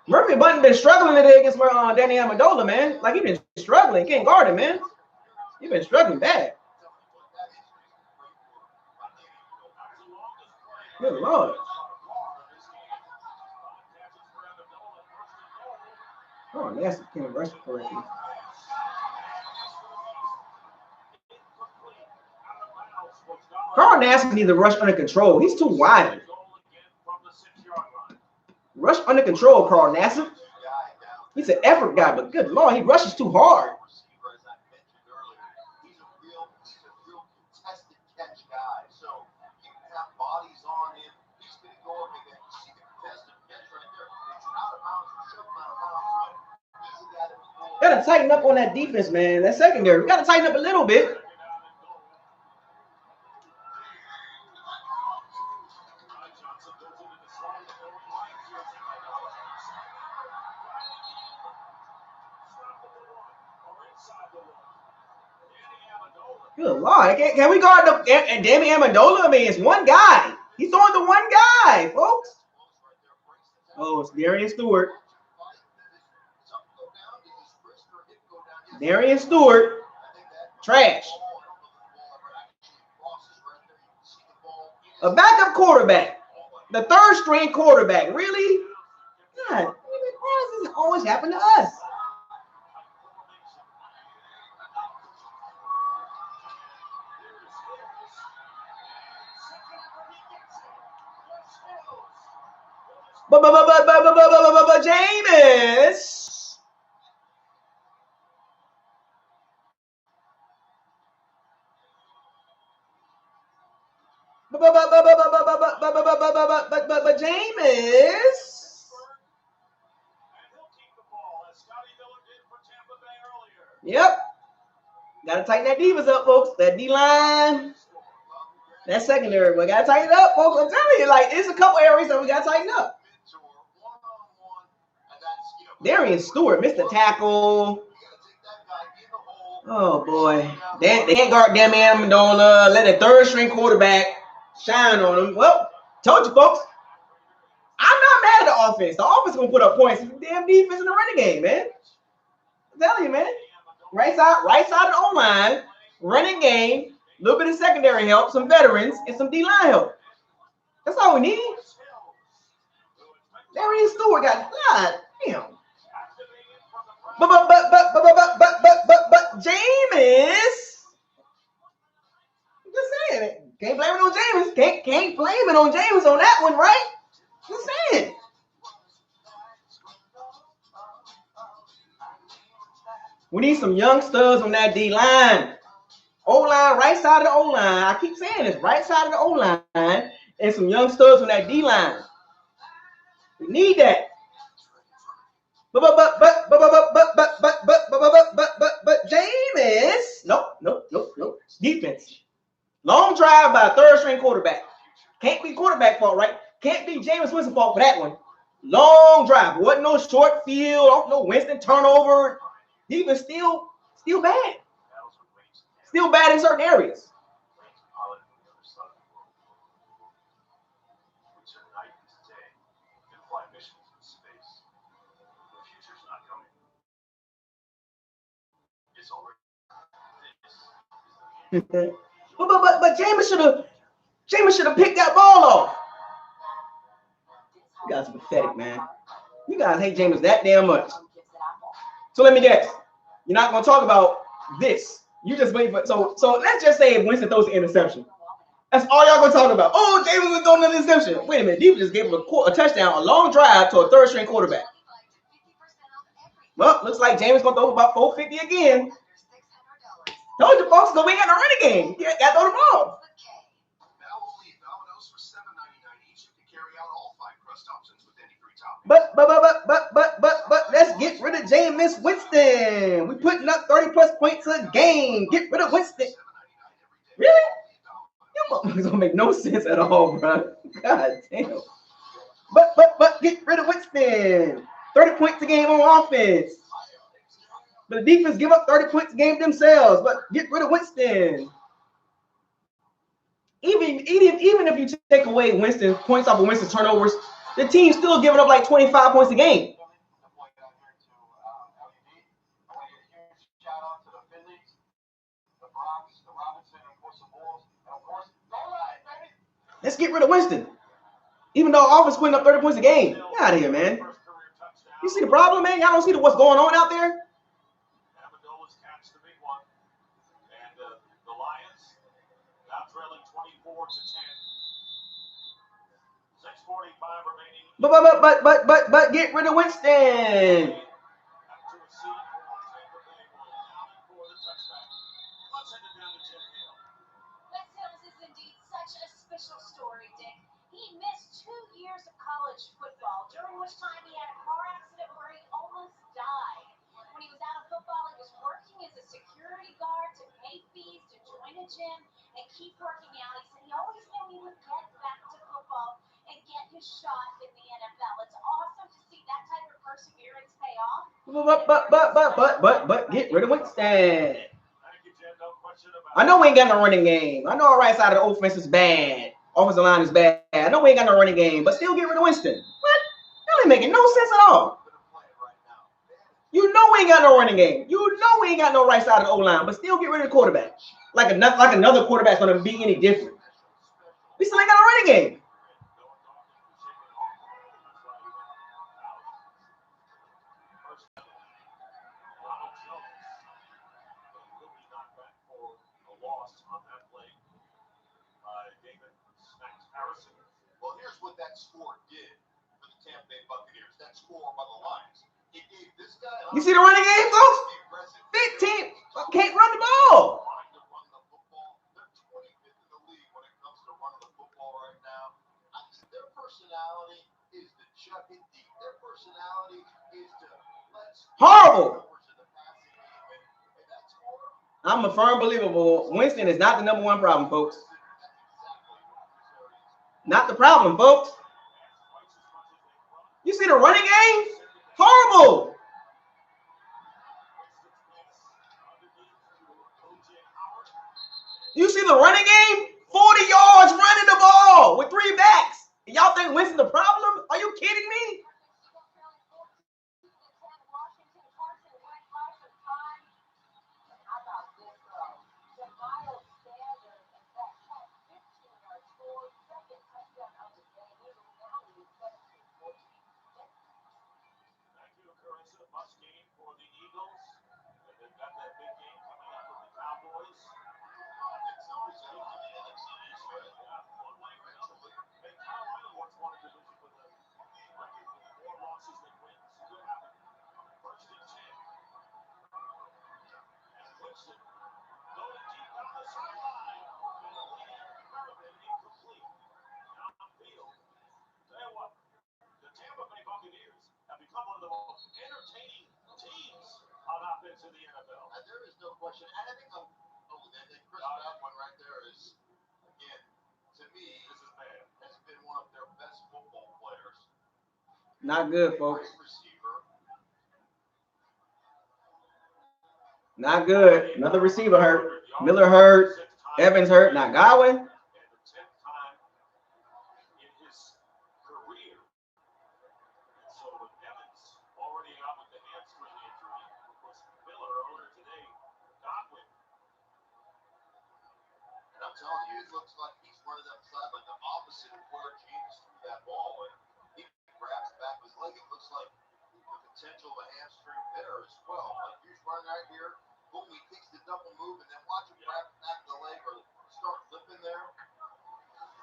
Murphy Button been struggling today against Danny Amendola, man. Like, he been struggling. Can't guard him, man. He been struggling bad. Good Lord. Oh, nasty. Can't rush correctly. Carl Nassib needs to rush under control. He's too wide. Rush under control, Carl Nassib. He's an effort guy, but good Lord, he rushes too hard. Gotta tighten up on that defense, man. That secondary. We gotta tighten up a little bit. Good Lord. Can we guard Danny Amendola? I mean, it's one guy. He's throwing the one guy, folks. Oh, it's Darian Stewart. Darian Stewart. Trash. A backup quarterback. The 3rd string quarterback. Really? God, why does this always happen to us? Jameis. Jameis. Yep. Gotta tighten that defense up, folks. That D-line. That secondary. We gotta tighten it up, folks. I'm telling you, like, there's a couple areas that we gotta tighten up. Darian Stewart missed the tackle. Oh boy. They can't guard Danny Amendola. Let the 3rd string quarterback shine on him. Well, told you folks. I'm not mad at the offense. The offense gonna put up points. It's the damn defense in the running game, man. I'm telling you, man. Right side of the O-line, running game, a little bit of secondary help, some veterans, and some D-line help. That's all we need. Darian Stewart got God damn. But Jameis. I'm just saying it. Can't blame it on Jameis. Can't blame it on Jameis on that one, right? Just saying. We need some young studs on that D-line. O-line, right side of the O-line. I keep saying this, right side of the O-line, and some young studs on that D-line. We need that. But Jameis. Nope. Defense. Long drive by a 3rd string quarterback. Can't be quarterback fault, right? Can't be Jameis Winston fault for that one. Long drive. Wasn't no short field. No Winston turnover. He was still bad. Still bad in certain areas. but Jameis should have picked that ball off. You guys are pathetic, man. You guys hate Jameis that damn much. So let me guess. You're not gonna talk about this. You just wait for so let's just say if Winston throws an interception. That's all y'all gonna talk about. Oh, Jameis was throwing an interception. Wait a minute, Deep just gave him a touchdown, a long drive to a third string quarterback. Well, looks like Jameis gonna throw about 450 again. Told you folks, so we ain't got no running game. You got to throw the ball. Now only Domino's for $7.99 each. You can carry out all 5 crust options with any 3 toppings. But let's get rid of Jameis Winston. We putting up 30 plus points a game. Get rid of Winston. Really? It don't make no sense at all, bro. God damn. But get rid of Winston. 30 points a game on offense. But the defense give up 30 points a game themselves. But get rid of Winston. Even if you take away Winston points off of Winston's turnovers, the team's still giving up like 25 points a game. Let's get rid of Winston. Even though offense putting up 30 points a game. Get out of here, man. You see the problem, man? Y'all don't see what's going on out there? Amendola's catch the big one. And the Lions now trailing 24-10. 6:45 remaining. But get rid of Winston. Story, Dick. He missed 2 years of college football, during which time he had a car accident where he almost died. When he was out of football, he was working as a security guard to pay fees to join a gym and keep working out. He said he always knew he would get back to football and get his shot in the NFL. It's awesome to see that type of perseverance pay off. But get rid of Winston. I know we ain't got no running game. I know our right side of the offense is bad. Offensive line is bad. I know we ain't got no running game, but still get rid of Winston. What? That ain't making no sense at all. You know we ain't got no running game. You know we ain't got no right side of the O-line, but still get rid of the quarterback. Like another quarterback's going to be any different. We still ain't got no running game. Well, here's what that score did for the Tampa Bay Buccaneers. That score by the Lions. It gave this guy. You see the running game, folks? 15 can't run the ball. They're 25th in the league when it comes to running the football right now. Their personality is to chuck it deep. Their personality is to let's horrible. I'm a firm believer. Winston is not the number one problem, folks. Not the problem, folks. You see the running game? Horrible. You see the running game? 40 yards running the ball with 3 backs. And y'all think Winston's the problem? Are you kidding me? The Tampa Bay Buccaneers have become one of the most entertaining teams on offense in the NFL. There is no question. And I think Chris Godwin right there is, again, to me, this is bad. Has been one of their best football players. Not good, folks. Not good. Another receiver hurt. Miller hurt. Evans hurt. Not Godwin. And the 10th time in his career. And so with Evans already out with the hamstring injury, was Miller earlier today, Godwin. And I'm telling you, it looks like he's running outside like the opposite of where James threw that ball. And he grabs the back of his leg. It looks like the potential of a hamstring there as well. Like he's running right here. Boom, he takes the double move and then watch him grab the back of the leg or start flipping there.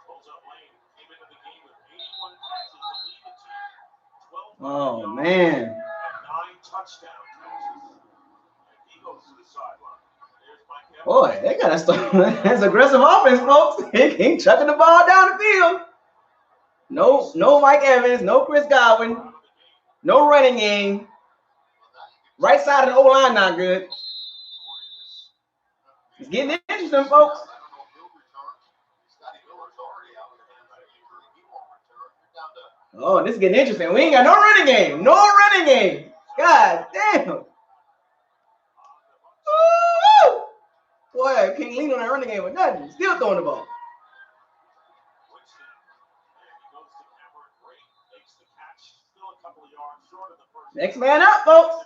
Pulls up lane, came into the game with 81 passes to lead the team. 12 Oh, yards man. and 9 touchdown passes. And he goes to the sideline. There's Mike Evans. Boy, they got to start. That's aggressive offense, folks. He ain't chucking the ball down the field. No Mike Evans. No Chris Godwin. No running game. Right side of the O-line not good. It's getting interesting, folks. Oh, this is getting interesting. We ain't got no running game. No running game. God damn. Woo! Boy, I can't lean on that running game with nothing. Still throwing the ball. Next man up, folks.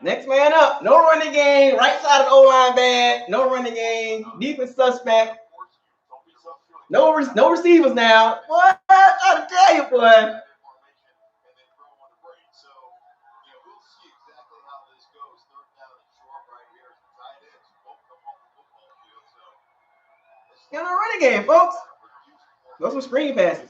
Next man up. No running game. Right side of the O-line bad. No running game. Defense suspect. No receivers now. What? I gotta tell you, boy. Got no running game, folks. Go some screen passes.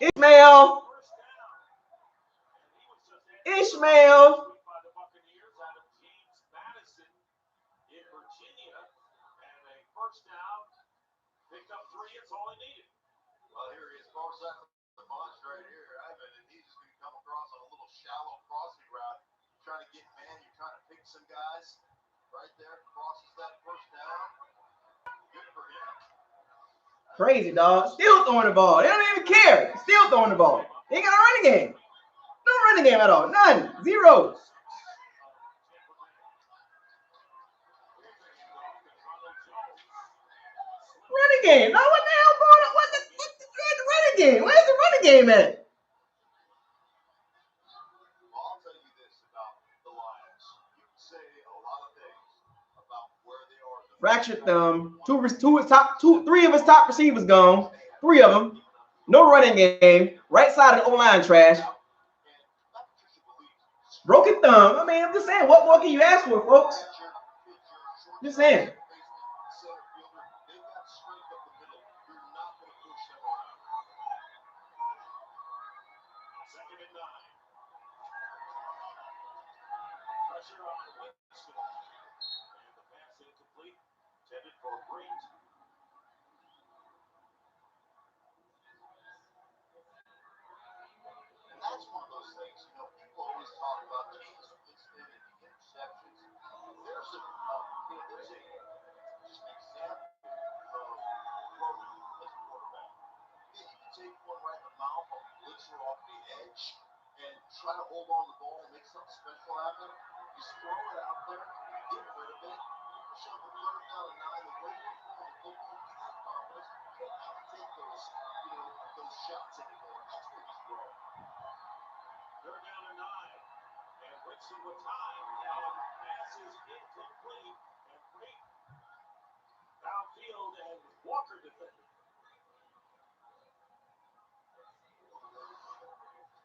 Ishmael. First down, picked up 3, it's all he needed. Well, here he is, far side of the bunch right here, Ivan, and he's just going to come across on a little shallow crossing route. You're trying to get man, you're trying to pick some guys. Right there, crosses that first down. Good for him. Crazy, dog. Still throwing the ball. They don't even care. Still throwing the ball. They ain't got a running game. No running game at all. None. Zero. Running game. No, what the hell going on? What's the running game? Where's the running game at? Well, I'll tell you this about the Lions. You can say a lot of things about where they are. Fractured thumb. Three of his top receivers gone. 3 of them. No running game. Right side of the O-line trash. Broken thumb. I mean, I'm just saying, what more can you ask for, folks? Just saying. That's one of those things, you know, people always talk about James Winston and the interceptions. There's a, there's just an example of throwing as a quarterback. Yeah, you can take one right in the mouth or blitzer off the edge and try to hold on to the ball and make something special happen. Just throw it out there, get rid of it. Push on the 3rd down and 9, the way you're throwing the football, you have confidence. You don't have to take those, those shots anymore. That's where he's wrong. 3rd down and 9, and Winston with time, and pass is incomplete, and great downfield, and Walker defended.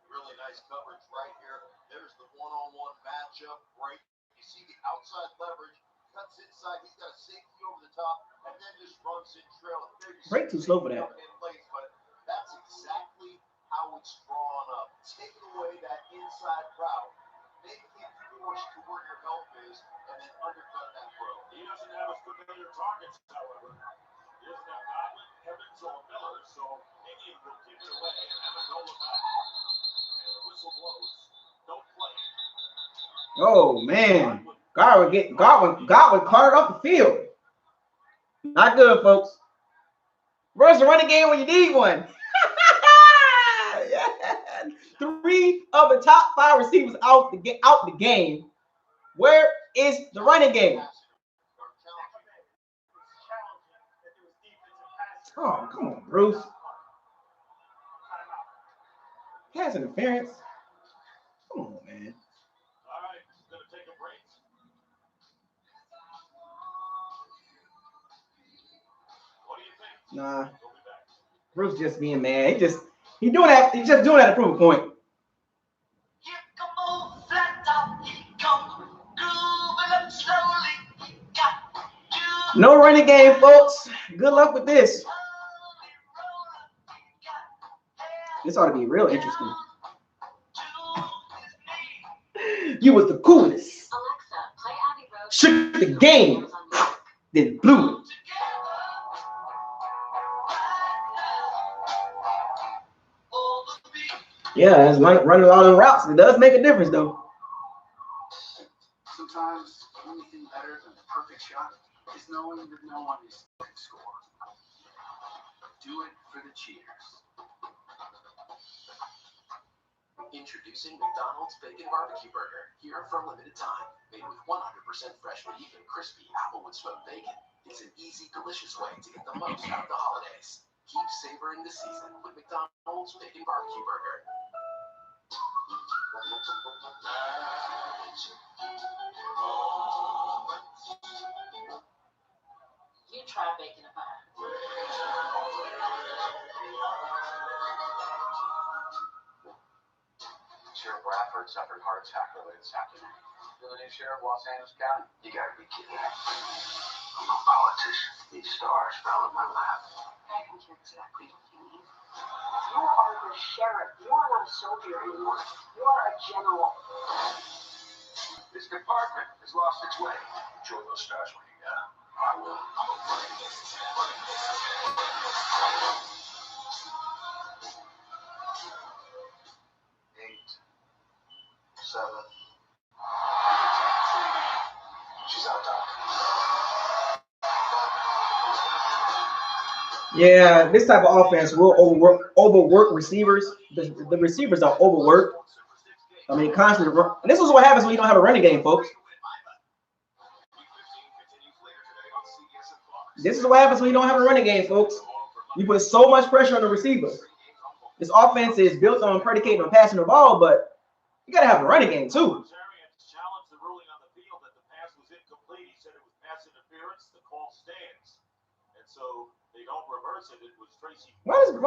Really nice coverage right here. There's the one-on-one matchup. Great. You see the outside leverage, cuts inside. He's got a safety over the top, and then just runs in trail. Break too slow for that. But that's exactly how it's drawn up. Take away that inside route, make him force to where your help is, and then undercut that throw. He doesn't have his familiar targets, however. He doesn't have Godwin, Evans, or Miller, so Indian will give it away and have a goal back. And the whistle blows. Don't play. Oh, man. Godwin caught it off the field. Not good, folks. Rush the running game when you need one. Yeah. 3 of the top 5 receivers out the game. Where is the running game? Oh, come on, Bruce. Pass interference. Come on, man. All right, gonna take a break. What do you think? Nah. Bruce just being mad. He's just doing that to prove a point. No running game, folks. Good luck with this. This ought to be real interesting. You was the coolest. Shook the game. Then blew it. Yeah, it's running a lot of routes. It does make a difference, though. Sometimes the only thing better than the perfect shot is knowing that no one is going to score. Do it for the cheers. Introducing McDonald's Bacon Barbecue Burger. Here for a limited time. Made with 100% fresh beef and crispy applewood smoked bacon. It's an easy, delicious way to get the most out of the holidays. Keep savoring the season with McDonald's Bacon Barbecue Burger. You try baking a pie. Sheriff Bradford suffered heart attack earlier this afternoon. You're the new sheriff of Los Angeles County. You gotta be kidding me. I'm a politician. These stars fell in my lap. I can hear exactly what you mean. You are the sheriff. You are not a soldier anymore. You are a general. This department has lost its way. Enjoy those stars when you got them. I will. 8, 7. She's out, Doc. Yeah, this type of offense will overwork receivers. The receivers are overworked. I mean, constantly run. And this is what happens when you don't have a running game, folks. This is what happens when you don't have a running game, folks. You put so much pressure on the receiver. This offense is built on predicating on passing the ball, but you got to have a running game, too. Challenged the ruling on the field that the pass was incomplete. He said it was pass interference. The call stands. And so they don't reverse it. It was Tracy. Why does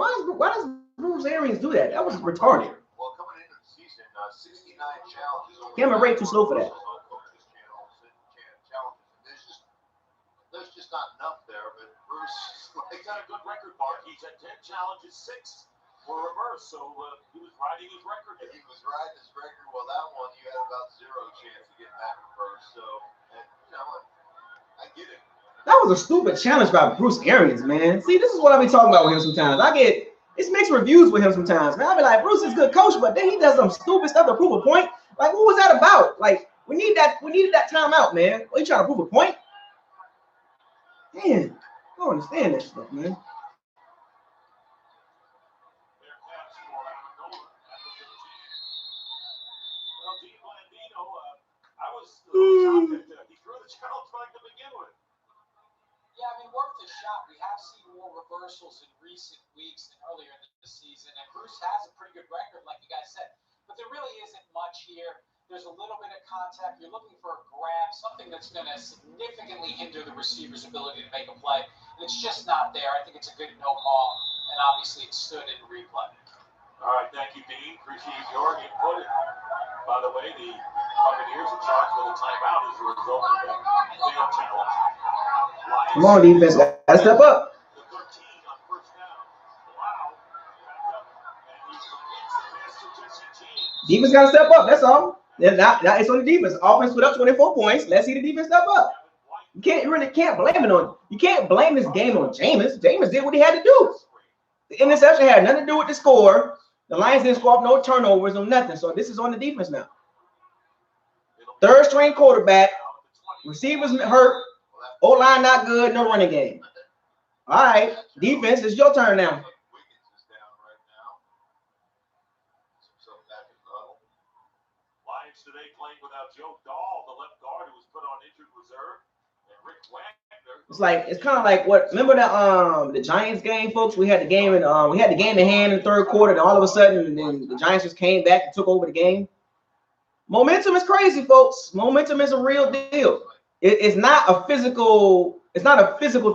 Bruce Arians do that? That was retarded. Well, coming into the season, 69 challenges. Camera rate too slow for that. There's just not enough there, but Bruce, He's got a good record, Mark. He's at 10 challenges, 6 were reversed. So he was riding his record. he was riding his record. Well, that one, you had about 0 chance of getting that reversed. So, and, you know, I get it. That was a stupid challenge by Bruce Arians, man. See, this is what I be talking about with him sometimes. It's mixed reviews with him sometimes, man. I be like, Bruce is a good coach, but then he does some stupid stuff to prove a point. Like, what was that about? Like, we needed that timeout, man. What, you trying to prove a point? Man, I don't understand that stuff, man. I was shocked that he threw the challenge flag to begin with. Yeah, I mean, worth a shot. We have seen more reversals in recent weeks than earlier in the season, and Bruce has a pretty good record, like you guys said. But there really isn't much here. There's a little bit of contact. You're looking for a grab, something that's going to significantly hinder the receiver's ability to make a play. And it's just not there. I think it's a good no call, and obviously it stood in replay. All right, thank you, Dean. Appreciate your input. By the way, the Buccaneers are charged with a timeout as a result of that field challenge. Come on, defense. Gotta step up. The 13 on first down. Wow. And he's against the Jesse James. Defense gotta step up. That's all. Now it's on the defense. Offense put up 24 points. Let's see the defense step up. You really can't blame it on. You can't blame this game on Jameis. Jameis did what he had to do. The interception had nothing to do with the score. The Lions didn't score off no turnovers or nothing. So this is on the defense now. Third string quarterback Receivers hurt. O-line not good. No running game. All right. Defense, it's your turn now. Lions today playing without Joe Dahl, the left guard who was put on injured reserve, and Rick Wagner. It's kind of like what, remember the Giants game, folks? We had the game in hand in the third quarter, and all of a sudden then the Giants just came back and took over the game. Momentum is crazy, folks. Momentum is a real deal. It's not a physical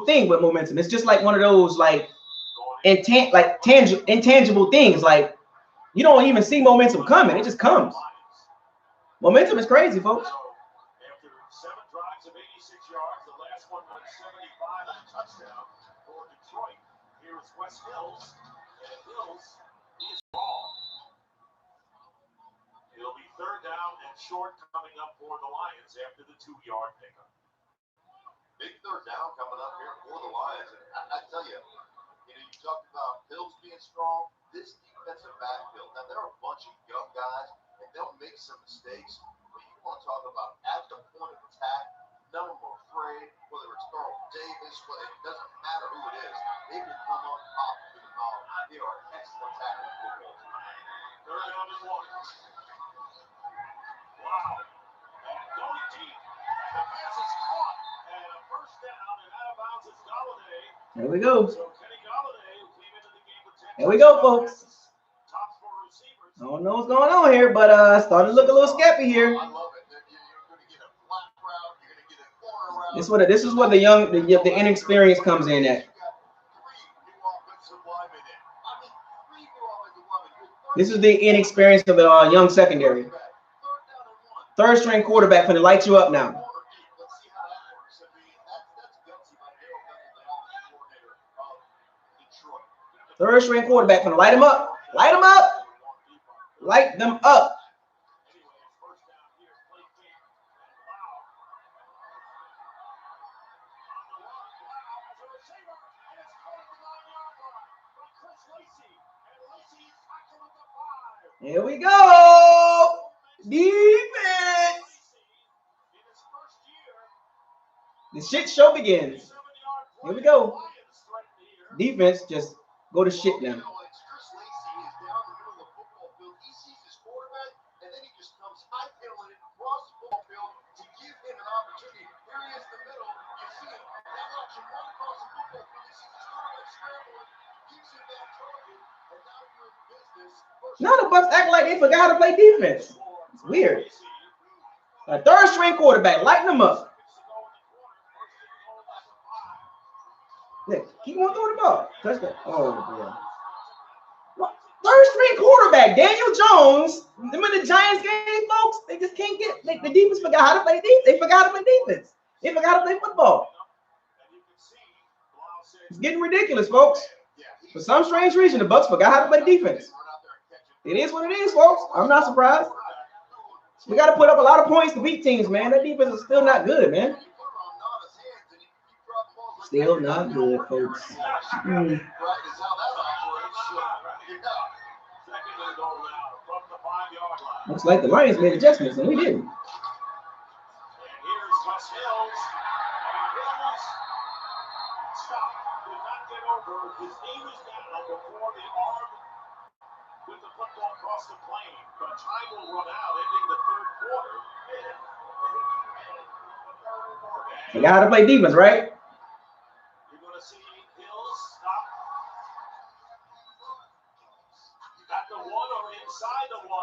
thing with momentum. It's just like one of those like intangible things. Like you don't even see momentum coming. It just comes. Momentum is crazy, folks. After 7 drives of 86 yards, the last one went 75 and a touchdown for Detroit. Here is Wes Hills, and Hills is wrong. It'll be 3rd down and short coming up for the Lions after the 2-yard pickup. Big 3rd down coming up here for the Lions. And I tell you, you talked about Hills being strong. This defensive backfield, now there are a bunch of young guys, and they'll make some mistakes. But you want to talk about at the point of attack, none of them are afraid, whether it's Carl Davis, whether it doesn't matter who it is. They will come up top to the ball. They are excellent tackling football. 3rd down and 1. Wow. And going deep. The pass is caught. And a 1st down and out of bounds is Golladay. There we go. So Kenny Golladay, who came into the game with 10 There we go, folks. tops for receivers. I don't know what's going on here, but starting to look a little scary here. I love it. You're going to get a flat route. You're going to get a corner route. This is where the inexperience comes in at. This is the inexperience of the young secondary. 3rd string quarterback finna light you up now. 3rd string quarterback finna light him up. Light him up. Light them up. Here we go. Defense. The shit show begins. Here we go. Defense, just go to shit now. Now the Bucs act like they forgot how to play defense. It's weird. A 3rd string quarterback, lighten them up. Yeah, keep on throwing the ball. Touchdown. Oh, yeah. 3rd string quarterback, Daniel Jones. Them in the Giants game, folks, they just can't get. The defense forgot how to play defense. They forgot how to play defense. They forgot how to play football. It's getting ridiculous, folks. For some strange reason, the Bucs forgot how to play defense. It is what it is, folks. I'm not surprised. We got to put up a lot of points to beat teams, man. That defense is still not good, man. Still not good, folks. Looks like the Lions made adjustments, and we didn't. His knee was down before the arm with the football across the plane. But time will run out, ending the 3rd quarter. You got to play defense, right? You're going to see Hills stop at the 1 or inside the 1.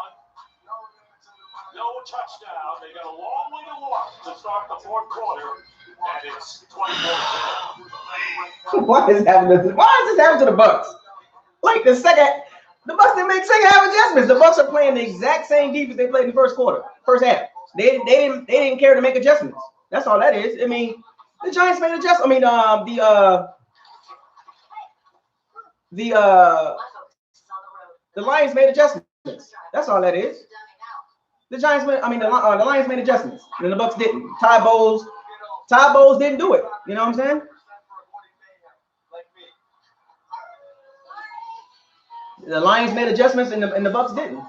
No touchdown. They got a long way to walk to start the 4th quarter, and it's 24-10. Why is this happening to the Bucs? Like the Bucs didn't make second half adjustments. The Bucs are playing the exact same defense they played in the first half. They didn't care to make adjustments. That's all that is. I mean, the Giants made adjustments. I mean, the Lions made adjustments. That's all that is. The Lions made adjustments, and the Bucs didn't. Ty Bowles didn't do it. You know what I'm saying? The Lions made adjustments, and the Bucs didn't.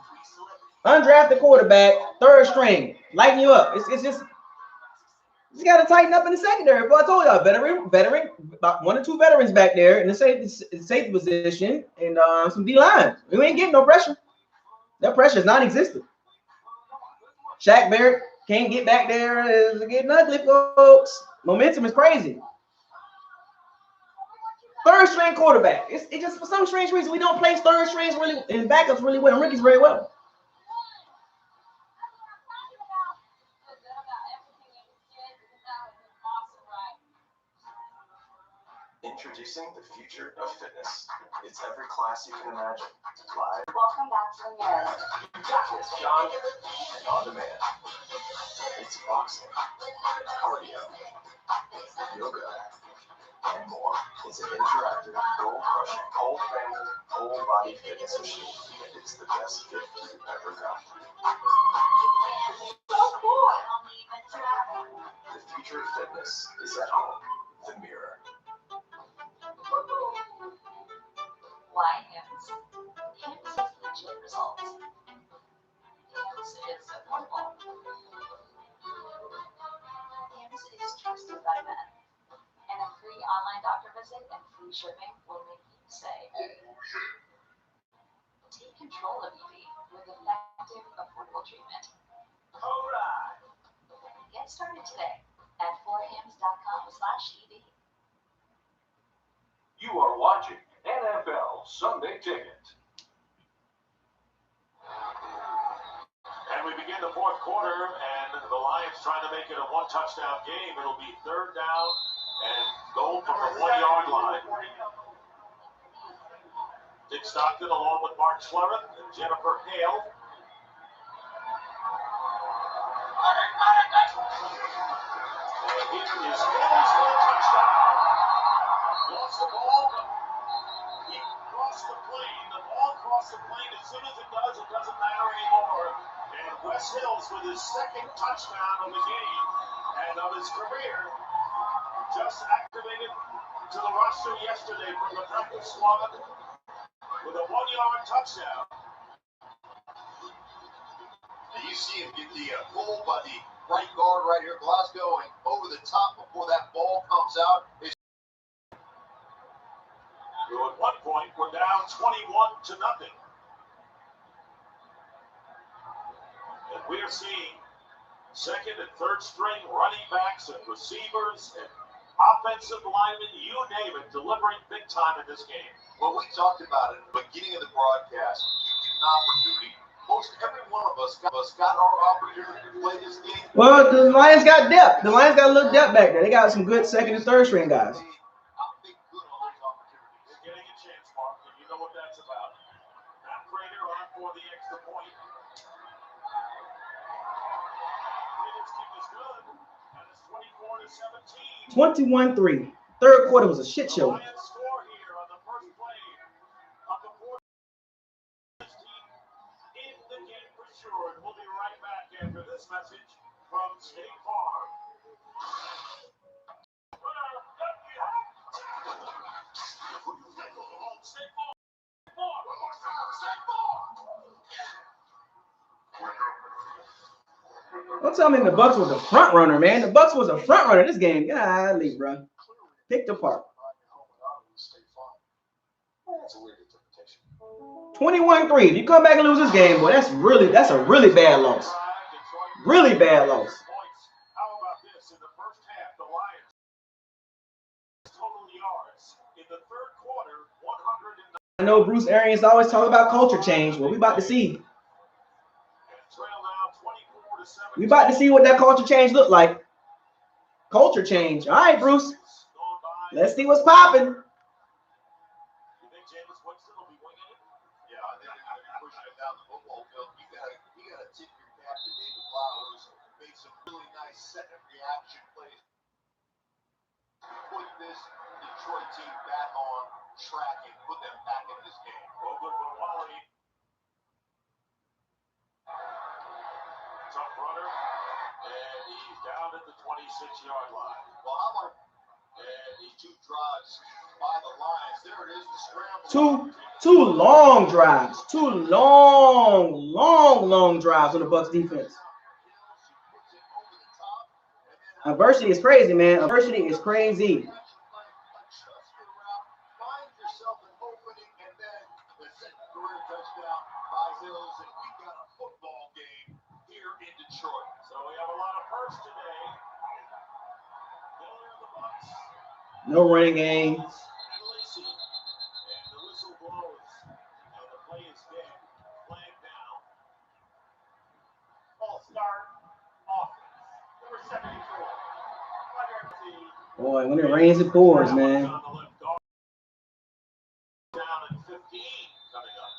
Undrafted quarterback, 3rd string, lighten you up. It's just Just got to tighten up in the secondary. But I told y'all, veteran, about 1 or 2 veterans back there in the safety position, and some D line. We ain't getting no pressure. That pressure is non-existent. Shaq Barrett can't get back there. It's getting ugly, folks. Momentum is crazy. 3rd string quarterback. It just for some strange reason we don't place 3rd strings really and backups really well and rookies very well. Introducing the future of fitness. It's every class you can imagine. Live. Welcome back to the mirror. With John and on demand. It's boxing, cardio, yoga, and more. It's an interactive, goal-crushing, whole-family, whole-body fitness machine. And it's the best gift you've ever got. So cool. The future of fitness is at home. The mirror. Why HIMS? HIMS is legit results. HIMS is affordable. HIMS is trusted by men. And a free online doctor visit and free shipping will make you say, take control of ED with effective, affordable treatment. Alright. Get started today at 4hims.com/ED. You are watching NFL Sunday Ticket. And we begin the 4th quarter, and the Lions trying to make it a 1-touchdown game. It'll be 3rd down and goal from the 1-yard line. Dick Stockton along with Mark Schlereth and Jennifer Hale. And it is Hale's for a touchdown. Lost the ball. He crossed the plane. The ball crossed the plane. As soon as it doesn't matter anymore. And Wes Hills with his 2nd touchdown of the game and of his career. Just activated to the roster yesterday from the practice squad with a 1-yard touchdown. And you see him get the pull by the right guard right here, Glasgow, and over the top before that ball comes out. At one point, we're down 21-0. And we're seeing 2nd and 3rd string running backs and receivers and offensive linemen, you name it, delivering big time in this game. Well, we talked about it at the beginning of the broadcast. You get an opportunity. Most every one of us got our opportunity to play this game. Well, the Lions got depth. The Lions got a little depth back there. They got some good 2nd and 3rd string guys. They're getting a chance, Mark, and you know what that's about. Matt Prater on for the extra point. And it's 21-3.24-17. 3rd quarter was a shit show. Lions score here on the first play of the 4th. In the game for sure. And we'll be right back after this message from State Farm. Don't tell me the Bucs was a front runner, man. The Bucs was a front runner this game. Golly, bro. Picked apart. That's a weird interpretation. 21-3. If you come back and lose this game, boy, that's a really bad loss. Really bad loss. How about this? In the first half, the Lions total yards. In the 3rd quarter, 109. I know Bruce Arians always talk about culture change. Well, we about to see. We about to see what that culture change look like. Culture change. All right, Bruce. Let's see what's popping. You think Jameis Winston will be winging it? Yeah, I think they're going to be pushing it down the football field. You gotta tip your cap to David Blau, who's made some really nice second reaction plays. Put this Detroit team back on track and put them back in this game. Over for Wally. Tough runner, and he's down at the 26-yard line. Well, how about these 2 drives by the Lions? There it is, the scramble. Two long drives. 2 long drives on the Bucs defense. Adversity is crazy, man. Adversity is crazy. Find yourself an opening, and then the second career touchdown by Hills, and we got a football game here in Detroit. So we have a lot of firsts today. Miller and the Bucks. No running game. And Lacey. And the whistle blows. And the play is dead. Flag down. All-star offense. Number 74. Boy, when it rains, it pours, man. On the left guard. Down at 15 coming up.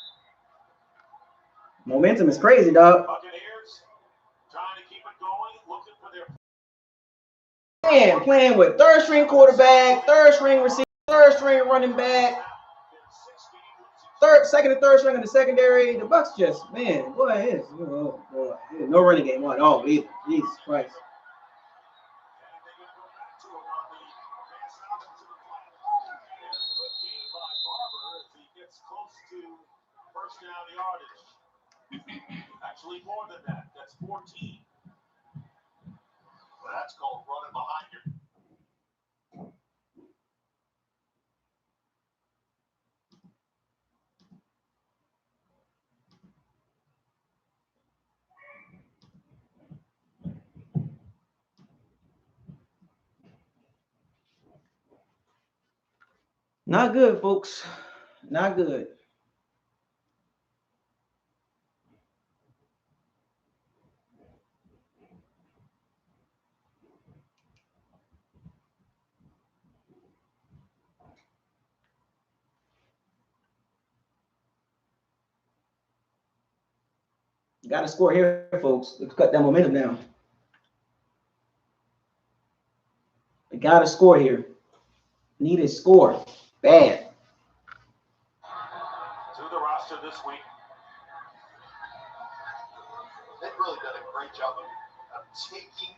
Momentum is crazy, dog. Buccaneers trying to keep it going, looking for their Man, playing with third string quarterback, third string receiver, third string running back, second and third string in the secondary. The Bucks just, man, boy, no running game at all either. Jesus Christ. First down yardage. Actually, more than that. That's 14. Well, that's called running behind you. Not good, folks. Not good. Got to score here, folks. Let's cut that momentum down. We got to score here. Need a score. Bad. To the roster this week. They've really done a great job of taking.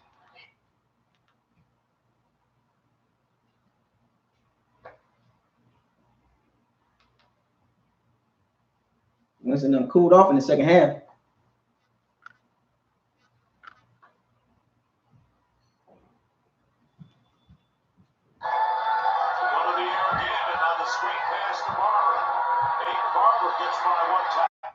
Winston done cooled off in the second half. One of the air again, and on the screen pass to Barber. Nate Barber gets by one tackle.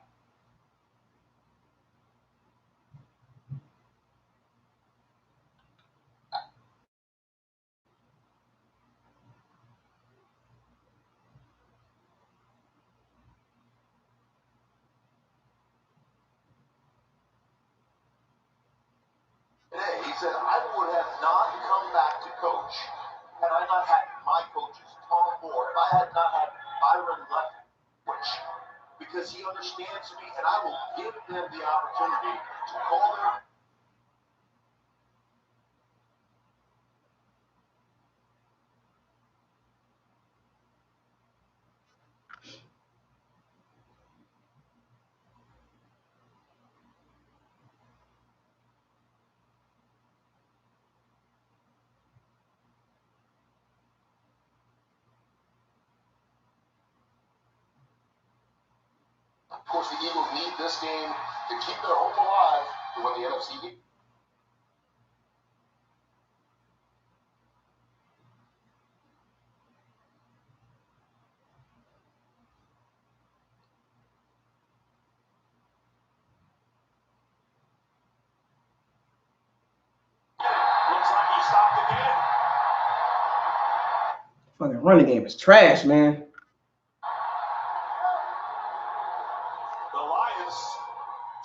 Today, he said, I would have not come back to coach had I not had my coaches, Tom Moore, if I had not had Byron Leftwich, because he understands me, and I will give them the opportunity to call their. Of course, the Eagles need this game to keep their hope alive to win the NFC game. Looks like he stopped again. Fucking running game is trash, man. The Lions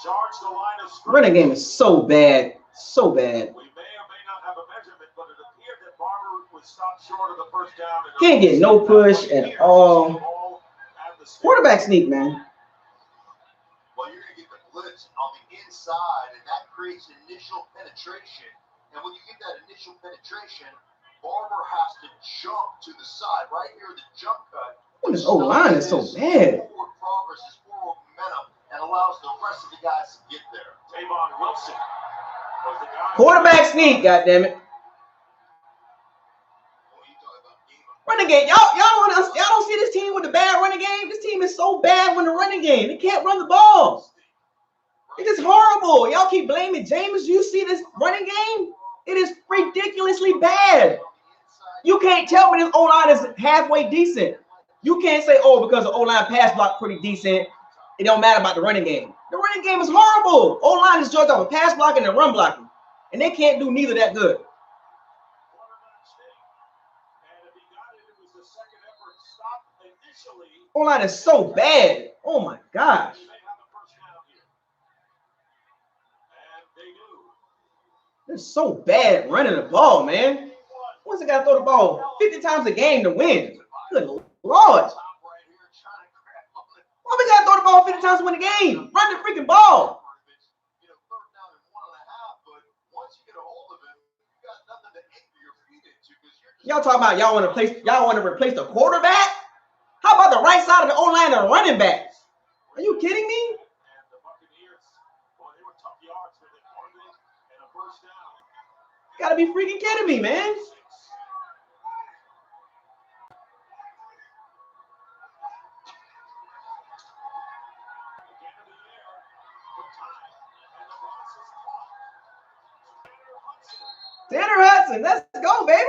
charge the line of scrimmage. Running game is so bad. So bad. We may or may not have a measurement, but it appeared that Barber was stopped short of the first down. Can't get no push at all. Quarterback sneak, man. Well, you're going to get the blitz on the inside, and that creates initial penetration. And when you get that initial penetration, Barber has to jump to the side. Right here, the jump cut. This O-line is so bad. Forward progress, is forward momentum, and allows the rest of the guys to get there. Tavon Wilson was the guy. Quarterback sneak, goddammit. Running game. Y'all don't see this team with the bad running game? This team is so bad when the running game. They can't run the ball. It's just horrible. Y'all keep blaming James. You see this running game? It is freaking ridiculously bad. You can't tell me this O-line is halfway decent. You can't say, oh, because the O-line pass block pretty decent, it don't matter about the running game. The running game is horrible. O-line is judged off of pass blocking and run blocking, and they can't do neither that good. O-line is so bad. Oh my gosh. They're so bad running the ball, man. What's it got to throw the ball 50 times a game to win? Good Lord. Why we got to throw the ball 50 times to win the game? Run the freaking ball. Y'all talking about y'all want to replace the quarterback? How about the right side of the O-line and running back? Are you kidding me? You gotta be freaking kidding me, man. Tanner Hudson, let's go, baby.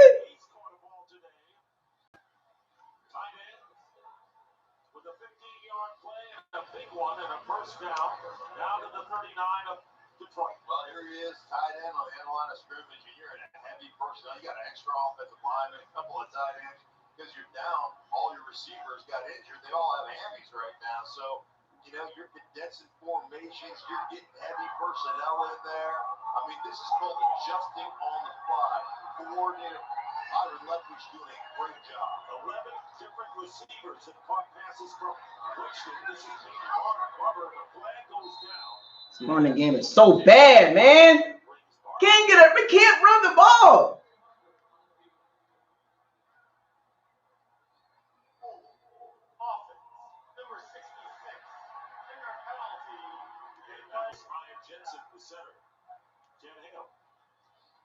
With a 15-yard play and a big one and a first down to the 39 of Detroit. Well, here he is, tight end on the line of scrimmage, and you're in a heavy personnel. You got an extra offensive lineman, a couple of tight ends. Because you're down, all your receivers got injured. They all have hammies right now. So, you know, you're condensing formations. You're getting heavy personnel in there. I mean, this is called adjusting on the fly. Coordinator Byron Leftwich doing a great job. 11 different receivers have caught passes from Winston. This is being on cover. The flag goes down. This running game is so bad, man. We can't run the ball.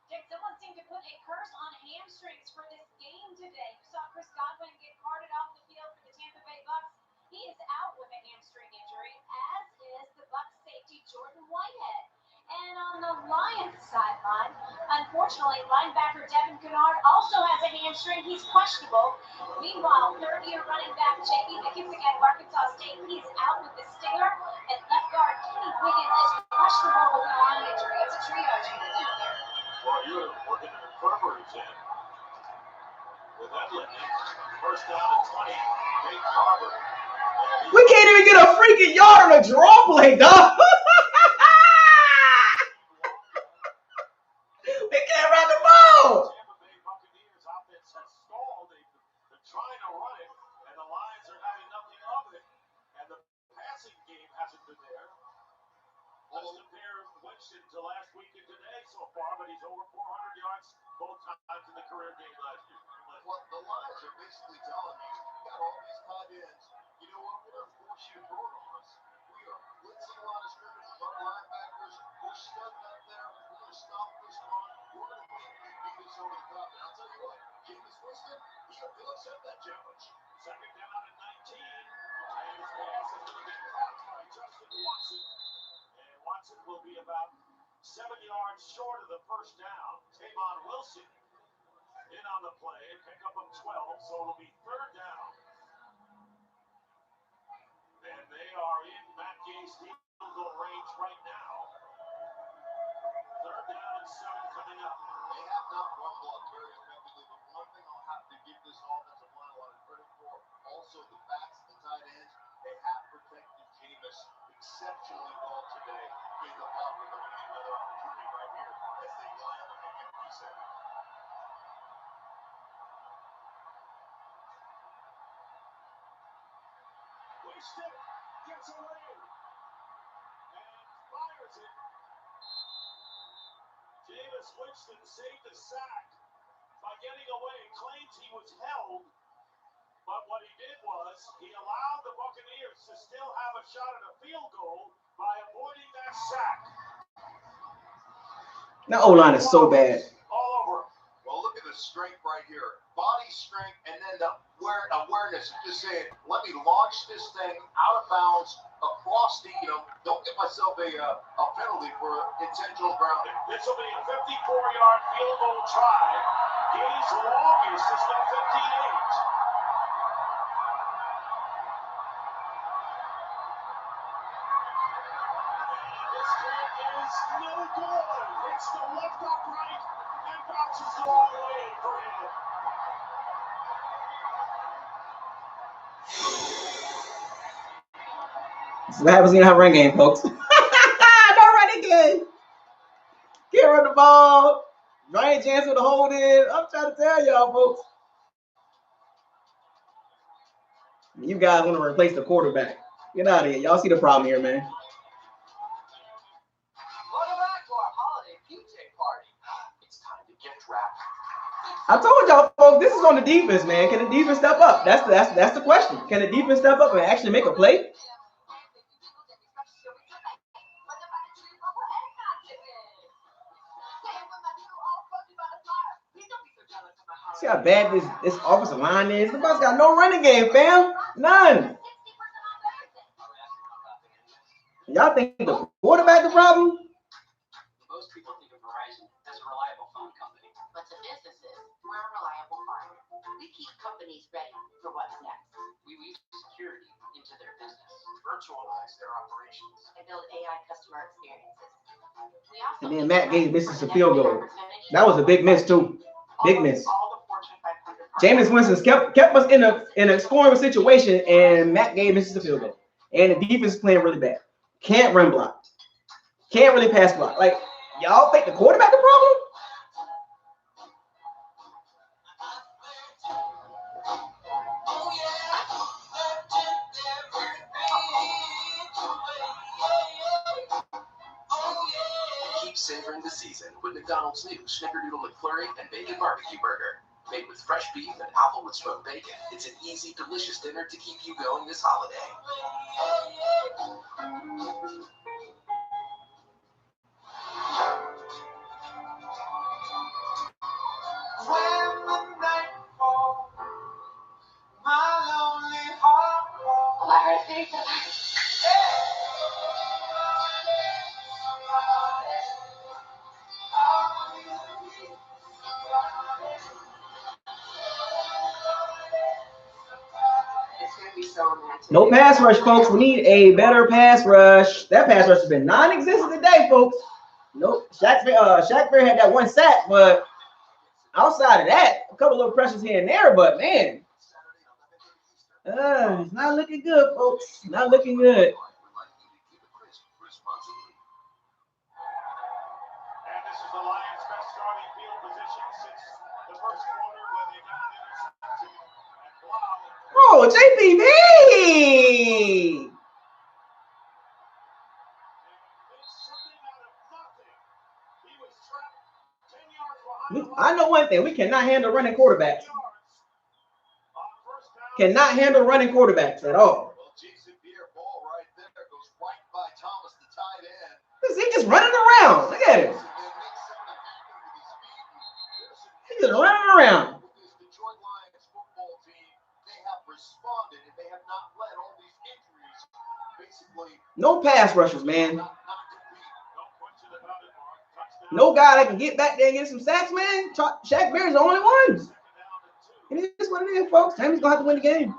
Dick, someone seemed to put a curse on hamstrings for this game today. You saw Chris Godwin get carted off the field for the Tampa Bay Bucs. He is out with a hamstring injury, as is the Bucs safety Jordan Whitehead. And on the Lions sideline, unfortunately, linebacker Devin Kennard also has a hamstring. He's questionable. Meanwhile, third-year running back J.B. McKissick out of Arkansas State, he's out with the stinger. And left guard Kenny Wiggins is questionable with an arm injury. It's a triage unit out there. Well, you're working the infirmaries in. With that lifting, first down and 20, Nate Carver. We can't even get a freaking yard on a draw play, dog. We can't run the ball. Tampa Bay Buccaneers offense has stalled. They're trying to run it, and the Lions are having nothing of it. And the passing game hasn't been there. Let's compare Winston to last week and today so far, but he's over 400 yards both times in the career game last year. Well, the Lions are basically telling you, we got all these tight ends. You know what? We're going to force you to throw it on us. We are blitzing a lot of scrimmage with our linebackers. We're stuck up there. We're going to stop this run. We're going to beat us over the top. And I'll tell you what, Jameis Winston, he'll accept that challenge. Second down and 19. And his pass is going to be caught by Justin Watson. And Watson will be about 7 yards short of the first down. Tavon Wilson in on the play, pick up of 12, so it'll be third down. And they are in Matt Gay's field goal range right now. Third down and 7 coming up. They have not run blocked very effectively, but one thing I'll have to give this offensive line a lot of credit for, also the backs and the tight ends, they have protected Jameis exceptionally well today in the pocket. They're going to get another opportunity right here as they line up on the empty set. Winston gets away and fires it. Jameis Winston saved a sack by getting away. Claims he was held, but what he did was he allowed the Buccaneers to still have a shot at a field goal by avoiding that sack. That O-line is so bad. All over. Well, look at the strength right here. Body strength and then the awareness. Just saying, let me launch this thing out of bounds across the, don't get myself a penalty for intentional grounding. This will be a 54-yard field goal try. His longest is the 58. This kick is no good. Hits the left upright and bounces the long way for him. This is what happens in our run game, folks. No running game. Can't run the ball. Ryan chance with a hold in. I'm trying to tell y'all, folks. You guys want to replace the quarterback. Get out of here. Y'all see the problem here, man. Welcome back to our holiday Q-Tip party. It's time to gift wrap. I told y'all, folks, this is on the defense, man. Can the defense step up? That's the question. Can the defense step up and actually make a play? See how bad this offensive line is? The Bucs got no running game, fam. None. Y'all think the quarterback the problem? Most people think of Verizon as a reliable phone company. But to businesses, we're a reliable partner. We keep companies ready for what's next. We weave security into their business, virtualize their operations, And build AI customer experiences. We also And then Matt Gay misses a field goal. That was a big miss too. Big miss. Jameis Winston kept us in a scoring situation, and Matt Gay misses the field goal. And the defense is playing really bad. Can't run block. Can't really pass block. Like, y'all think the quarterback the problem? Keep savoring the season with McDonald's new Snickerdoodle McFlurry and Bacon Barbecue Burger. Made with fresh beef and Applewood smoked bacon, it's an easy, delicious dinner to keep you going this holiday. When the night falls, my lonely heart falls. It's going to be so romantic. No pass rush, folks. We need a better pass rush. That pass rush has been non-existent today, folks. Nope. Shaq Bear had that one sack, but outside of that, a couple little pressures here and there, but man, it's not looking good, folks. Not looking good. And this is the Lions' best starting field position since the first quarter when they got an interception. And wow. Oh, JPP! I know one thing. We cannot handle running quarterbacks. Cannot handle running quarterbacks at all. Well, Jason Beer ball right there goes right by Thomas, the tight end. He just running around. Look at him. He's just running around. With this Detroit Lions football team, they have responded and they have not let all these injuries basically. No pass rushers, man. No guy that can get back there and get some sacks, man. Shaq Bear's the only one. It is what it is, folks. Tammy's gonna have to win the game.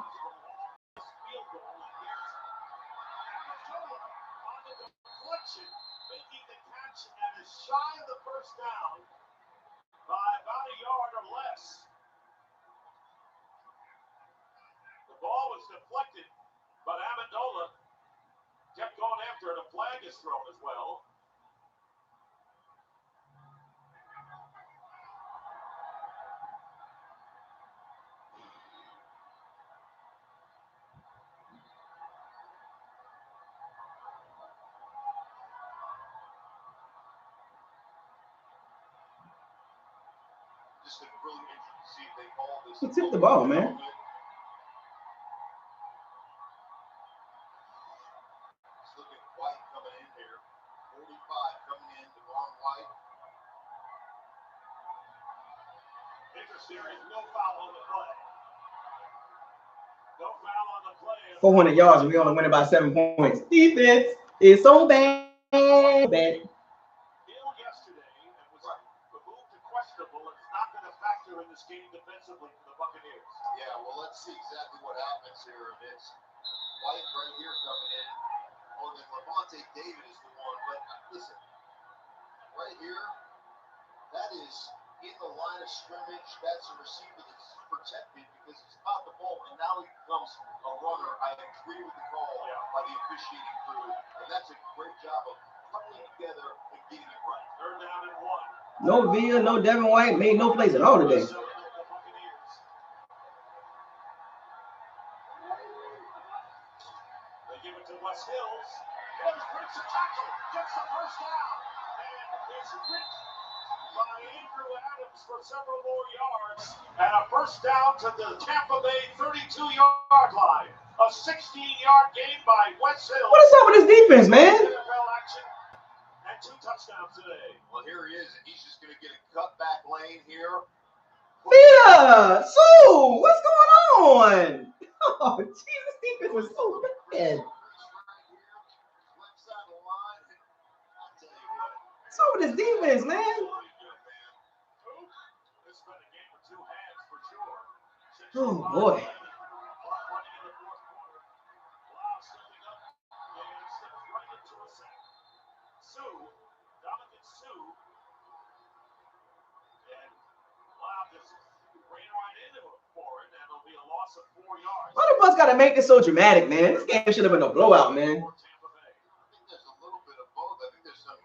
Making the catch and is shy of the first down by about a yard or less. The ball was deflected, but Amendola kept going after it. A flag is thrown as well. Just really interesting to see if they call this. He tipped the ball, man. It's looking White coming in here. 45 coming in, DeVon White. Interesting, there is no foul on the play. 400 yards and we only win by 7 points. Defense is so bad. Bad. This game defensively for the Buccaneers. Yeah, well, let's see exactly what happens here. It's White right here coming in. Oh, then Levante David is the one. But listen, right here, that is in the line of scrimmage. That's a receiver that's protected because he's caught the ball, and now he becomes a runner. I agree with the call by the officiating crew, and that's a great job of putting it together and getting it right. Third down and 1. No Villa, no Devin White, made no plays at all today. They give it to West Hills. Hills breaks a tackle, gets the first down, and is ripped by Andrew Adams for several more yards. And a first down to the Tampa Bay 32-yard line. A 16-yard gain by West Hills. What is up with this defense, man? NFL action and 2 touchdowns today. Well, here he is, and he's just going to get a cutback lane here. Villa, Sue, what's going on? Oh, Jesus, defense was so bad. What's up with this defense, man? Oh, boy. Why the Bucs got to make this so dramatic, man? This game should have been a blowout, man. I think there's a little bit of both. I think there's some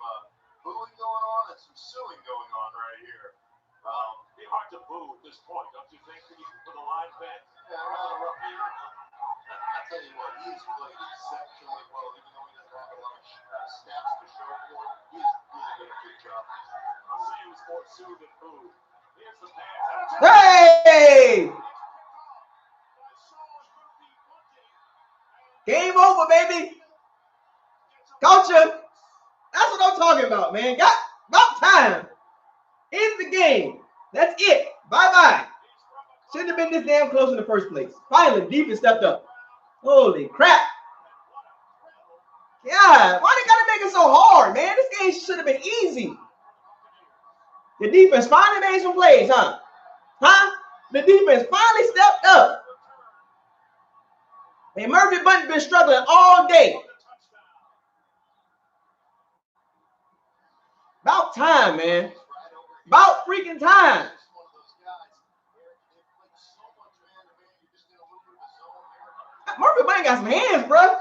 booing going on and some suing going on right here. It'd be hard to boo at this point, don't you think? For the line back? Yeah, rather rough here. I tell you what, he's played exceptionally well, even though he doesn't have a lot of stats to show for it. He's really done a good job. I'll say it was more Sue than boo. Here's the pass. Hey! Game over, baby. Culture. That's what I'm talking about, man. Got about time. End the game. That's it. Bye-bye. Shouldn't have been this damn close in the first place. Finally, defense stepped up. Holy crap. God, why they gotta make it so hard, man? This game should have been easy. The defense finally made some plays, huh? The defense finally stepped up. And Murphy Bunting been struggling all day. About time, man. About freaking time. Murphy Bunting got some hands, bro.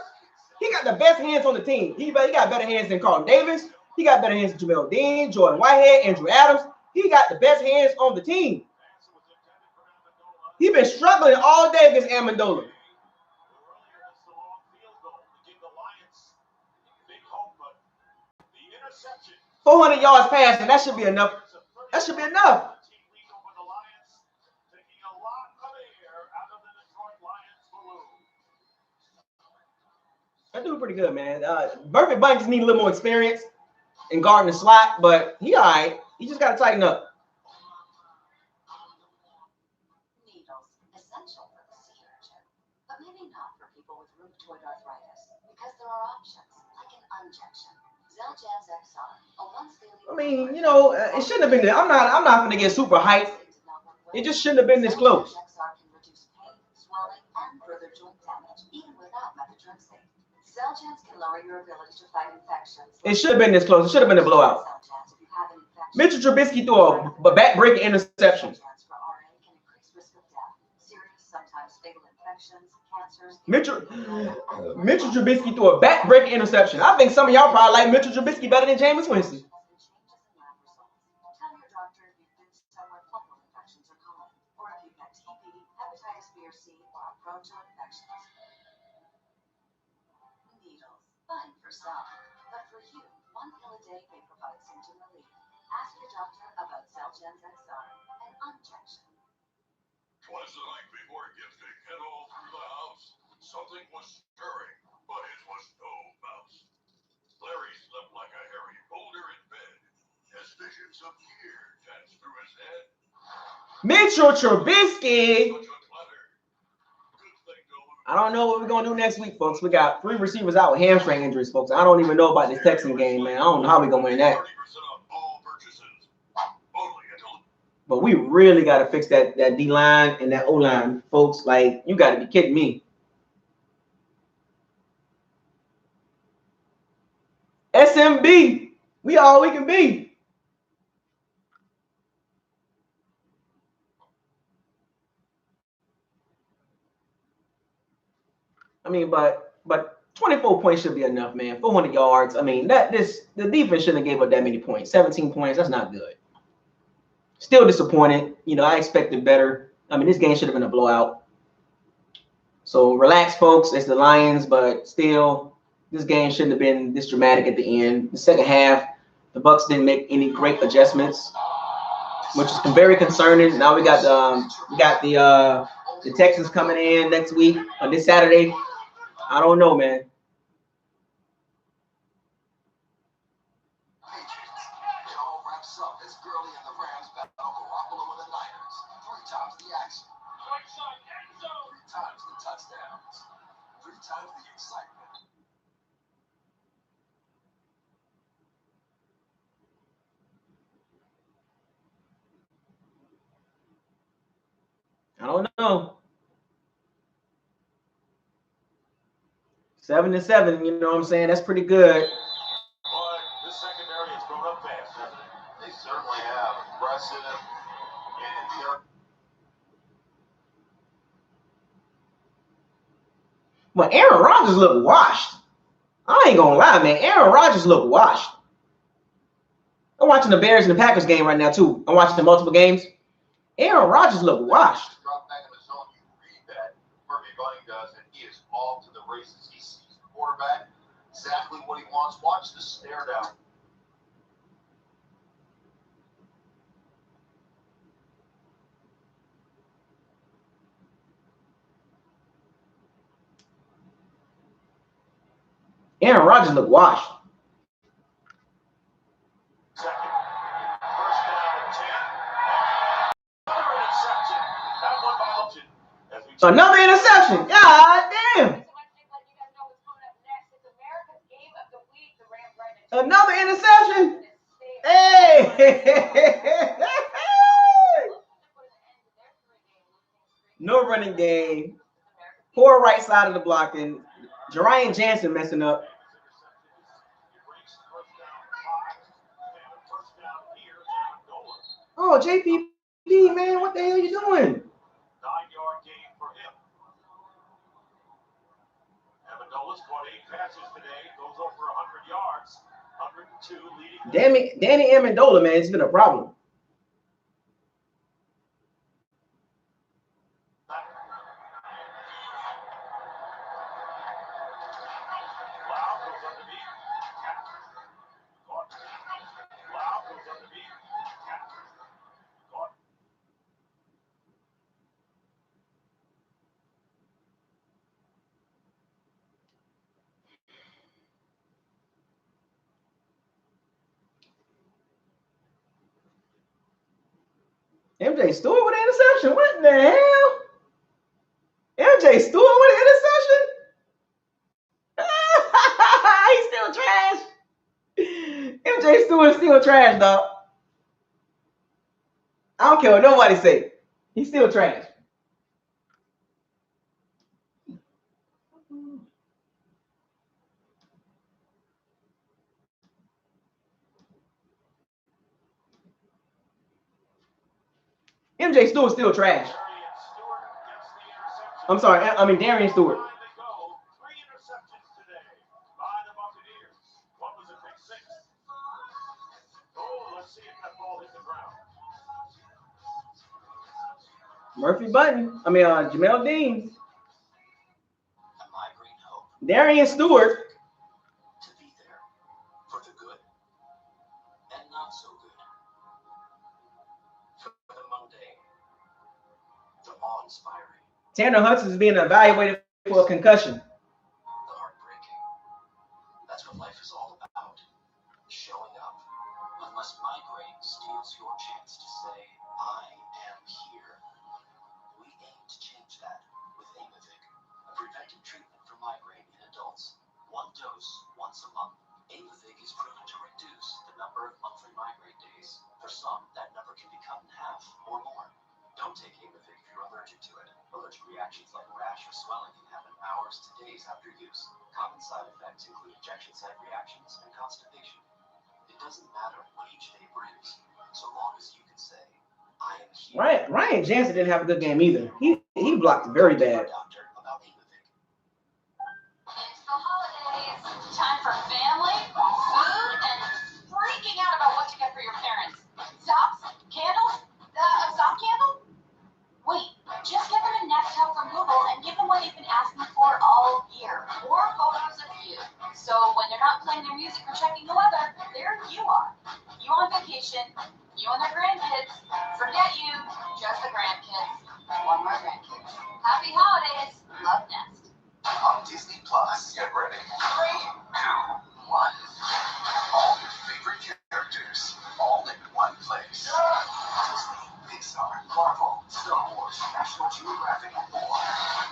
He got the best hands on the team. He got better hands than Carl Davis. He got better hands than Jamel Dean, Jordan Whitehead, Andrew Adams. He got the best hands on the team. He been struggling all day against Amendola. 400 yards passing. That should be enough. That should be enough. They're doing pretty good, man. Murphy Bunting just need a little more experience in guarding the slot, but he all right. He just got to tighten up. Needles, essential for the sea urchin, but maybe not for people with rheumatoid arthritis, because there are options, like an injection. Xeljanz XR, a once daily. I mean, you know, it shouldn't have been there. I'm not going to get super hyped. It just shouldn't have been this close. XR can reduce pain, swelling, and further joint damage, even without methotrexate. Xeljanz can lower your ability to fight infections. It should have been this close. It should have been a blowout. Mitchell Trubisky threw a back-breaking interception. Mitchell Trubisky threw a back-breaking interception. I think some of y'all probably like Mitchell Trubisky better than Jameis Winston. Fine for some, but for you, one pill a day may provide symptom relief. Ask your doctor about Xeljanz XR, an injection. 'Twas the night before gifting, and all through the house something was stirring, but it was no mouse. Larry slept like a hairy boulder in bed, as visions of fear danced through his head. Mitchell Trubisky. Such a clatter. Good thing no one I don't know what we're gonna do next week, folks. We got 3 receivers out with hamstring injuries, folks. I don't even know about this Texan game, man. I don't know how we're gonna win that. But we really got to fix that D line and that O line, folks. Like, you got to be kidding me. SMB, we all we can be. I mean, but 24 points should be enough, man. 400 yards. I mean, the defense shouldn't have gave up that many points. 17 points. That's not good. Still disappointed. You know, I expected better. I mean, this game should have been a blowout. So relax, folks. It's the Lions, but still, this game shouldn't have been this dramatic at the end. The second half, the Bucs didn't make any great adjustments, which is very concerning. Now we got the Texans coming in next week on this Saturday. I don't know, man. I don't know. 7-7, you know what I'm saying? That's pretty good. But this secondary has grown up fast, hasn't it? They certainly have. Impressive. And But Aaron Rodgers looked washed. I ain't gonna lie, man. Aaron Rodgers looked washed. I'm watching the Bears and the Packers game right now, too. I'm watching the multiple games. Aaron Rodgers looked washed. drop back in the zone, you read that. Murphy Bunting does, and he is off to the races. He sees the quarterback, exactly what he wants. Watch the stare down. Aaron Rodgers looked washed. Second. First down and 10. Another interception. That one by Elgin. As we Another interception. God damn. Another interception. Hey. No running game. Poor right side of the blocking. Jarian Jansen messing up. Oh, JPP, man, what the hell are you doing? 9-yard gain for him. Amendola's caught 8 passes today, goes over 100 yards, 102 leading. Danny Amendola, man, it's been a problem. MJ Stewart with an interception. What the hell? MJ Stewart with an interception? He's still trash. MJ Stewart's still trash, dog. I don't care what nobody say. He's still trash. MJ Stewart's still trash. I'm sorry. I mean, Darian Stewart. 3 interceptions today by the Buccaneers. One was a pick 6. Oh, let's see if that ball hit the ground. Murphy Button. I mean, Jamel Dean. Darian Stewart. To be there for the good and not so good. For the mundane, the awe-inspiring, Tanner Hudson is being evaluated for a concussion. the heartbreaking. That's what life is all about. Showing up. Unless migraine steals your chance to say, I am here. We aim to change that with Aimovig, a prevention One dose once a month. Aimovig is proven to reduce the number of monthly migraine days. For some, that number can become half or more. Don't take Aimovig if you're allergic to it. Allergic reactions like rash or swelling can happen hours to days after use. Common side effects include injection site reactions and constipation. It doesn't matter what each day brings, so long as you can say, I am here. Ryan Jansen didn't have a good game either. He blocked very bad. Doctor about Aimovig. It's the holidays. Time for family, food, and freaking out about what to get for your parents. Socks? Candles? A sock candle? Wait, just get them a Nest Hub from Google and give them what they've been asking for all year. More photos of you. So when they're not playing their music or checking the weather, there you are. You on vacation, you and their grandkids. Forget you, just the grandkids. One more grandkids. Happy holidays. Love Nest. On Disney Plus, get ready. 3, 2, 1. All your favorite characters, all in one place. Disney, Pixar, Marvel, Star Wars, National Geographic, and more.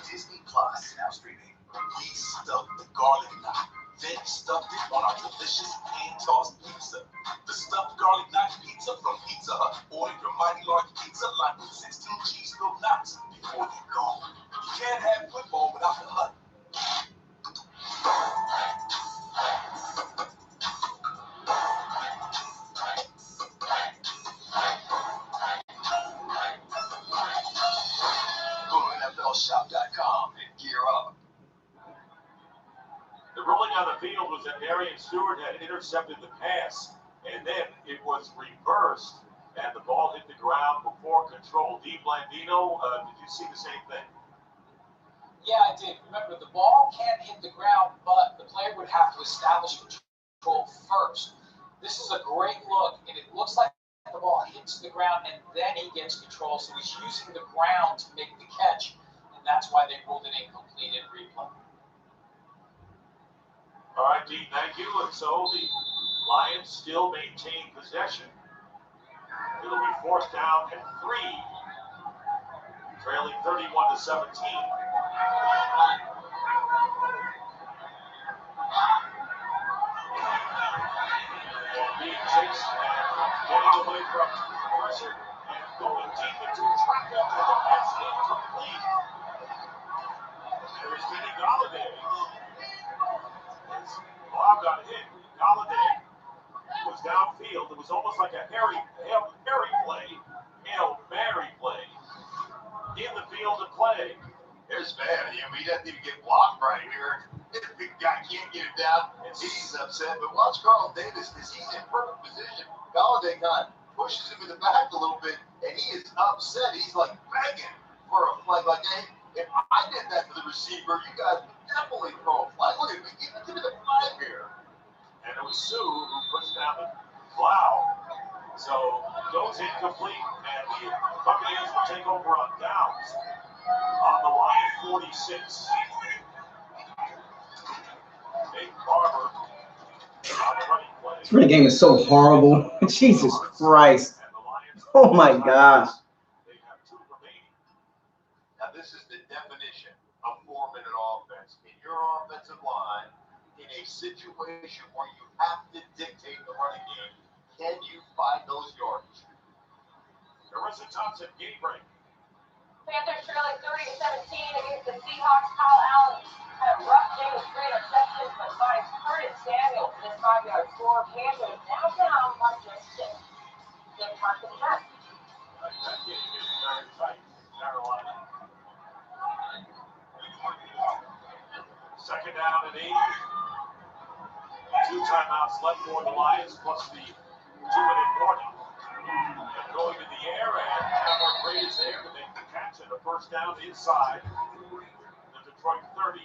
Disney Plus, now streaming. We stuffed the garlic knot, then stuffed it on our delicious hand-tossed pizza. The stuffed garlic knot pizza from Pizza Hut. Order your mighty large pizza lined with 16 cheese-filled knots before you go. You can't have football without the Hut. Go to NFLshop.com and gear up. The ruling on the field was that Darian Stewart had intercepted the pass, and then it was reversed, and the ball hit the ground before control. D. Blandino, did you see the same thing? Yeah, I did. Remember, the ball can't hit the ground, but the player would have to establish control first. This is a great look, and it looks like the ball hits the ground, and then he gets control. So he's using the ground to make the catch, and that's why they ruled it incomplete in replay. All right, Dean, thank you. And so the Lions still maintain possession. It'll be 4th down and 3, trailing 31-17. Being chased and getting away from pressure and going deep into traffic, and the pass incomplete. There is Kenny Golladay. His block got hit. Golladay was downfield. It was almost like a Hail Mary play in the field of play. It's bad. He doesn't even get blocked right here. The guy can't get him down, and he's upset. But watch Carl Davis, because he's in perfect position. Golladay kind of pushes him in the back a little bit, and he is upset. He's like begging for a flag. Like, hey, if I did that to the receiver, you guys would definitely throw a flag. Look at me, give me the flag here. And it was Sue who pushed down the plow. So goes incomplete, and the Buccaneers will take over on downs on the line 46. Big Barber on the running play. This running game is so horrible. Jesus Christ. Oh my gosh. They have 2 remaining. Now, this is the definition of 4-minute offense. In your offensive line, in a situation where you have to dictate the running game, can you find those yards? Carissa Thompson, game break. Panthers trailing 30-17 against the Seahawks. Kyle Allen had a rough day with 3 interceptions, but finds Curtis Samuel for this 5-yard score. Panthers now down by just 6. Get mark in the back. That game is very tight. Carolina. 2nd down and 8. 2 timeouts left for the Lions, plus the 2-minute warning. And going to the air, and Cameron Brate is there to make the catch and a 1st down inside the Detroit 30.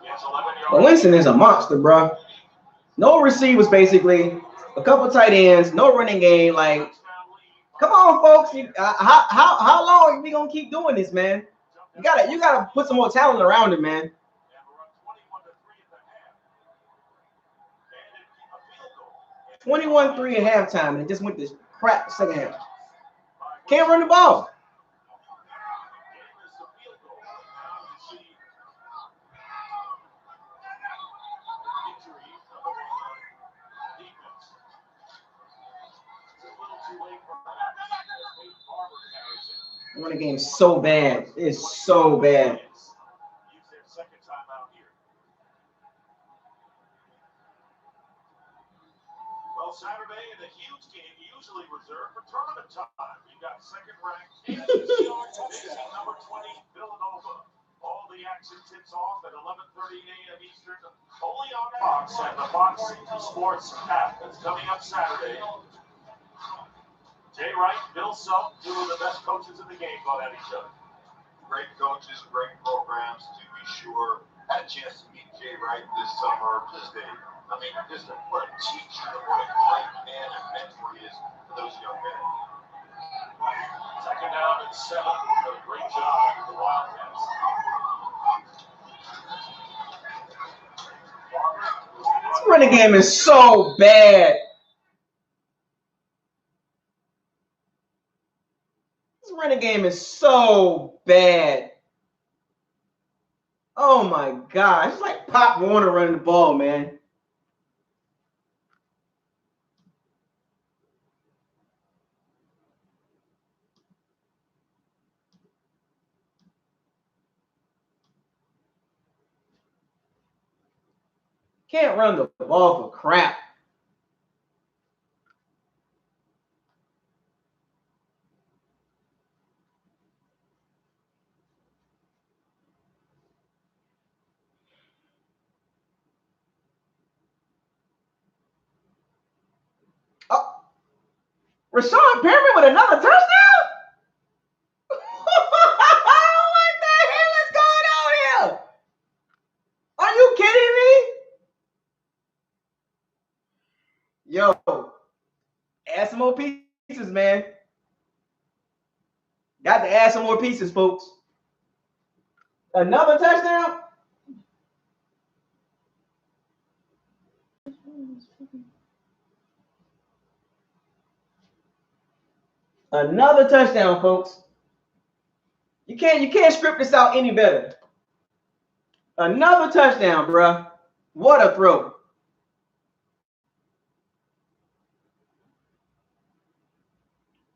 He has 11 yards. But Winston is a monster, bro. No receivers, basically. A couple tight ends. No running game. Like, come on, folks. How long are we gonna keep doing this, man? You gotta put some more talent around it, man. 21-3 at halftime, and it just went this crap second half. Can't run the ball. Running game is so bad. It's so bad. Well, Saturday in a huge game usually reserved for tournament time. We've got second-ranked number 20 Villanova. All the action tips off at 11:30 a.m. Eastern, only on Fox and the Fox Sports app. That's coming up Saturday. Jay Wright, Bill Self, two of the best coaches in the game, going at each other. Great coaches, great programs, to be sure. Had a chance to meet Jay Wright this summer. What a teacher, what a great man and mentor he is for those young men. Second down and 7. A great job for the Wildcats. This running game is so bad. This running game is so bad. Oh my gosh. It's like Pop Warner running the ball, man. Can't run the ball for crap. Oh, Rashad Perriman with another touchdown? What the hell is going on here? Are you kidding me? Yo, add some more pieces, man. Got to add some more pieces, folks. Another touchdown? Another touchdown, folks. You can't script this out any better. Another touchdown, bruh. What a throw.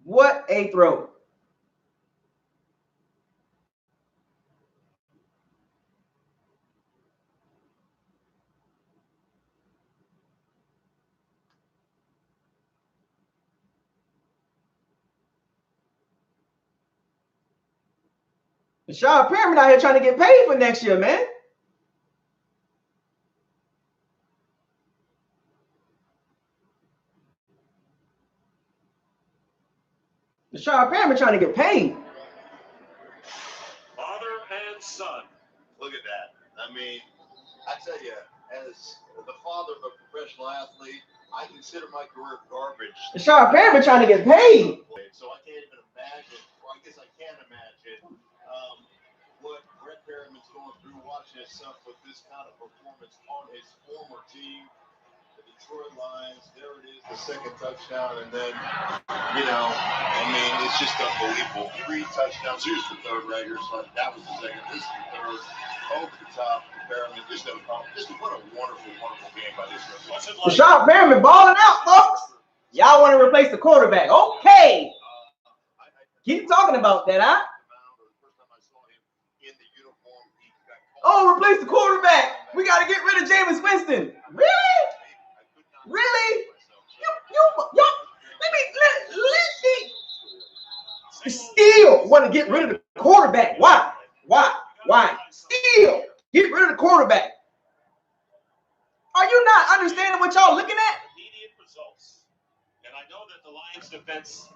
What a throw. Rashad Perriman out here trying to get paid for next year, man. Rashad Perriman trying to get paid. Father and son. Look at that. I mean, I tell you, as the father of a professional athlete, I consider my career garbage. Rashad Perriman trying to get paid. So I can't even imagine, or I guess I can imagine, what Brett Perriman's going through watching his son put this kind of performance on his former team, the Detroit Lions. There it is, the second touchdown, and then, it's just unbelievable. 3 touchdowns. Here's the third right here. So that was the second. This is the third. Over the top, Perriman. Just what a wonderful, wonderful game by this guy. Rashad Perriman balling out, folks. Y'all want to replace the quarterback? Okay. Keep talking about that, huh? Oh, replace the quarterback. We got to get rid of Jameis Winston. Really? Really? Let me still want to get rid of the quarterback. Why? Still get rid of the quarterback. Are you not understanding what y'all looking at? Immediate results. And I know that the Lions defense.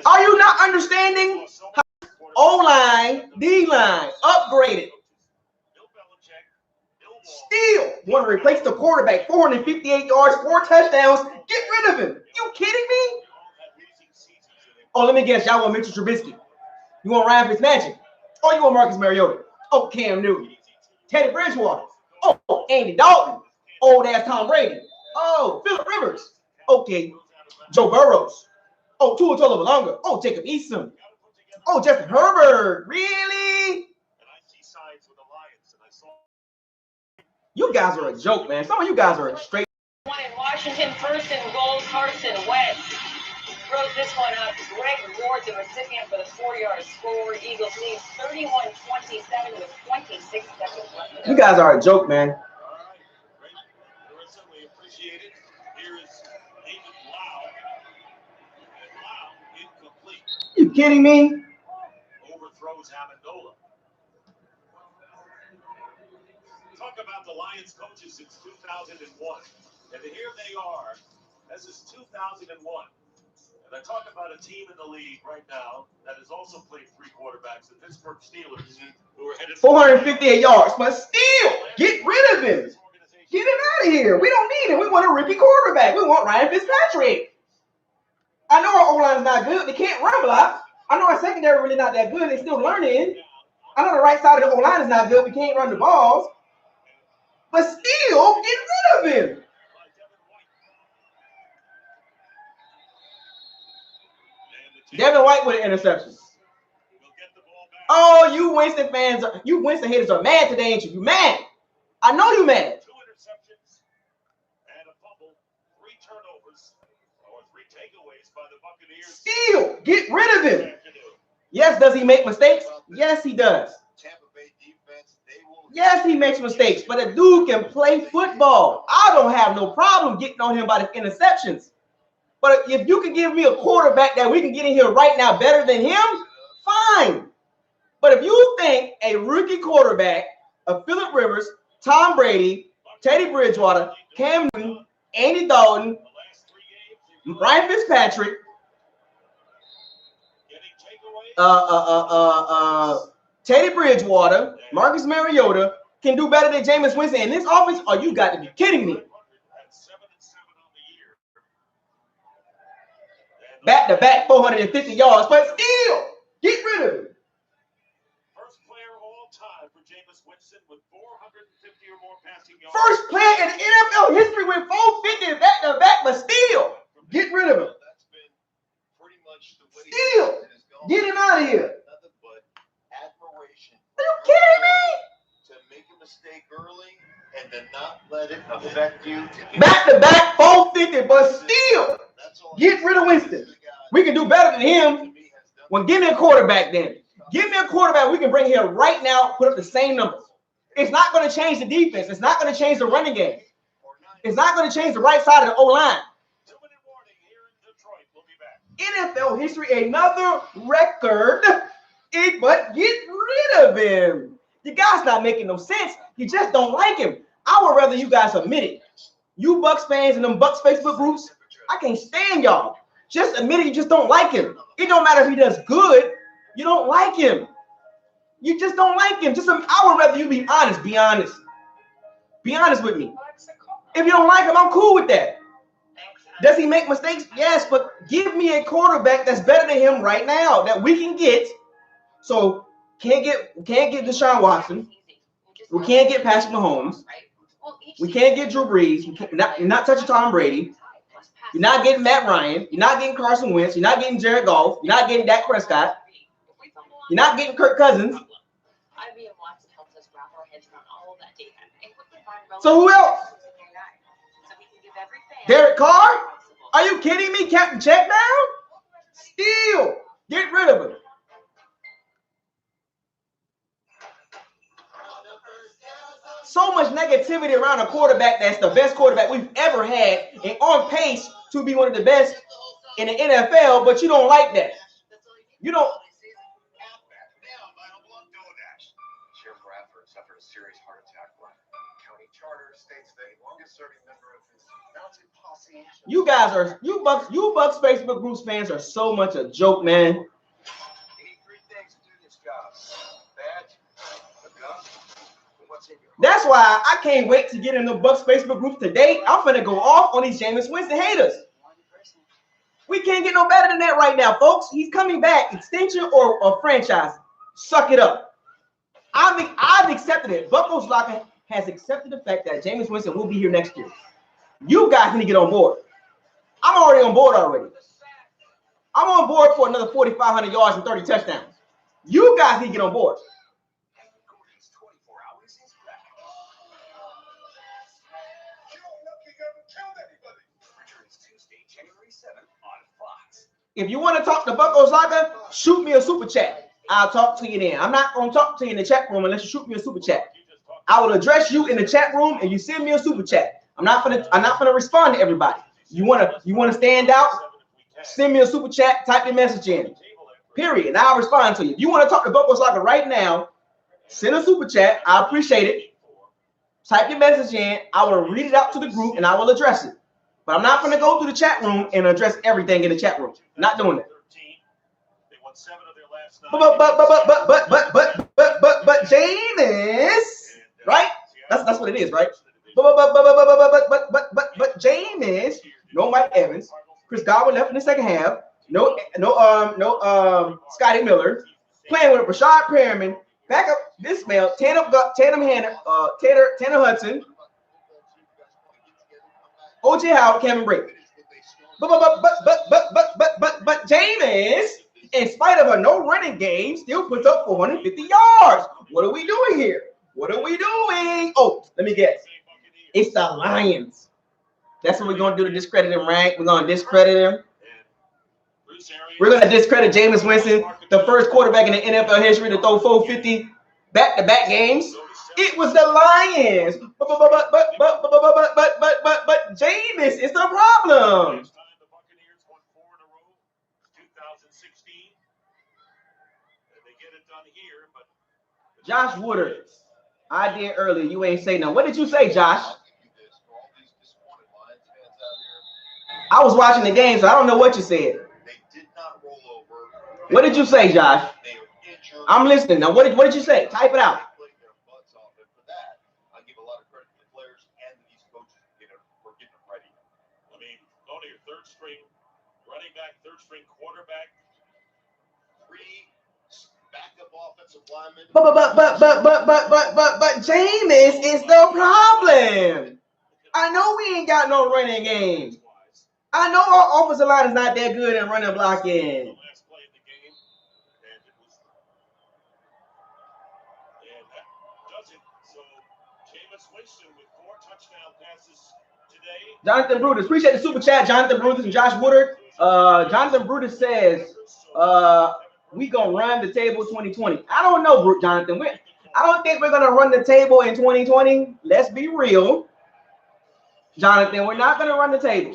Are you not understanding how O-line, D-line upgraded? Still want to replace the quarterback. 458 yards, 4 touchdowns. Get rid of him. You kidding me? Oh, let me guess. Y'all want Mitchell Trubisky. You want Ryan Fitzmagic? Oh, you want Marcus Mariota? Oh, Cam Newton. Teddy Bridgewater. Oh, Andy Dalton. Old ass Tom Brady. Oh, Phillip Rivers. Okay. Joe Burrows. Oh, Tua Tagovailoa. Oh, Jacob Eason. Oh, Justin Herbert. Really? You guys are a joke, man. Some of you guys are straight. One in Washington, first and goal, Carson Wentz. wrote this one up. Greg Ward, the recipient for the 4-yard score. Eagles lead 31-27 with 26 seconds left. You guys are a joke, man. All right. Great. We appreciate it. Here is David Lau. And Lau incomplete. You kidding me? Overthrows Amendola. Talk about the Lions coaches since 2001. And here they are. This is 2001. And I talk about a team in the league right now that has also played 3 quarterbacks, the Pittsburgh Steelers, who are headed 458 yards, but still, get rid of him. Get him out of here. We don't need him. We want a rookie quarterback. We want Ryan Fitzpatrick. I know our O-line's not good. They can't run block. I know our secondary really not that good. They're still learning. I know the right side of the O-line is not good. We can't run the balls. But still, get rid of him. Devin White with an interception. Oh, you Winston fans, you Winston haters are mad today, ain't you? You mad? I know you mad. 2 interceptions and a fumble, 3 turnovers, or 3 takeaways by the Buccaneers. Still, get rid of him. Yes, does he make mistakes? Yes, he does. Yes, he makes mistakes, but a dude can play football. I don't have no problem getting on him by the interceptions. But if you can give me a quarterback that we can get in here right now better than him, fine. But if you think a rookie quarterback of Phillip Rivers, Tom Brady, Teddy Bridgewater, Cam Newton, Andy Dalton, Ryan Fitzpatrick, Teddy Bridgewater, Marcus Mariota can do better than Jameis Winston in this offense, oh, you got to be kidding me. Back-to-back 450 yards, but still, get rid of him. First player all time for Jameis Winston with 450 or more passing yards. First player in NFL history with 450 back-to-back, but still, get rid of him. That's been pretty much the way Still, get him out of here. Nothing but admiration. Are you kidding me? To make a mistake early and to not let it affect you. Back-to-back 450, but still, get rid of Winston. We can do better than him. Well, give me a quarterback then. Give me a quarterback we can bring here right now, put up the same numbers. It's not going to change the defense. It's not going to change the running game. It's not going to change the right side of the O-line. 2-minute warning here in Detroit. We'll be back. NFL history, another record. But get rid of him. You guys not making no sense. You just don't like him. I would rather you guys admit it. You Bucks fans and them Bucks Facebook groups, I can't stand y'all. Just admit it, you just don't like him. It don't matter if he does good. You don't like him. You just don't like him. I would rather you be honest. Be honest. Be honest with me. If you don't like him, I'm cool with that. Does he make mistakes? Yes, but give me a quarterback that's better than him right now that we can get. So can't get Deshaun Watson. We can't get Patrick Mahomes. We can't get Drew Brees. You're not touching Tom Brady. You're not getting Matt Ryan. You're not getting Carson Wentz. You're not getting Jared Goff. You're not getting Dak Prescott. You're not getting Kirk Cousins. So who else? Derek Carr? Are you kidding me? Captain Checkdown? Still, get rid of him. So much negativity around a quarterback that's the best quarterback we've ever had and on pace to be one of the best in the NFL, but you don't like that. You don't. Sheriff Bradford suffered a serious heart attack when county charter states the longest serving member of his mounted posse. You guys are you Bucks Facebook groups fans are so much a joke, man. You need 3 things to do this job: badge, a gun, and what's in your. That's why I can't wait to get in the Bucks Facebook group today. I'm finna go off on these Jameis Winston haters. We can't get no better than that right now, folks. He's coming back, extension or franchise. Suck it up. I've accepted it. BucosLocker has accepted the fact that Jameis Winston will be here next year. You guys need to get on board. I'm already on board already. I'm on board for another 4,500 yards and 30 touchdowns. You guys need to get on board. Tuesday, January 7th on Fox. If you want to talk to BucosLocker, shoot me a super chat. I'll talk to you then. I'm not gonna talk to you in the chat room unless you shoot me a super chat. I will address you in the chat room and you send me a super chat. I'm not gonna respond to everybody. You wanna stand out? Send me a super chat, type your message in. Period. And I'll respond to you. If you want to talk to BucosLocker right now, send a super chat. I appreciate it. Type your message in. I will read it out to the group and I will address it. But I'm not going to go through the chat room and address everything in the chat room. Not doing that. But Jameis, right? That's what it is, right? But Jameis, no Mike Evans, Chris Godwin left in the second half. No Scotty Miller playing with Rashad Perriman. Back up this male, Tanner Hudson, O.J. Howard, Cameron Brake. But Jameis, in spite of a no running game, still puts up 450 yards. What are we doing here? What are we doing? Oh, let me guess. It's the Lions. That's what we're going to do to discredit him, right? We're going to discredit him. We're going to discredit Jameis Winston, the first quarterback in the NFL history to throw 450 back-to-back games. It was the Lions. But Jameis is the problem. Josh Woodard, I did earlier. You ain't say nothing. What did you say, Josh? I was watching the game, so I don't know what you said. What did you say, Josh? I'm listening. Now, what did you say? Type it out. I give a lot of credit to the players and these coaches for getting them ready. I mean, go to your third string running back, third string quarterback. 3 backup offensive linemen. But Jameis is the problem. I know we ain't got no running game. I know our offensive line is not that good in running blocking. Jonathan Brutus, appreciate the super chat. Jonathan Brutus and Josh Woodard. Jonathan Brutus says, we gonna run the table 2020. I don't know, Jonathan. I don't think we're gonna run the table in 2020. Let's be real, Jonathan. We're not gonna run the table.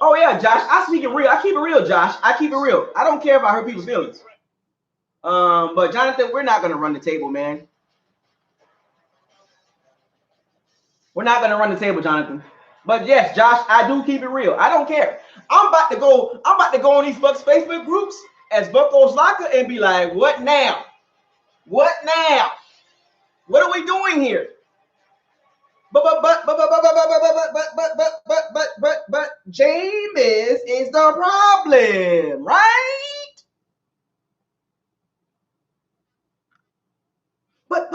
Oh yeah, Josh. I speak it real. I keep it real, Josh. I keep it real. I don't care if I hurt people's feelings. But Jonathan, we're not gonna run the table, man. We're not gonna run the table, Jonathan. But yes, Josh, I do keep it real. I don't care. I'm about to go on these Bucks Facebook groups as BucosLocker and be like, what now? What now? What are we doing here? But Jameis is the problem, right? But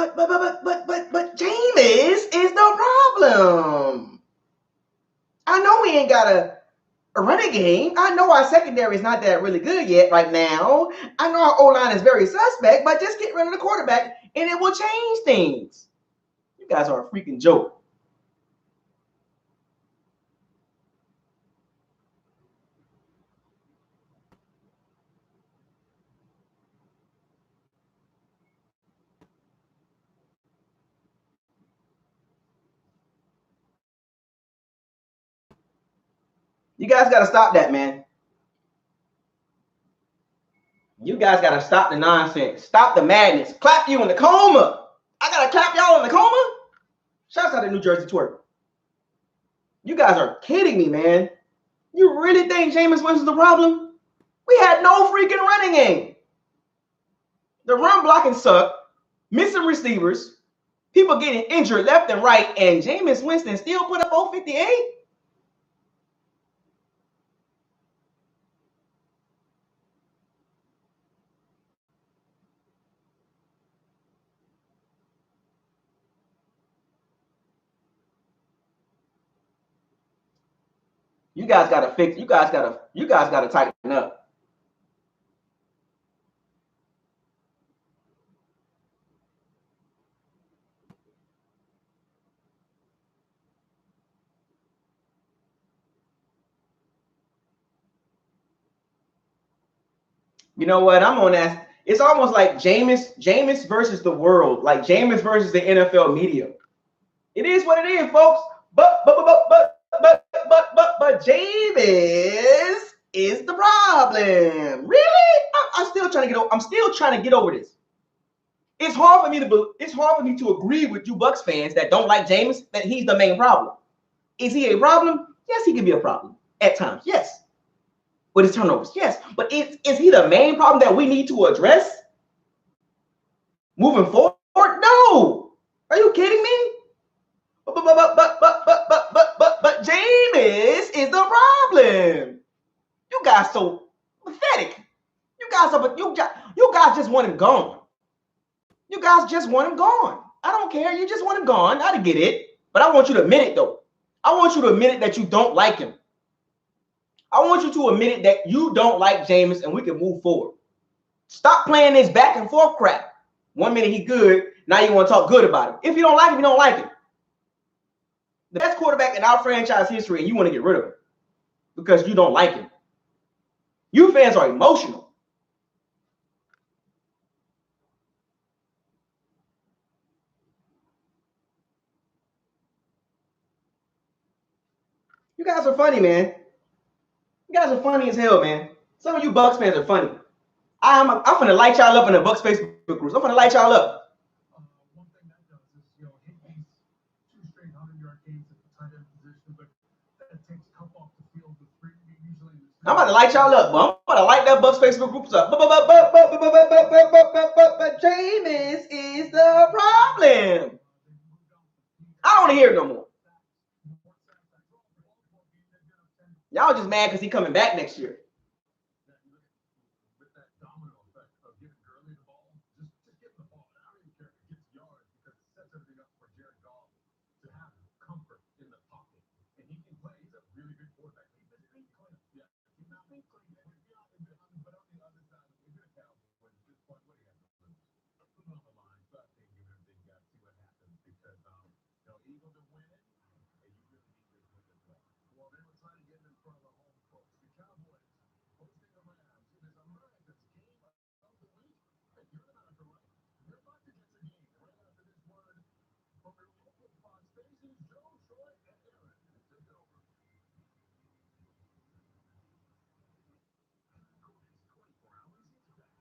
Jameis is the problem. I know we ain't got a running game. I know our secondary is not that really good yet right now. I know our O-line is very suspect, but just get rid of the quarterback and it will change things. You guys are a freaking joke. You guys got to stop that, man. You guys got to stop the nonsense. Stop the madness. Clap you in the coma. I got to clap y'all in the coma? Shouts out to New Jersey Twerk. You guys are kidding me, man. You really think Jameis Winston's the problem? We had no freaking running game. The run blocking sucked. Missing receivers. People getting injured left and right. And Jameis Winston still put up 058? You guys gotta fix. You guys gotta tighten up. You know what? I'm on that. It's almost like Jameis versus the world, like Jameis versus the NFL media. It is what it is, folks. But Jameis is the problem. Really? I'm still trying to get over this. It's hard for me to agree with you Bucs fans that don't like Jameis that he's the main problem. Is he a problem? Yes, he can be a problem at times. Yes. With his turnovers, yes. But is he the main problem that we need to address moving forward? No. Are you kidding me? But Jameis is the problem. You guys so pathetic. You guys just want him gone. You guys just want him gone. I don't care. You just want him gone. I get it. But I want you to admit it, though. I want you to admit it that you don't like him. I want you to admit it that you don't like Jameis and we can move forward. Stop playing this back and forth crap. 1 minute he good, now you want to talk good about him. If you don't like him, you don't like him. The best quarterback in our franchise history, and you want to get rid of him because you don't like him. You fans are emotional. You guys are funny, man. You guys are funny as hell, man. Some of you Bucs fans are funny. I'm finna light y'all up in the Bucs Facebook groups. I'm finna light y'all up. One thing that does is, hit these 2 straight 100-yard games at the tight end position, but that takes help off the field with 3 usually. I'm about to light y'all up, bro. I'm about to light that Bucs Facebook groups up. But Jameis is the problem. I don't want to hear it no more. Y'all just mad because he coming back next year. With that domino effect of giving Gurley the ball, just give the ball. I don't even care if it gets yards because it sets everything up for Jared Goff to have comfort in the pocket. And he can play. He's a really good quarterback. He's been clean. Yeah. He's not been clean. But on the other side, if you're a Cowboy, at this point, what do you have to lose? Put it on the line. Start thinking everything you got to see what happens because, Eagles are winning, and you really need this win as well. Well, they were trying to get in front of the home folks. The Cowboys hosting the Rams. It is America's game of the week. And you're not right. You're about to get your game right after this word from your local Fox stations, Joe, Troy, and Aaron. Take it over. Cody's 24 hours is back.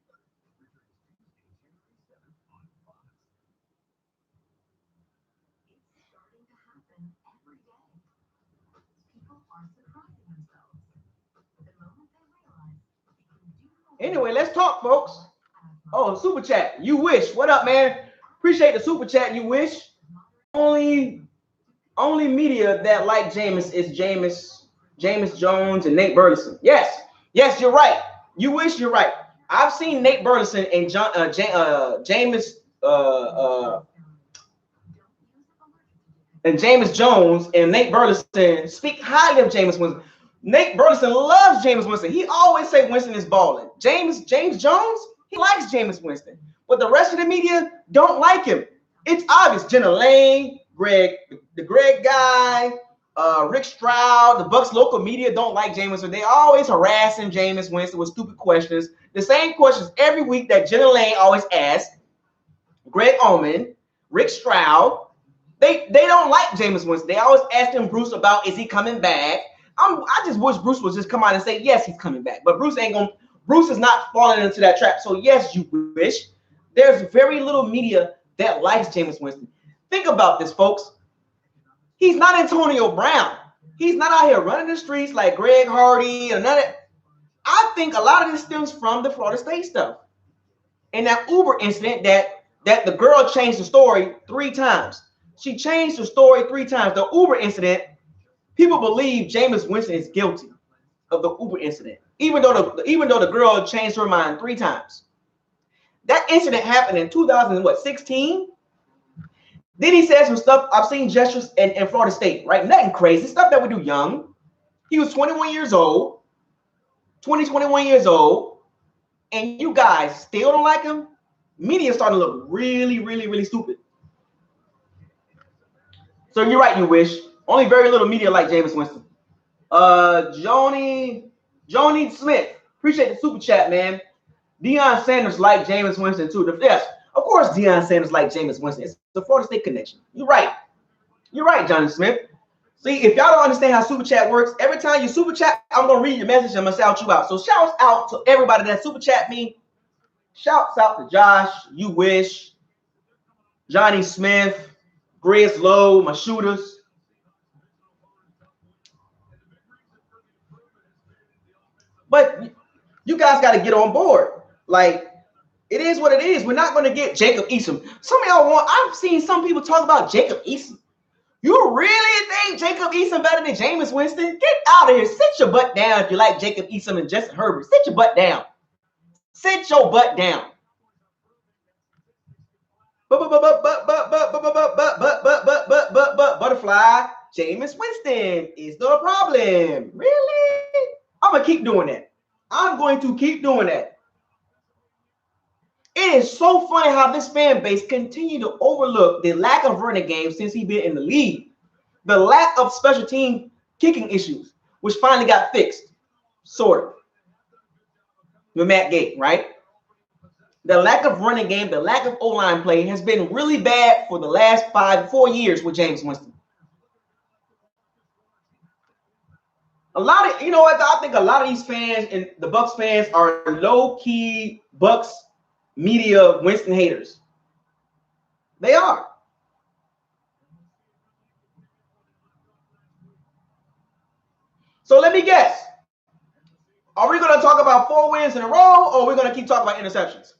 Returns Tuesday, January 7th on Fox. It's starting to happen every day. People are surprising themselves. The moment they realize they can do Anyway, let's talk, folks. Oh, super chat. You wish. What up, man? Appreciate the super chat. You wish. Only media that like Jameis is Jameis Jones and Nate Burleson. Yes, you're right. You wish you're right. I've seen Nate Burleson and Jameis and Jameis Jones and Nate Burleson speak highly of Jameis Winston. Nate Burleson loves Jameis Winston. He always say Winston is balling. James Jones, he likes Jameis Winston. But the rest of the media don't like him. It's obvious. Jenna Lane, the Greg guy, Rick Stroud, the Bucs local media don't like Jameis Winston. They always harassing Jameis Winston with stupid questions. The same questions every week that Jenna Lane always asks. Greg Oman, Rick Stroud, they don't like Jameis Winston. They always ask him Bruce about is he coming back. I just wish Bruce would just come out and say yes, he's coming back. But Bruce is not falling into that trap. So yes, you wish. There's very little media that likes Jameis Winston. Think about this, folks. He's not Antonio Brown. He's not out here running the streets like Greg Hardy and none of that. I think a lot of this stems from the Florida State stuff. And that Uber incident that the girl changed the story 3 times. She changed the story 3 times. The Uber incident, people believe Jameis Winston is guilty of the Uber incident, even though the girl changed her mind 3 times. That incident happened in 2016. Then he said some stuff. I've seen gestures in Florida State, right? Nothing crazy, stuff that we do young. He was 21 years old, 21 years old, and you guys still don't like him? Media starting to look really, really, really stupid. So you're right, you wish. Only very little media like Jameis Winston. Joni Smith, appreciate the super chat, man. Deion Sanders like Jameis Winston too. Yes, of course Deion Sanders like Jameis Winston. It's the Florida State connection. You're right, Johnny Smith. See, if y'all don't understand how super chat works, every time you super chat, I'm gonna read your message. I'm gonna shout you out. So shouts out to everybody that super chat me. Shouts out to Josh, You Wish, Johnny Smith, Grizz Lowe, my shooters. But you guys got to get on board. Like, it is what it is. We're not going to get Jacob Eason. Some of y'all I've seen some people talk about Jacob Eason. You really think Jacob Eason better than Jameis Winston? Get out of here. Sit your butt down if you like Jacob Eason and Justin Herbert. Sit your butt down. Sit your butt down. Butterfly, Jameis Winston is the problem. Really? I'm going to keep doing that. I'm going to keep doing that. It is so funny how this fan base continue to overlook the lack of running game since he's been in the league. The lack of special team kicking issues, which finally got fixed, sort of, with Matt Gay, right? The lack of running game, the lack of O-line play has been really bad for the last 4 years with Jameis Winston. A lot of, you know what, I think a lot of these fans and the Bucs fans are low-key Bucs media Winston haters. They are. So let me guess. Are we going to talk about 4 wins in a row, or are we going to keep talking about interceptions?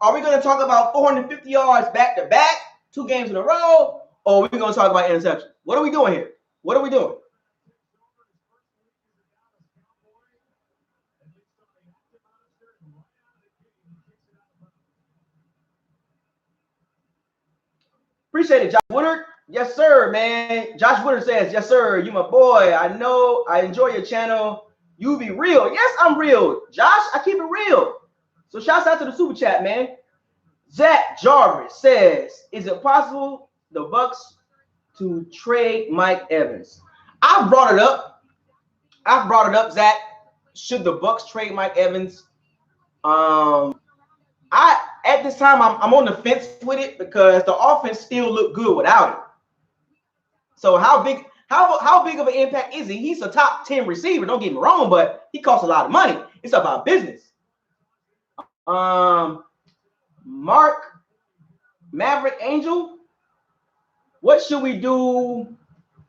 Are we going to talk about 450 yards back-to-back, 2 games in a row, or are we going to talk about interceptions? What are we doing here? What are we doing? Appreciate it, Josh Woodard. Yes, sir, man. Josh Woodard says, yes, sir. You my boy. I know. I enjoy your channel. You be real. Yes, I'm real. Josh, I keep it real. So shouts out to the super chat, man. Zach Jarvis says, is it possible the Bucs to trade Mike Evans? I brought it up, Zach. Should the Bucs trade Mike Evans? At this time, I'm on the fence with it because the offense still look good without it. So how big of an impact is he? He's a top 10 receiver. Don't get me wrong, but he costs a lot of money. It's about business. Mark Maverick Angel, what should we do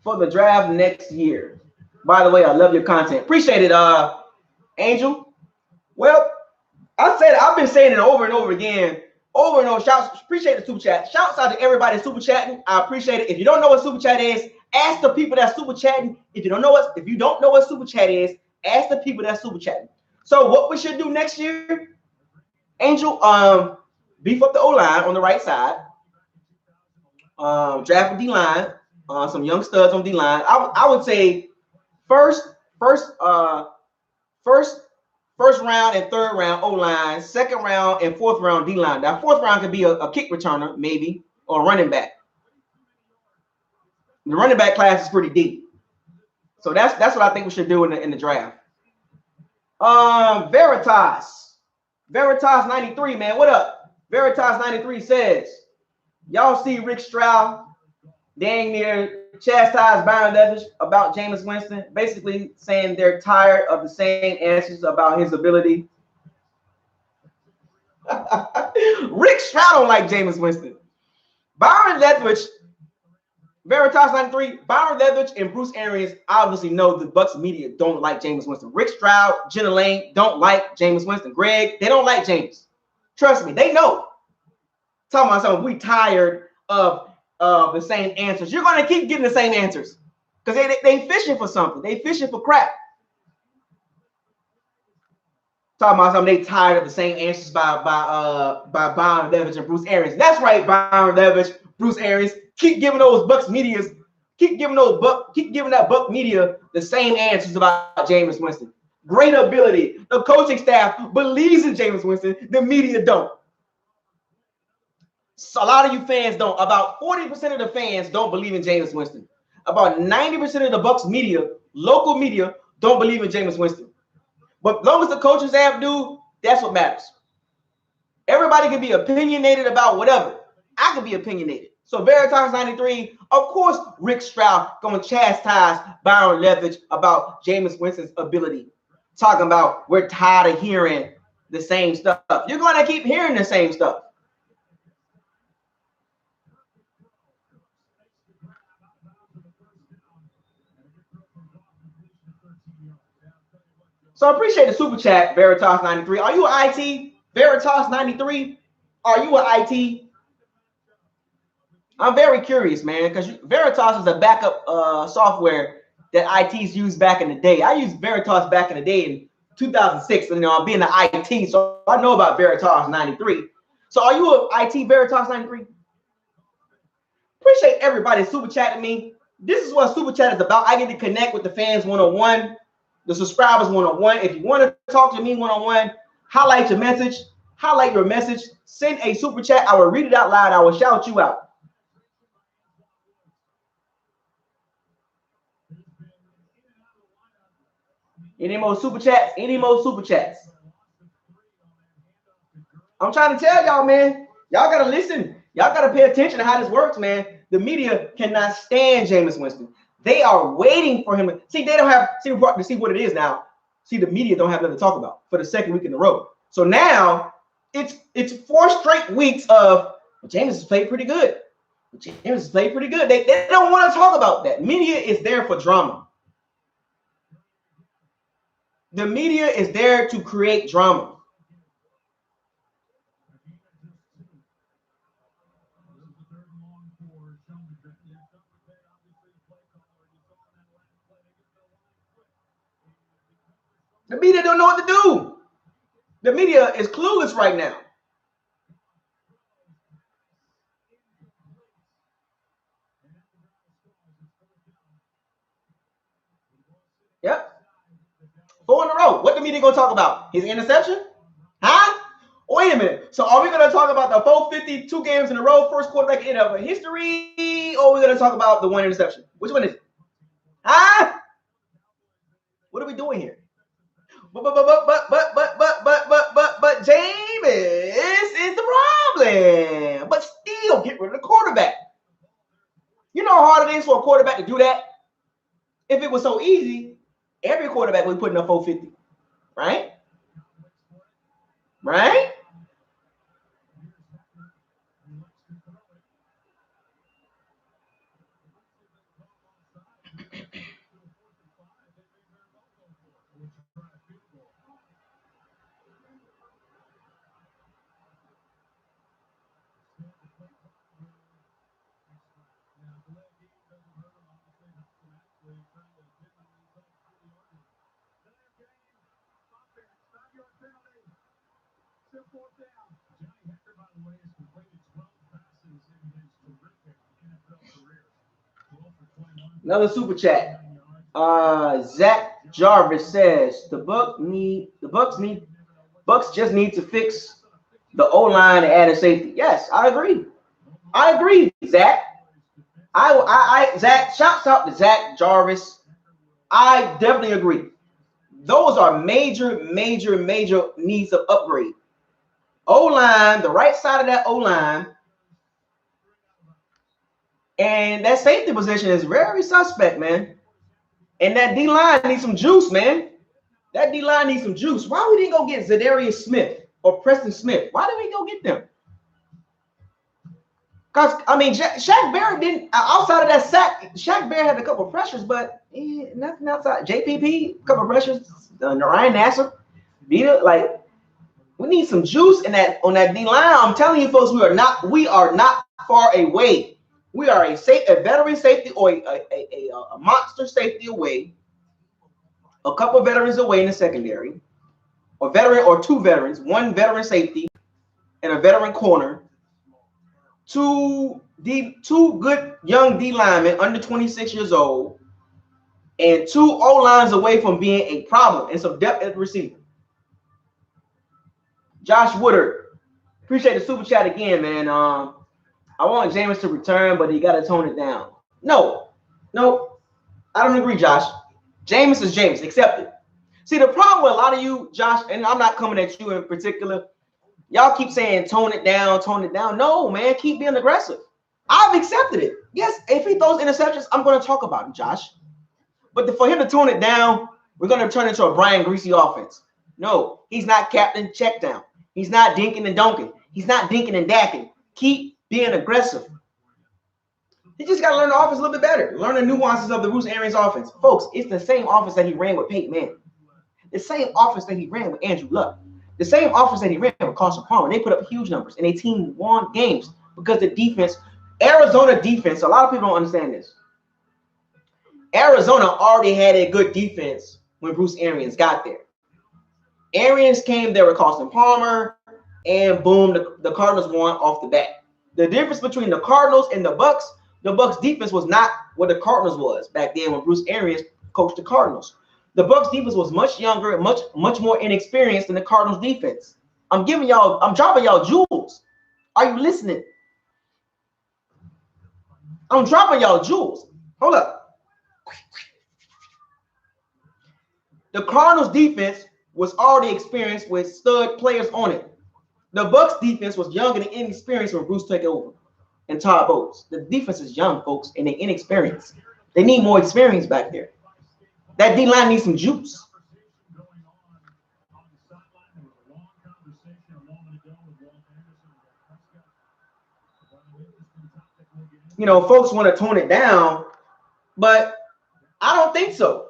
for the draft next year? By the way, I love your content. Appreciate it, Angel. Well, I've been saying it over and over again. Over and over. Shouts, appreciate the super chat. Shouts out to everybody super chatting. I appreciate it. If you don't know what super chat is, ask the people that super chatting. If you don't know what super chat is, ask the people that super chatting. So what we should do next year, Angel, beef up the O-line on the right side. Draft a D-line, some young studs on D-line. I would say first round and third round O-line, second round and fourth round D-line. Now, fourth round could be a kick returner, maybe, or a running back. The running back class is pretty deep. So that's what I think we should do in the draft. Veritas 93, man. What up? Veritas 93 says, y'all see Rick Stroud dang near chastise Byron Leftwich about Jameis Winston, basically saying they're tired of the same answers about his ability. Rick Stroud don't like Jameis Winston. Byron Leftwich, Veritas 93, Byron Leftwich and Bruce Arians obviously know the Bucs media don't like Jameis Winston. Rick Stroud, Jenna Lane don't like Jameis Winston. Greg, they don't like Jameis. Trust me, they know. Talking about something, we tired of the same answers. You're going to keep getting the same answers because they fishing for something. They fishing for crap. Talking about something, they tired of the same answers by Byron Leftwich and Bruce Arians. That's right, Byron Leftwich, Bruce Arians. Keep giving those Bucs medias, keep giving that Buck media the same answers about Jameis Winston. Great ability. The coaching staff believes in Jameis Winston. The media don't. So a lot of you fans don't. About 40% of the fans don't believe in Jameis Winston. about 90% of the Bucs media, local media, don't believe in Jameis Winston. But as long as the coaching staff do, that's what matters. Everybody can be opinionated about whatever. I can be opinionated. So Veritas 93, of course, Rick Stroud going to chastise Byron Leftwich about Jameis Winston's ability. Talking about we're tired of hearing the same stuff. You're going to keep hearing the same stuff. So I appreciate the super chat, Veritas 93. Are you an IT? Veritas 93? Are you an IT? I'm very curious, man, because Veritas is a backup software that ITs used back in the day. I used Veritas back in the day in 2006. You know, I'm being an IT, so I know about Veritas 93. So are you an IT Veritas 93? Appreciate everybody super chatting me. This is what super chat is about. I get to connect with the fans one-on-one, the subscribers one-on-one. If you want to talk to me one-on-one, highlight your message, send a super chat. I will read it out loud. I will shout you out. Any more super chats? Any more super chats? I'm trying to tell y'all, man. Y'all got to listen. Y'all got to pay attention to how this works, man. The media cannot stand Jameis Winston. They are waiting for him. See, they don't have, see what it is now. See, the media don't have nothing to talk about for the second week in a row. So now it's 4 straight weeks of Jameis has played pretty good. Jameis has played pretty good. They don't want to talk about that. Media is there for drama. The media is there to create drama. The media don't know what to do. The media is clueless right now. Yep. 4 in a row. What the media gonna talk about? His interception? Huh? Wait a minute. So are we gonna talk about the 452 games in a row, first quarterback in history, or are we gonna talk about the 1 interception? Which one is it? Huh? What are we doing here? But Jameis is the problem. But still get rid of the quarterback. You know how hard it is for a quarterback to do that? If it was so easy, every quarterback would be putting up 450. Right? Right? Another super chat. Zach Jarvis says the Bucs just need to fix the O-line and add a safety. Yes, I agree. Zach. Zach, shouts out to Zach Jarvis. I definitely agree. Those are major needs of upgrade. O-line, the right side of that O-line, and that safety position is very suspect, man. And that D-line needs some juice, man. That D-line needs some juice. Why we didn't go get Zadarius Smith or Preston Smith? Why did we go get them? Because, I mean, Shaq Barrett didn't, outside of that sack, Shaq Barrett had a couple of pressures, but nothing outside. JPP, a couple of pressures. Ryan Nassar, Vita, like, we need some juice in that on that D-line. I'm telling you, folks, we are not far away. We are a veteran safety or a monster safety away, a couple of veterans away in the secondary, a veteran or 2 veterans, 1 veteran safety and a veteran corner, 2 good young D linemen under 26 years old, and 2 O lines away from being a problem and some depth at receiver. Josh Woodard, appreciate the super chat again, man. I want Jameis to return, but he got to tone it down. No, No, I don't agree, Josh. Jameis is Jameis. Accept it. See, the problem with a lot of you, Josh, and I'm not coming at you in particular, y'all keep saying tone it down, tone it down. No, man, keep being aggressive. I've accepted it. Yes, if he throws interceptions, I'm going to talk about him, Josh. But for him to tone it down, we're going to turn into a Brian Greasy offense. No, he's not captain check down. He's not dinking and donking. He's not dinking and dacking. Keep being aggressive. He just got to learn the offense a little bit better. Learn the nuances of the Bruce Arians offense. Folks, it's the same offense that he ran with Peyton Manning. The same offense that he ran with Andrew Luck. The same offense that he ran with Carson Palmer. They put up huge numbers, and their team won games because the defense, Arizona defense, a lot of people don't understand this. Arizona already had a good defense when Bruce Arians got there. Arians came there with Carson Palmer, and boom, the Cardinals won off the bat. The difference between the Cardinals and the Bucs defense was not what the Cardinals was back then when Bruce Arians coached the Cardinals. The Bucs defense was much younger and much more inexperienced than the Cardinals defense. I'm dropping y'all jewels. Are you listening? I'm dropping y'all jewels. Hold up. The Cardinals defense was already experienced with stud players on it. The Bucs defense was young and inexperienced when Bruce took over and Todd Bowles. The defense is young, folks, and they're inexperienced. They need more experience back there. That D-line needs some juice. You know, folks want to tone it down, but I don't think so.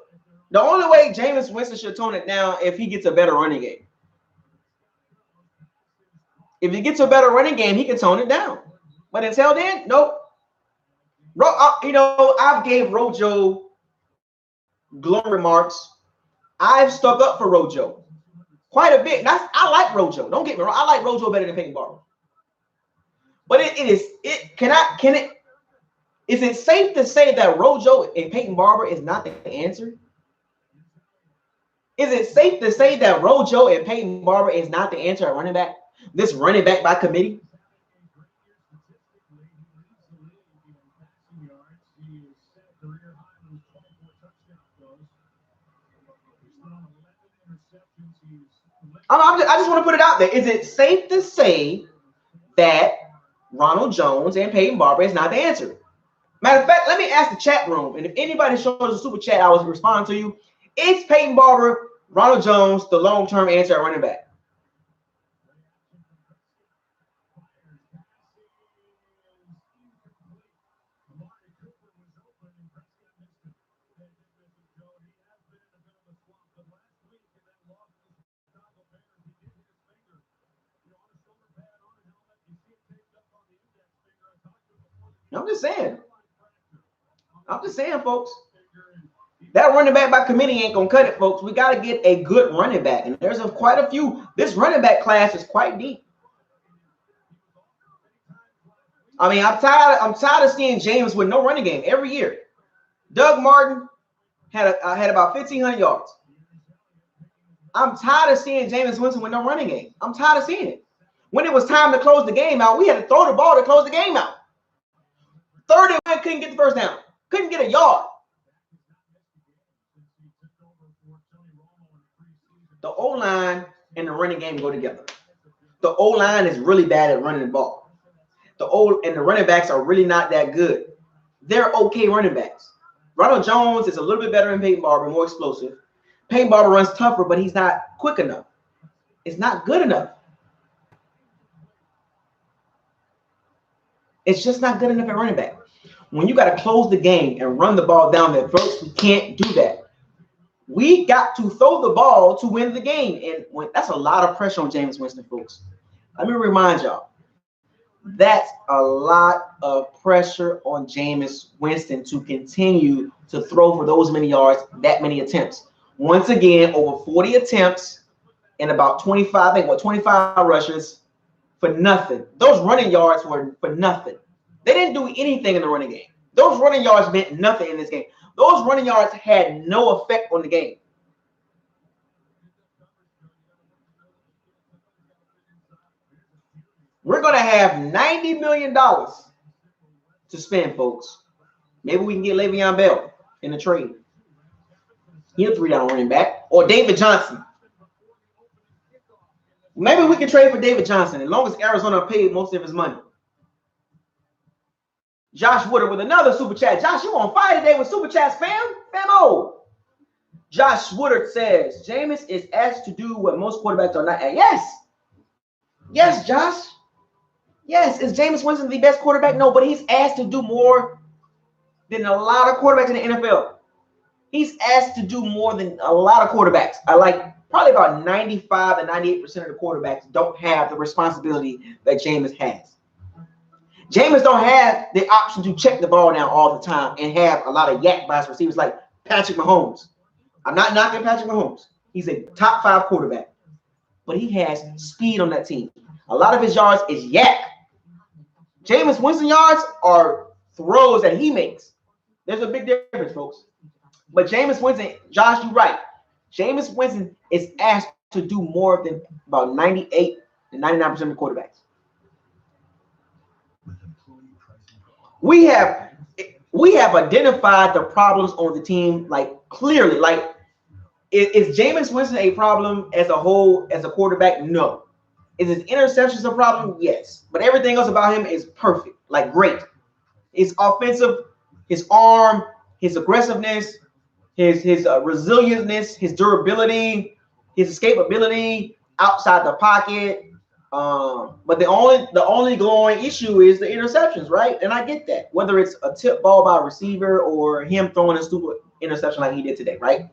The only way Jameis Winston should tone it down if he gets a better running game. If he gets a better running game, he can tone it down. But until then, nope. You know, I've gave Rojo glowing remarks. I've stuck up for Rojo quite a bit. I like Rojo. Don't get me wrong. I like Rojo better than Peyton Barber. But is it safe to say that Rojo and Peyton Barber is not the answer? Is it safe to say that Rojo and Peyton Barber is not the answer at running back? This running back by committee? I just want to put it out there. Is it safe to say that Ronald Jones and Peyton Barber is not the answer? Matter of fact, let me ask the chat room, and if anybody shows a super chat, I will respond to you. Is Peyton Barber, Ronald Jones the long-term answer at running back? I'm just saying, folks. That running back by committee ain't gonna cut it, folks. We got to get a good running back, and there's quite a few. This running back class is quite deep. I mean, I'm tired of seeing James with no running game every year. Doug Martin had about 1,500 yards. I'm tired of seeing Jameis Winston with no running game. I'm tired of seeing it. When it was time to close the game out, we had to throw the ball to close the game out. Third and one, couldn't get the first down. Couldn't get a yard. The O-line and the running game go together. The O-line is really bad at running the ball. And the running backs are really not that good. They're okay running backs. Ronald Jones is a little bit better than Peyton Barber, more explosive. Peyton Barber runs tougher, but he's not quick enough. It's not good enough. It's just not good enough at running back. When you got to close the game and run the ball down there, folks, we can't do that. We got to throw the ball to win the game. And that's a lot of pressure on Jameis Winston, folks. Let me remind y'all, that's a lot of pressure on Jameis Winston to continue to throw for those many yards, that many attempts. Once again, over 40 attempts and about 25 rushes for nothing. Those running yards were for nothing. They didn't do anything in the running game. Those running yards meant nothing in this game. Those running yards had no effect on the game. We're going to have $90 million to spend, folks. Maybe we can get Le'Veon Bell in a trade. He'll 3-down running back. Or David Johnson. Maybe we can trade for David Johnson as long as Arizona paid most of his money. Josh Woodard with another super chat. Josh, you on fire today with super chats, fam? Famo. Josh Woodard says, Jameis is asked to do what most quarterbacks are not. Yes. Yes, Josh. Yes. Is Jameis Winston the best quarterback? No, but he's asked to do more than a lot of quarterbacks in the NFL. He's asked to do more than a lot of quarterbacks. I like probably about 95 to 98% of the quarterbacks don't have the responsibility that Jameis has. Jameis don't have the option to check the ball down all the time and have a lot of yak bias receivers like Patrick Mahomes. I'm not knocking Patrick Mahomes. He's a top 5 quarterback, but he has speed on that team. A lot of his yards is yak. Jameis Winston yards are throws that he makes. There's a big difference, folks. But Jameis Winston, Josh, you're right. Jameis Winston is asked to do more than about 98 to 99% of the quarterbacks. We have identified the problems on the team like clearly. Like, is Jameis Winston a problem as a whole as a quarterback? No. Is his interceptions a problem? Yes. But everything else about him is perfect, like great. His offensive, his arm, his aggressiveness, his resilientness, his durability, his escapability outside the pocket. But the only glowing issue is the interceptions, right? And I get that. Whether it's a tip ball by a receiver or him throwing a stupid interception like he did today, right?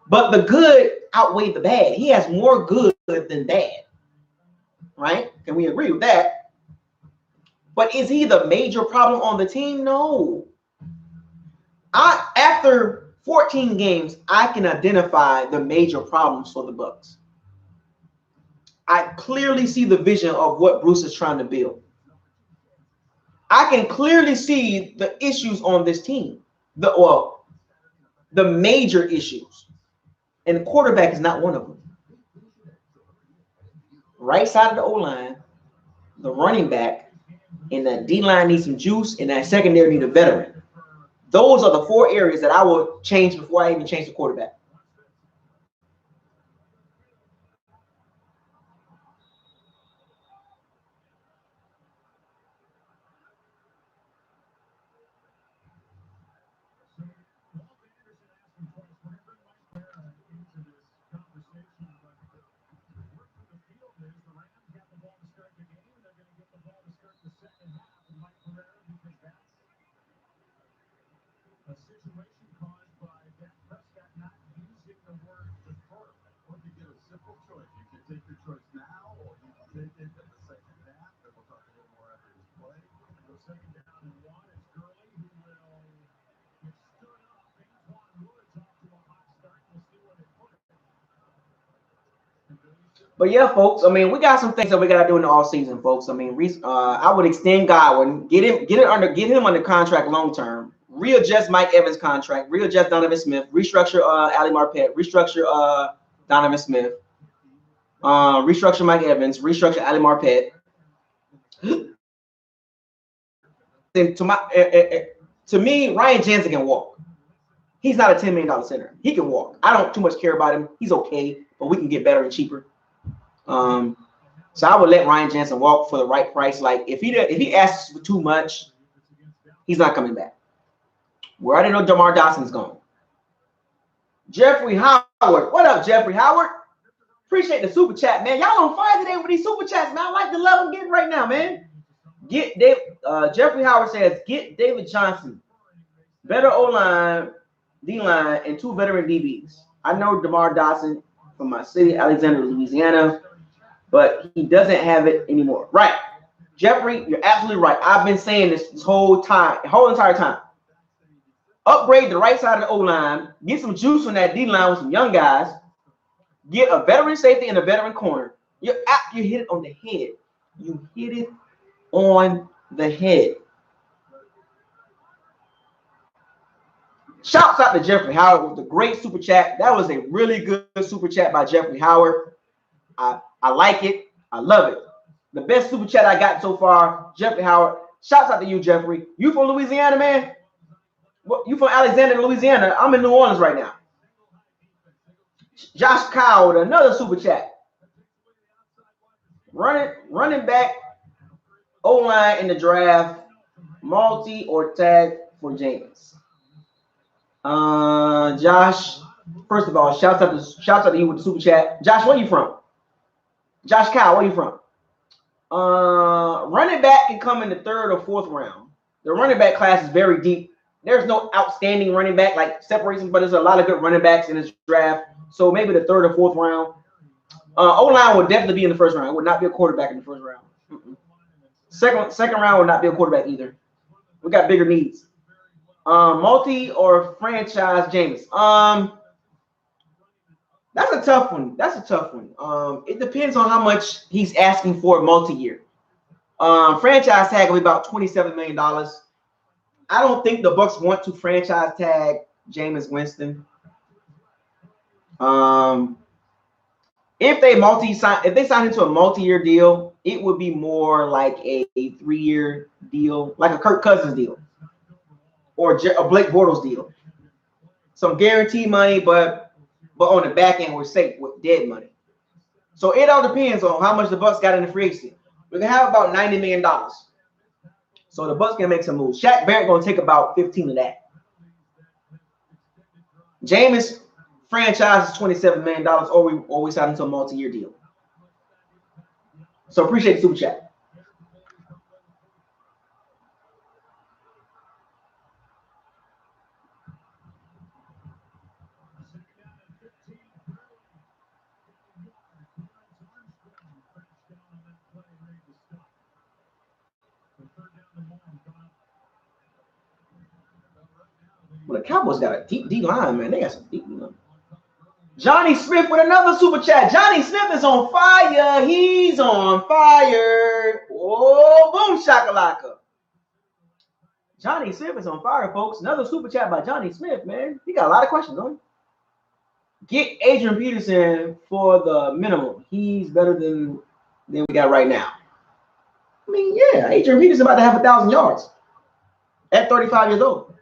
But the good outweighed the bad. He has more good than bad, right? Can we agree with that? But is he the major problem on the team? No. After 14 games, I can identify the major problems for the Bucs. I clearly see the vision of what Bruce is trying to build. I can clearly see the issues on this team. The major issues. And the quarterback is not one of them. Right side of the O-line, the running back, and that D-line needs some juice, and that secondary need a veteran. Those are the 4 areas that I will change before I even change the quarterback. But yeah, folks, I mean, we got some things that we gotta do in the off season, folks. I mean, I would extend Godwin, get him under contract long term, readjust Mike Evans' contract, readjust Donovan Smith, restructure Ali Marpet, restructure Donovan Smith, restructure Mike Evans, restructure Ali Marpet. To me, Ryan Jensen can walk. He's not a $10 million center. He can walk. I don't too much care about him. He's okay, but we can get better and cheaper. So I would let Ryan Jensen walk for the right price. Like if he asks for too much, he's not coming back. We already know DeMar Dawson's gone. Jeffrey Howard, what up, Jeffrey Howard? Appreciate the super chat, man. Y'all on fire today with these super chats, man. I like the love I'm getting right now, man. Jeffrey Howard says, get David Johnson, better O-line, D-line, and 2 veteran DBs. I know DeMar Dawson from my city, Alexandria, Louisiana, but he doesn't have it anymore. Right. Jeffrey, you're absolutely right. I've been saying this whole entire time. Upgrade the right side of the O-line, get some juice on that D-line with some young guys, get a veteran safety and a veteran corner. You hit it on the head. You hit it on the head. Shouts out to Jeffrey Howard with the great super chat. That was a really good super chat by Jeffrey Howard. I like it. I love it. The best super chat I got so far, Jeffrey Howard. Shouts out to you, Jeffrey. You from Louisiana, man? Well, you from Alexandria, Louisiana. I'm in New Orleans right now. Josh Kyle with another super chat. Running back, O-line in the draft, multi or tag for James. Josh, first of all, shouts out to you with the super chat. Josh, where you from? Josh Kyle, where you from? Running back can come in the 3rd or 4th round. The running back class is very deep. There's no outstanding running back like separation, but there's a lot of good running backs in this draft. So maybe the 3rd or 4th round. O-line would definitely be in the 1st round. It would not be a quarterback in the 1st round. Second round would not be a quarterback either. We got bigger needs. Multi or franchise James. That's a tough one. It depends on how much he's asking for multi-year. Franchise tag will be about $27 million. I don't think the Bucs want to franchise tag Jameis Winston. If they sign into a multi-year deal, it would be more like a 3-year deal, like a Kirk Cousins deal or a Blake Bortles deal. Some guaranteed money, but on the back end we're safe with dead money. So it all depends on how much the Bucs got in the free agency. We're gonna have about $90 million. So the Bucs can make some moves. Shaq Barrett gonna take about 15 of that. Jameis franchise is $27 million, or we sign into a multi-year deal. So appreciate the super chat. Well, the Cowboys got a deep D line, man. They got some deep line. Johnny Smith with another super chat. Johnny Smith is on fire. He's on fire. Oh, boom shakalaka. Johnny Smith is on fire, folks. Another super chat by Johnny Smith, man. He got a lot of questions on him. Get Adrian Peterson for the minimum. He's better than we got right now. I mean, yeah, Adrian Peterson about to have 1,000 yards at 35 years old.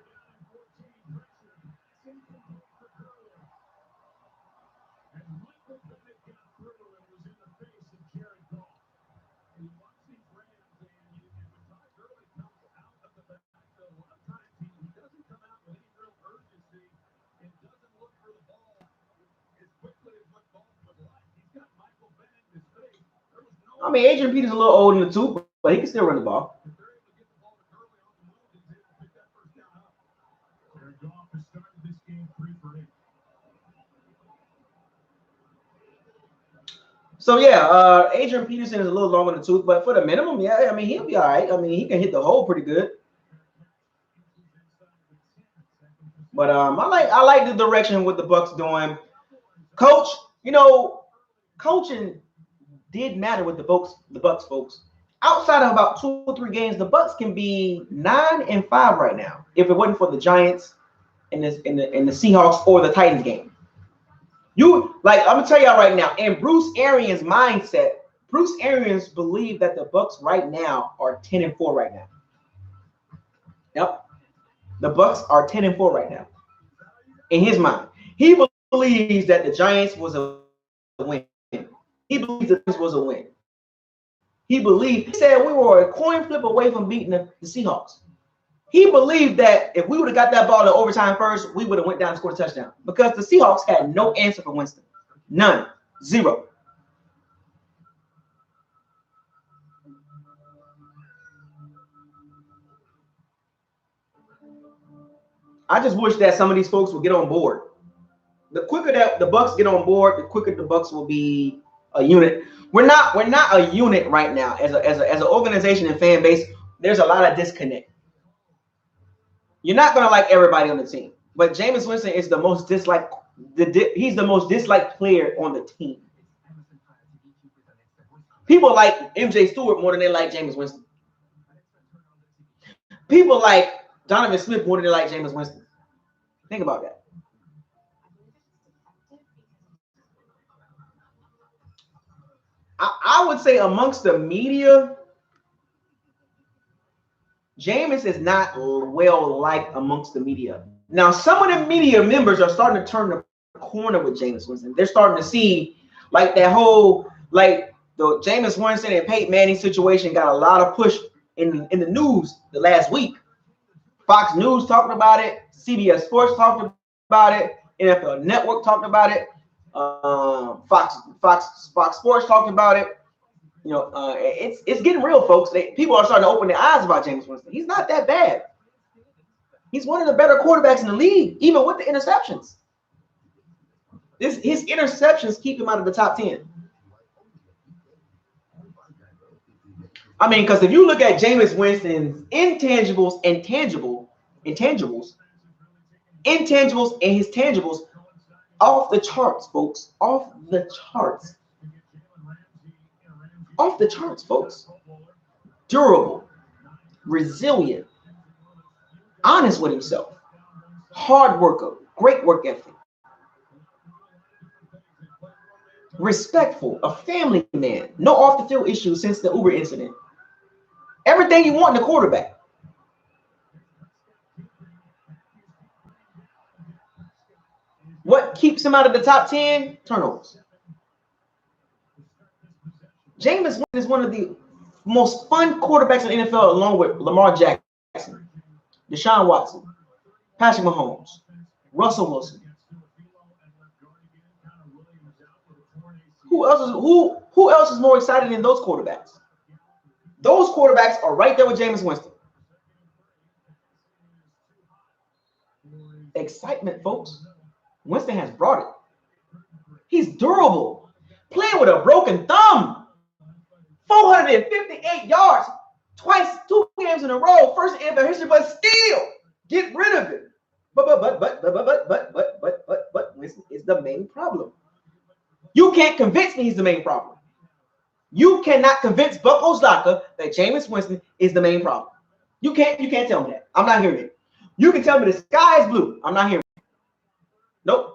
I mean, Adrian Peterson's a little old in the tooth, but he can still run the ball. So yeah, Adrian Peterson is a little long in the tooth, but for the minimum, yeah, I mean he'll be all right. I mean he can hit the hole pretty good. But I like the direction what the Bucs doing. Coach, you know, coaching did matter with the Bucs folks. Outside of about 2 or 3 games, the Bucs can be 9-5 right now if it wasn't for the Giants and the Seahawks or the Titans game. I'm gonna tell y'all right now, in Bruce Arians' mindset, Bruce Arians believed that the Bucs right now are 10-4 right now. Yep, the Bucs are 10-4 right now. In his mind, he believes that the Giants was a win. He believes that this was a win. He said we were a coin flip away from beating the Seahawks. He believed that if we would have got that ball in overtime first, we would have went down and scored a touchdown because the Seahawks had no answer for Winston. None. Zero. I just wish that some of these folks would get on board. The quicker that the Bucs get on board, the quicker the Bucs will be a unit. We're not a unit right now as an organization and fan base. There's a lot of disconnect. You're not gonna like everybody on the team, but Jameis Winston is the most disliked. He's the most disliked player on the team. People like MJ Stewart more than they like Jameis Winston. People like Donovan Smith more than they like Jameis Winston. Think about that. I would say amongst the media, Jameis is not well liked amongst the media. Now, some of the media members are starting to turn the corner with Jameis Winston. They're starting to see like that whole like the Jameis Winston and Peyton Manning situation got a lot of push in the news the last week. Fox News talked about it. CBS Sports talked about it. NFL Network talked about it. Fox Sports talked about it. You know, it's getting real, folks. People are starting to open their eyes about Jameis Winston. He's not that bad. He's one of the better quarterbacks in the league, even with the interceptions. His interceptions keep him out of the top 10. I mean, because if you look at Jameis Winston's intangibles and his tangibles, off the charts, folks. Off the charts. Off the charts, folks. Durable, resilient, honest with himself, hard worker, great work ethic, respectful, a family man, no off the field issues since the Uber incident. Everything you want in a quarterback. What keeps him out of the top 10? Turnovers. Jameis Winston is one of the most fun quarterbacks in the NFL, along with Lamar Jackson, Deshaun Watson, Patrick Mahomes, Russell Wilson. Who else is more excited than those quarterbacks? Those quarterbacks are right there with Jameis Winston. Excitement, folks. Winston has brought it. He's durable. Playing with a broken thumb. 458 yards. Twice, 2 games in a row. First in NFL history, but still get rid of it. But Winston is the main problem. You can't convince me he's the main problem. You cannot convince BucosLocker that Jameis Winston is the main problem. You can't tell me that. I'm not hearing it. You can tell me the sky is blue. I'm not hearing it. Nope.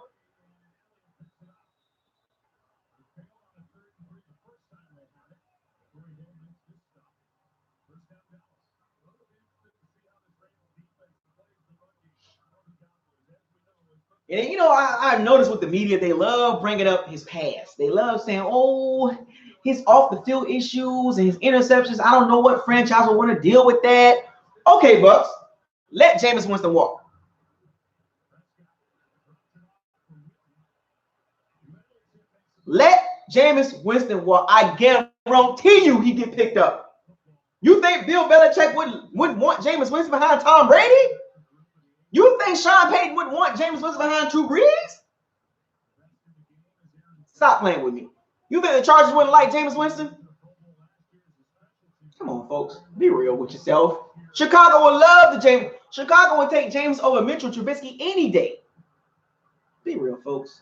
And you know, I've noticed with the media, they love bringing up his past. They love saying, oh, his off the field issues and his interceptions. I don't know what franchise will want to deal with that. Okay, Bucks, let Jameis Winston walk. Let Jameis Winston walk. I guarantee you he get picked up. You think Bill Belichick wouldn't want Jameis Winston behind Tom Brady? You think Sean Payton wouldn't want Jameis Winston behind Drew Brees? Stop playing with me. You think the Chargers wouldn't like Jameis Winston? Come on, folks. Be real with yourself. Chicago would love the Jameis. Chicago would take Jameis over Mitchell Trubisky any day. Be real, folks.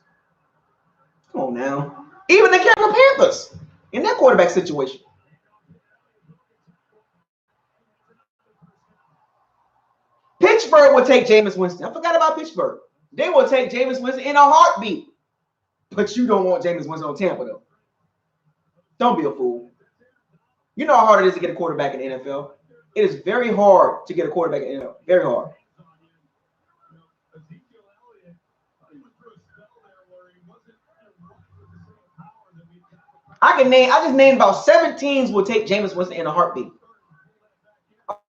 Come on now. Even the Carolina Panthers in that quarterback situation. Pittsburgh will take Jameis Winston. I forgot about Pittsburgh. They will take Jameis Winston in a heartbeat. But you don't want Jameis Winston on Tampa, though. Don't be a fool. You know how hard it is to get a quarterback in the NFL. It is very hard to get a quarterback in the NFL. Very hard. I just named about 7 teams will take Jameis Winston in a heartbeat.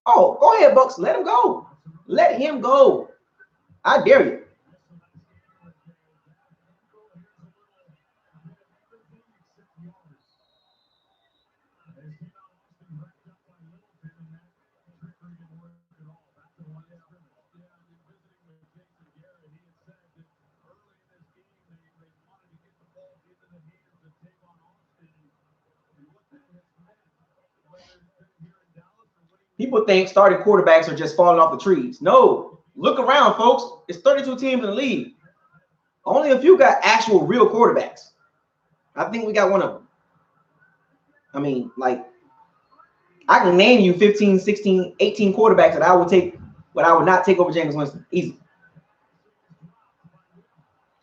Oh, go ahead, Bucks. Let him go. Let him go. I dare you. People think starting quarterbacks are just falling off the trees. No. Look around, folks. It's 32 teams in the league. Only a few got actual real quarterbacks. I think we got one of them. I mean, like, I can name you 15, 16, 18 quarterbacks that I would take, but I would not take over Jameis Winston. Easy.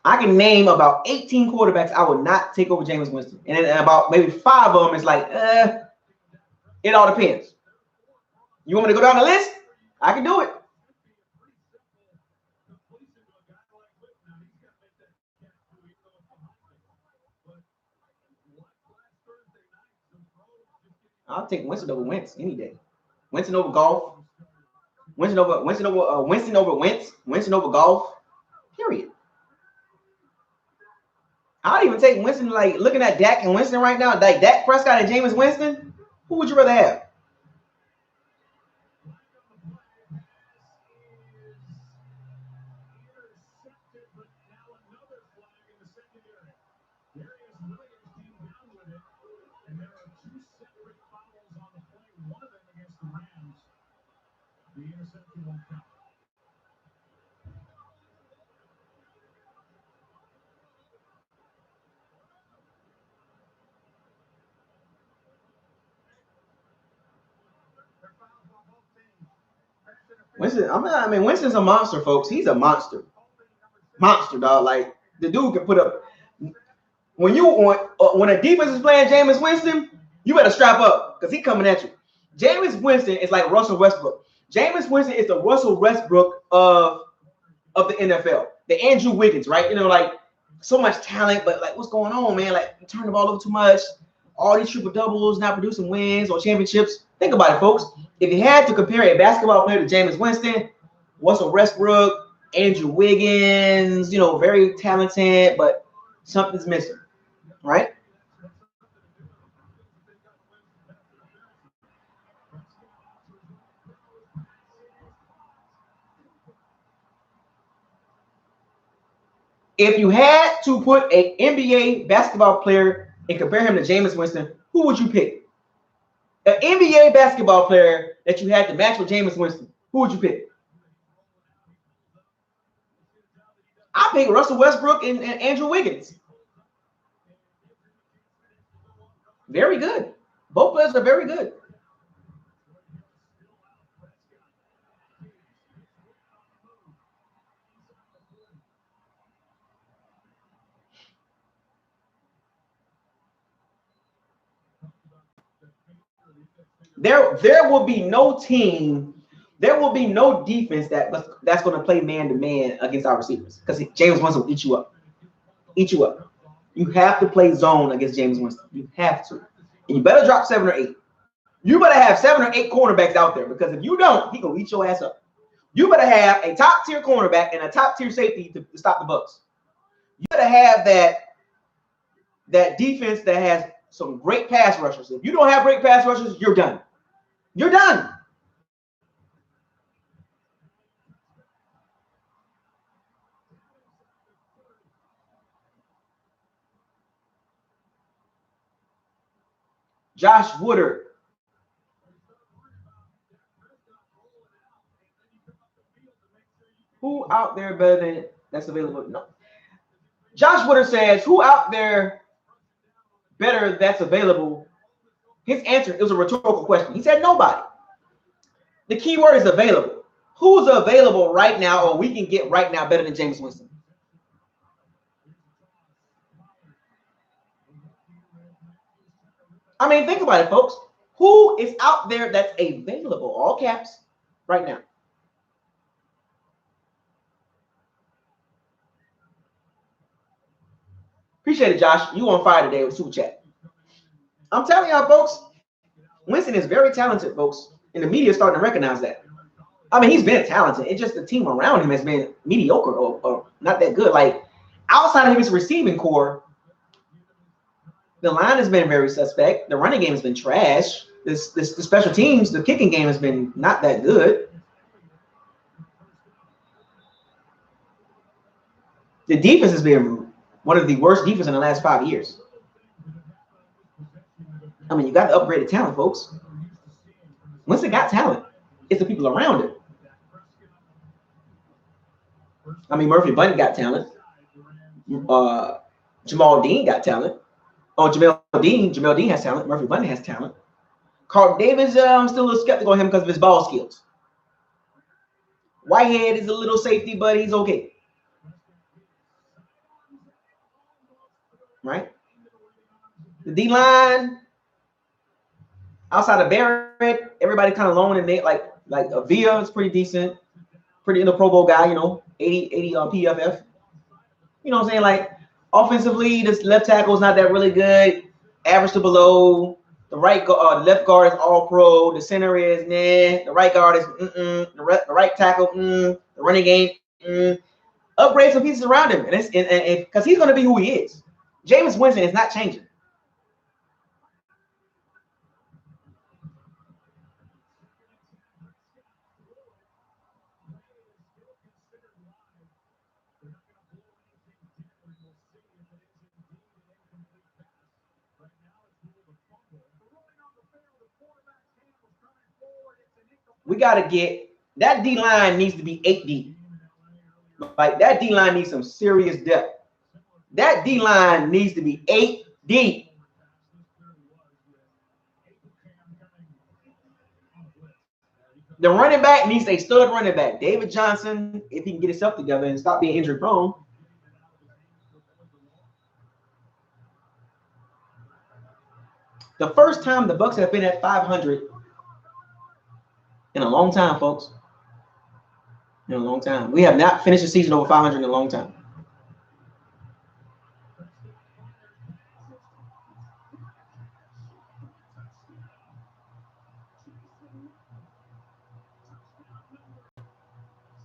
I can name about 18 quarterbacks I would not take over Jameis Winston. And then about maybe 5 of them is like, it all depends. You want me to go down the list? I can do it. I'll take Winston over Wentz any day. Winston over golf. Winston over Wentz. Winston over golf. Period. I'd even take Winston, like looking at Dak and Winston right now, like Dak Prescott and Jameis Winston. Who would you rather have? Winston, I mean, Winston's a monster, folks. He's a monster, dog. Like the dude can put up. When a defense is playing Jameis Winston, you better strap up because he's coming at you. Jameis Winston is like Russell Westbrook. Jameis Winston is the Russell Westbrook of the NFL. The Andrew Wiggins, right? You know, like so much talent, but like what's going on, man? Like you turn the ball over too much. All these triple doubles, not producing wins or championships. Think about it, folks. If you had to compare a basketball player to Jameis Winston, Russell Westbrook, Andrew Wiggins, you know, very talented, but something's missing, right? If you had to put an NBA basketball player and compare him to Jameis Winston, who would you pick? An NBA basketball player that you had to match with Jameis Winston, who would you pick? I pick Russell Westbrook and Andrew Wiggins. Very good. Both players are very good. There will be no team, there will be no defense that's going to play man to man against our receivers because Jameis Winston will eat you up. Eat you up. You have to play zone against Jameis Winston. You have to. And you better drop 7 or 8. You better have 7 or 8 cornerbacks out there because if you don't, he gonna eat your ass up. You better have a top tier cornerback and a top tier safety to stop the Bucs. You better have that defense that has some great pass rushers. If you don't have great pass rushers, you're done. You're done. Josh Woodard. Who out there better than that's available? No. Josh Woodard says, who out there better that's available? His answer, it was a rhetorical question. He said nobody. The key word is available. Who's available right now or we can get right now better than Jameis Winston? I mean, think about it, folks. Who is out there that's available, all caps, right now? Appreciate it, Josh. You on fire today with Super Chat. I'm telling y'all, folks, Winston is very talented, folks, and the media is starting to recognize that. I mean, he's been talented. It's just the team around him has been mediocre or not that good. Like, outside of his receiving core, the line has been very suspect. The running game has been trash. The special teams, the kicking game has been not that good. The defense has been one of the worst defenses in the last 5 years. I mean, you got to upgrade the talent, folks. Winston got talent. It's the people around it. I mean, Murphy Bunting got talent. Jamal Dean got talent. Oh, Jamel Dean has talent. Murphy Bunting has talent. Carl Davis, I'm still a little skeptical of him because of his ball skills. Whitehead is a little safety, but he's okay. Right? The D-line, outside of Barrett, everybody kind of alone and they like Like Avila is pretty decent, pretty in the Pro Bowl guy, you know, 80 PFF. You know what I'm saying? Like offensively, this left tackle is not that really good, average to below. The left guard is all pro. The center is nah. The right guard is the right tackle, the running game, Upgrade some pieces around him, and it's because he's going to be who he is. Jameis Winston is not changing. We got to get that D line needs to be 8 deep. Like that D line needs some serious depth. That D line needs to be 8 deep. The running back needs a stud running back. David Johnson, if he can get himself together and stop being injury prone. The first time the Bucs have been at 500 in a long time, folks. In a long time. We have not finished the season over 500 in a long time.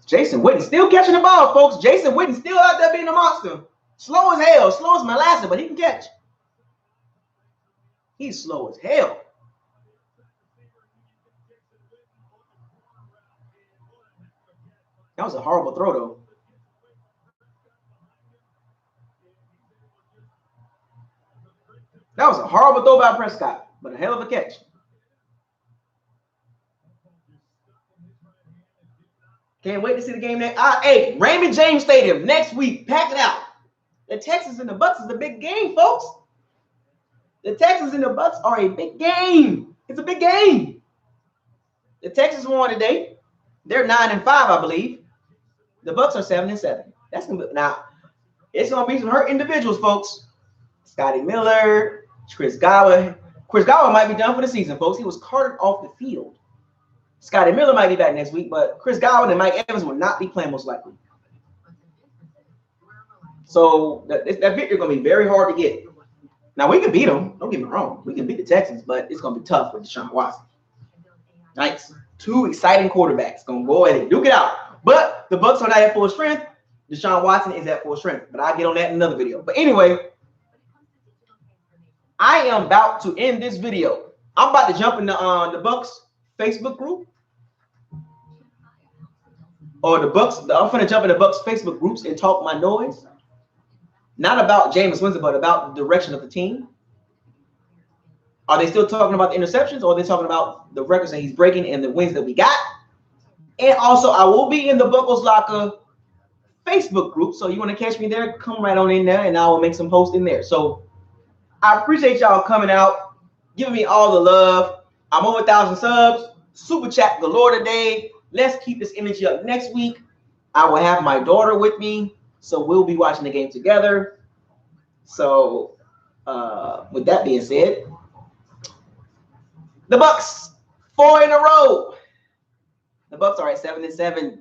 Jason Witten still catching the ball, folks. Jason Witten still out there being a monster. Slow as hell. Slow as molasses, but he can catch. He's slow as hell. That was a horrible throw, though. That was a horrible throw by Prescott, but a hell of a catch. Can't wait to see the game next. Hey, Raymond James Stadium next week. Pack it out. The Texans and the Bucs is a big game, folks. The Texans and the Bucs are a big game. It's a big game. The Texans won today. They're 9-5, I believe. The Bucs are 7-7. That's gonna be, now. It's gonna be some hurt individuals, folks. Scotty Miller, Chris Godwin. Chris Godwin might be done for the season, folks. He was carted off the field. Scotty Miller might be back next week, but Chris Godwin and Mike Evans will not be playing most likely. So that victory is going to be very hard to get. Now, we can beat them. Don't get me wrong. We can beat the Texans, but it's going to be tough with Deshaun Watson. Nice. 2 exciting quarterbacks. Going to go ahead and duke it out. But the Bucs are not at full strength. Deshaun Watson is at full strength. But I'll get on that in another video. But anyway, I am about to end this video. I'm about to jump in the Bucs Facebook group. Or the Bucs. I'm going to jump in the Bucs Facebook groups and talk my noise. Not about Jameis Winston, but about the direction of the team. Are they still talking about the interceptions, or are they talking about the records that he's breaking and the wins that we got? And also, I will be in the BucosLocker Facebook group. So you want to catch me there, come right on in there, and I will make some posts in there. So I appreciate y'all coming out, giving me all the love. I'm over 1,000 subs. Super chat galore today. Let's keep this energy up next week. I will have my daughter with me, so we'll be watching the game together. So with that being said, the Bucs 4 in a row. The Bucs are at 7-7.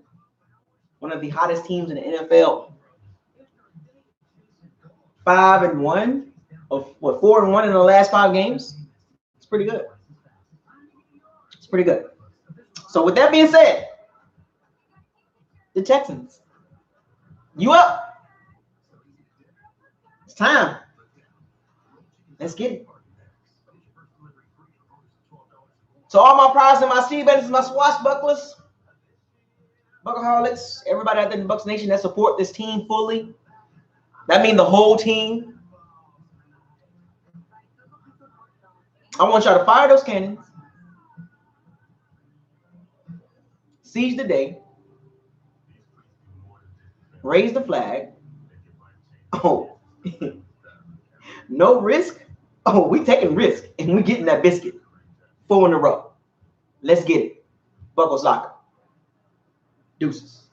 One of the hottest teams in the NFL. 5-1, of what, 4-1 in the last 5 games. It's pretty good. It's pretty good. So with that being said, the Texans, you up? It's time. Let's get it. So all my prizes and my seed betters, my swashbucklers, Buckaholics, everybody out there in the Bucs Nation that support this team fully. That means the whole team. I want y'all to fire those cannons. Seize the day. Raise the flag. Oh, no risk. Oh, we taking risk and we getting that biscuit. 4 in a row. Let's get it. BucosLocker. Deuces.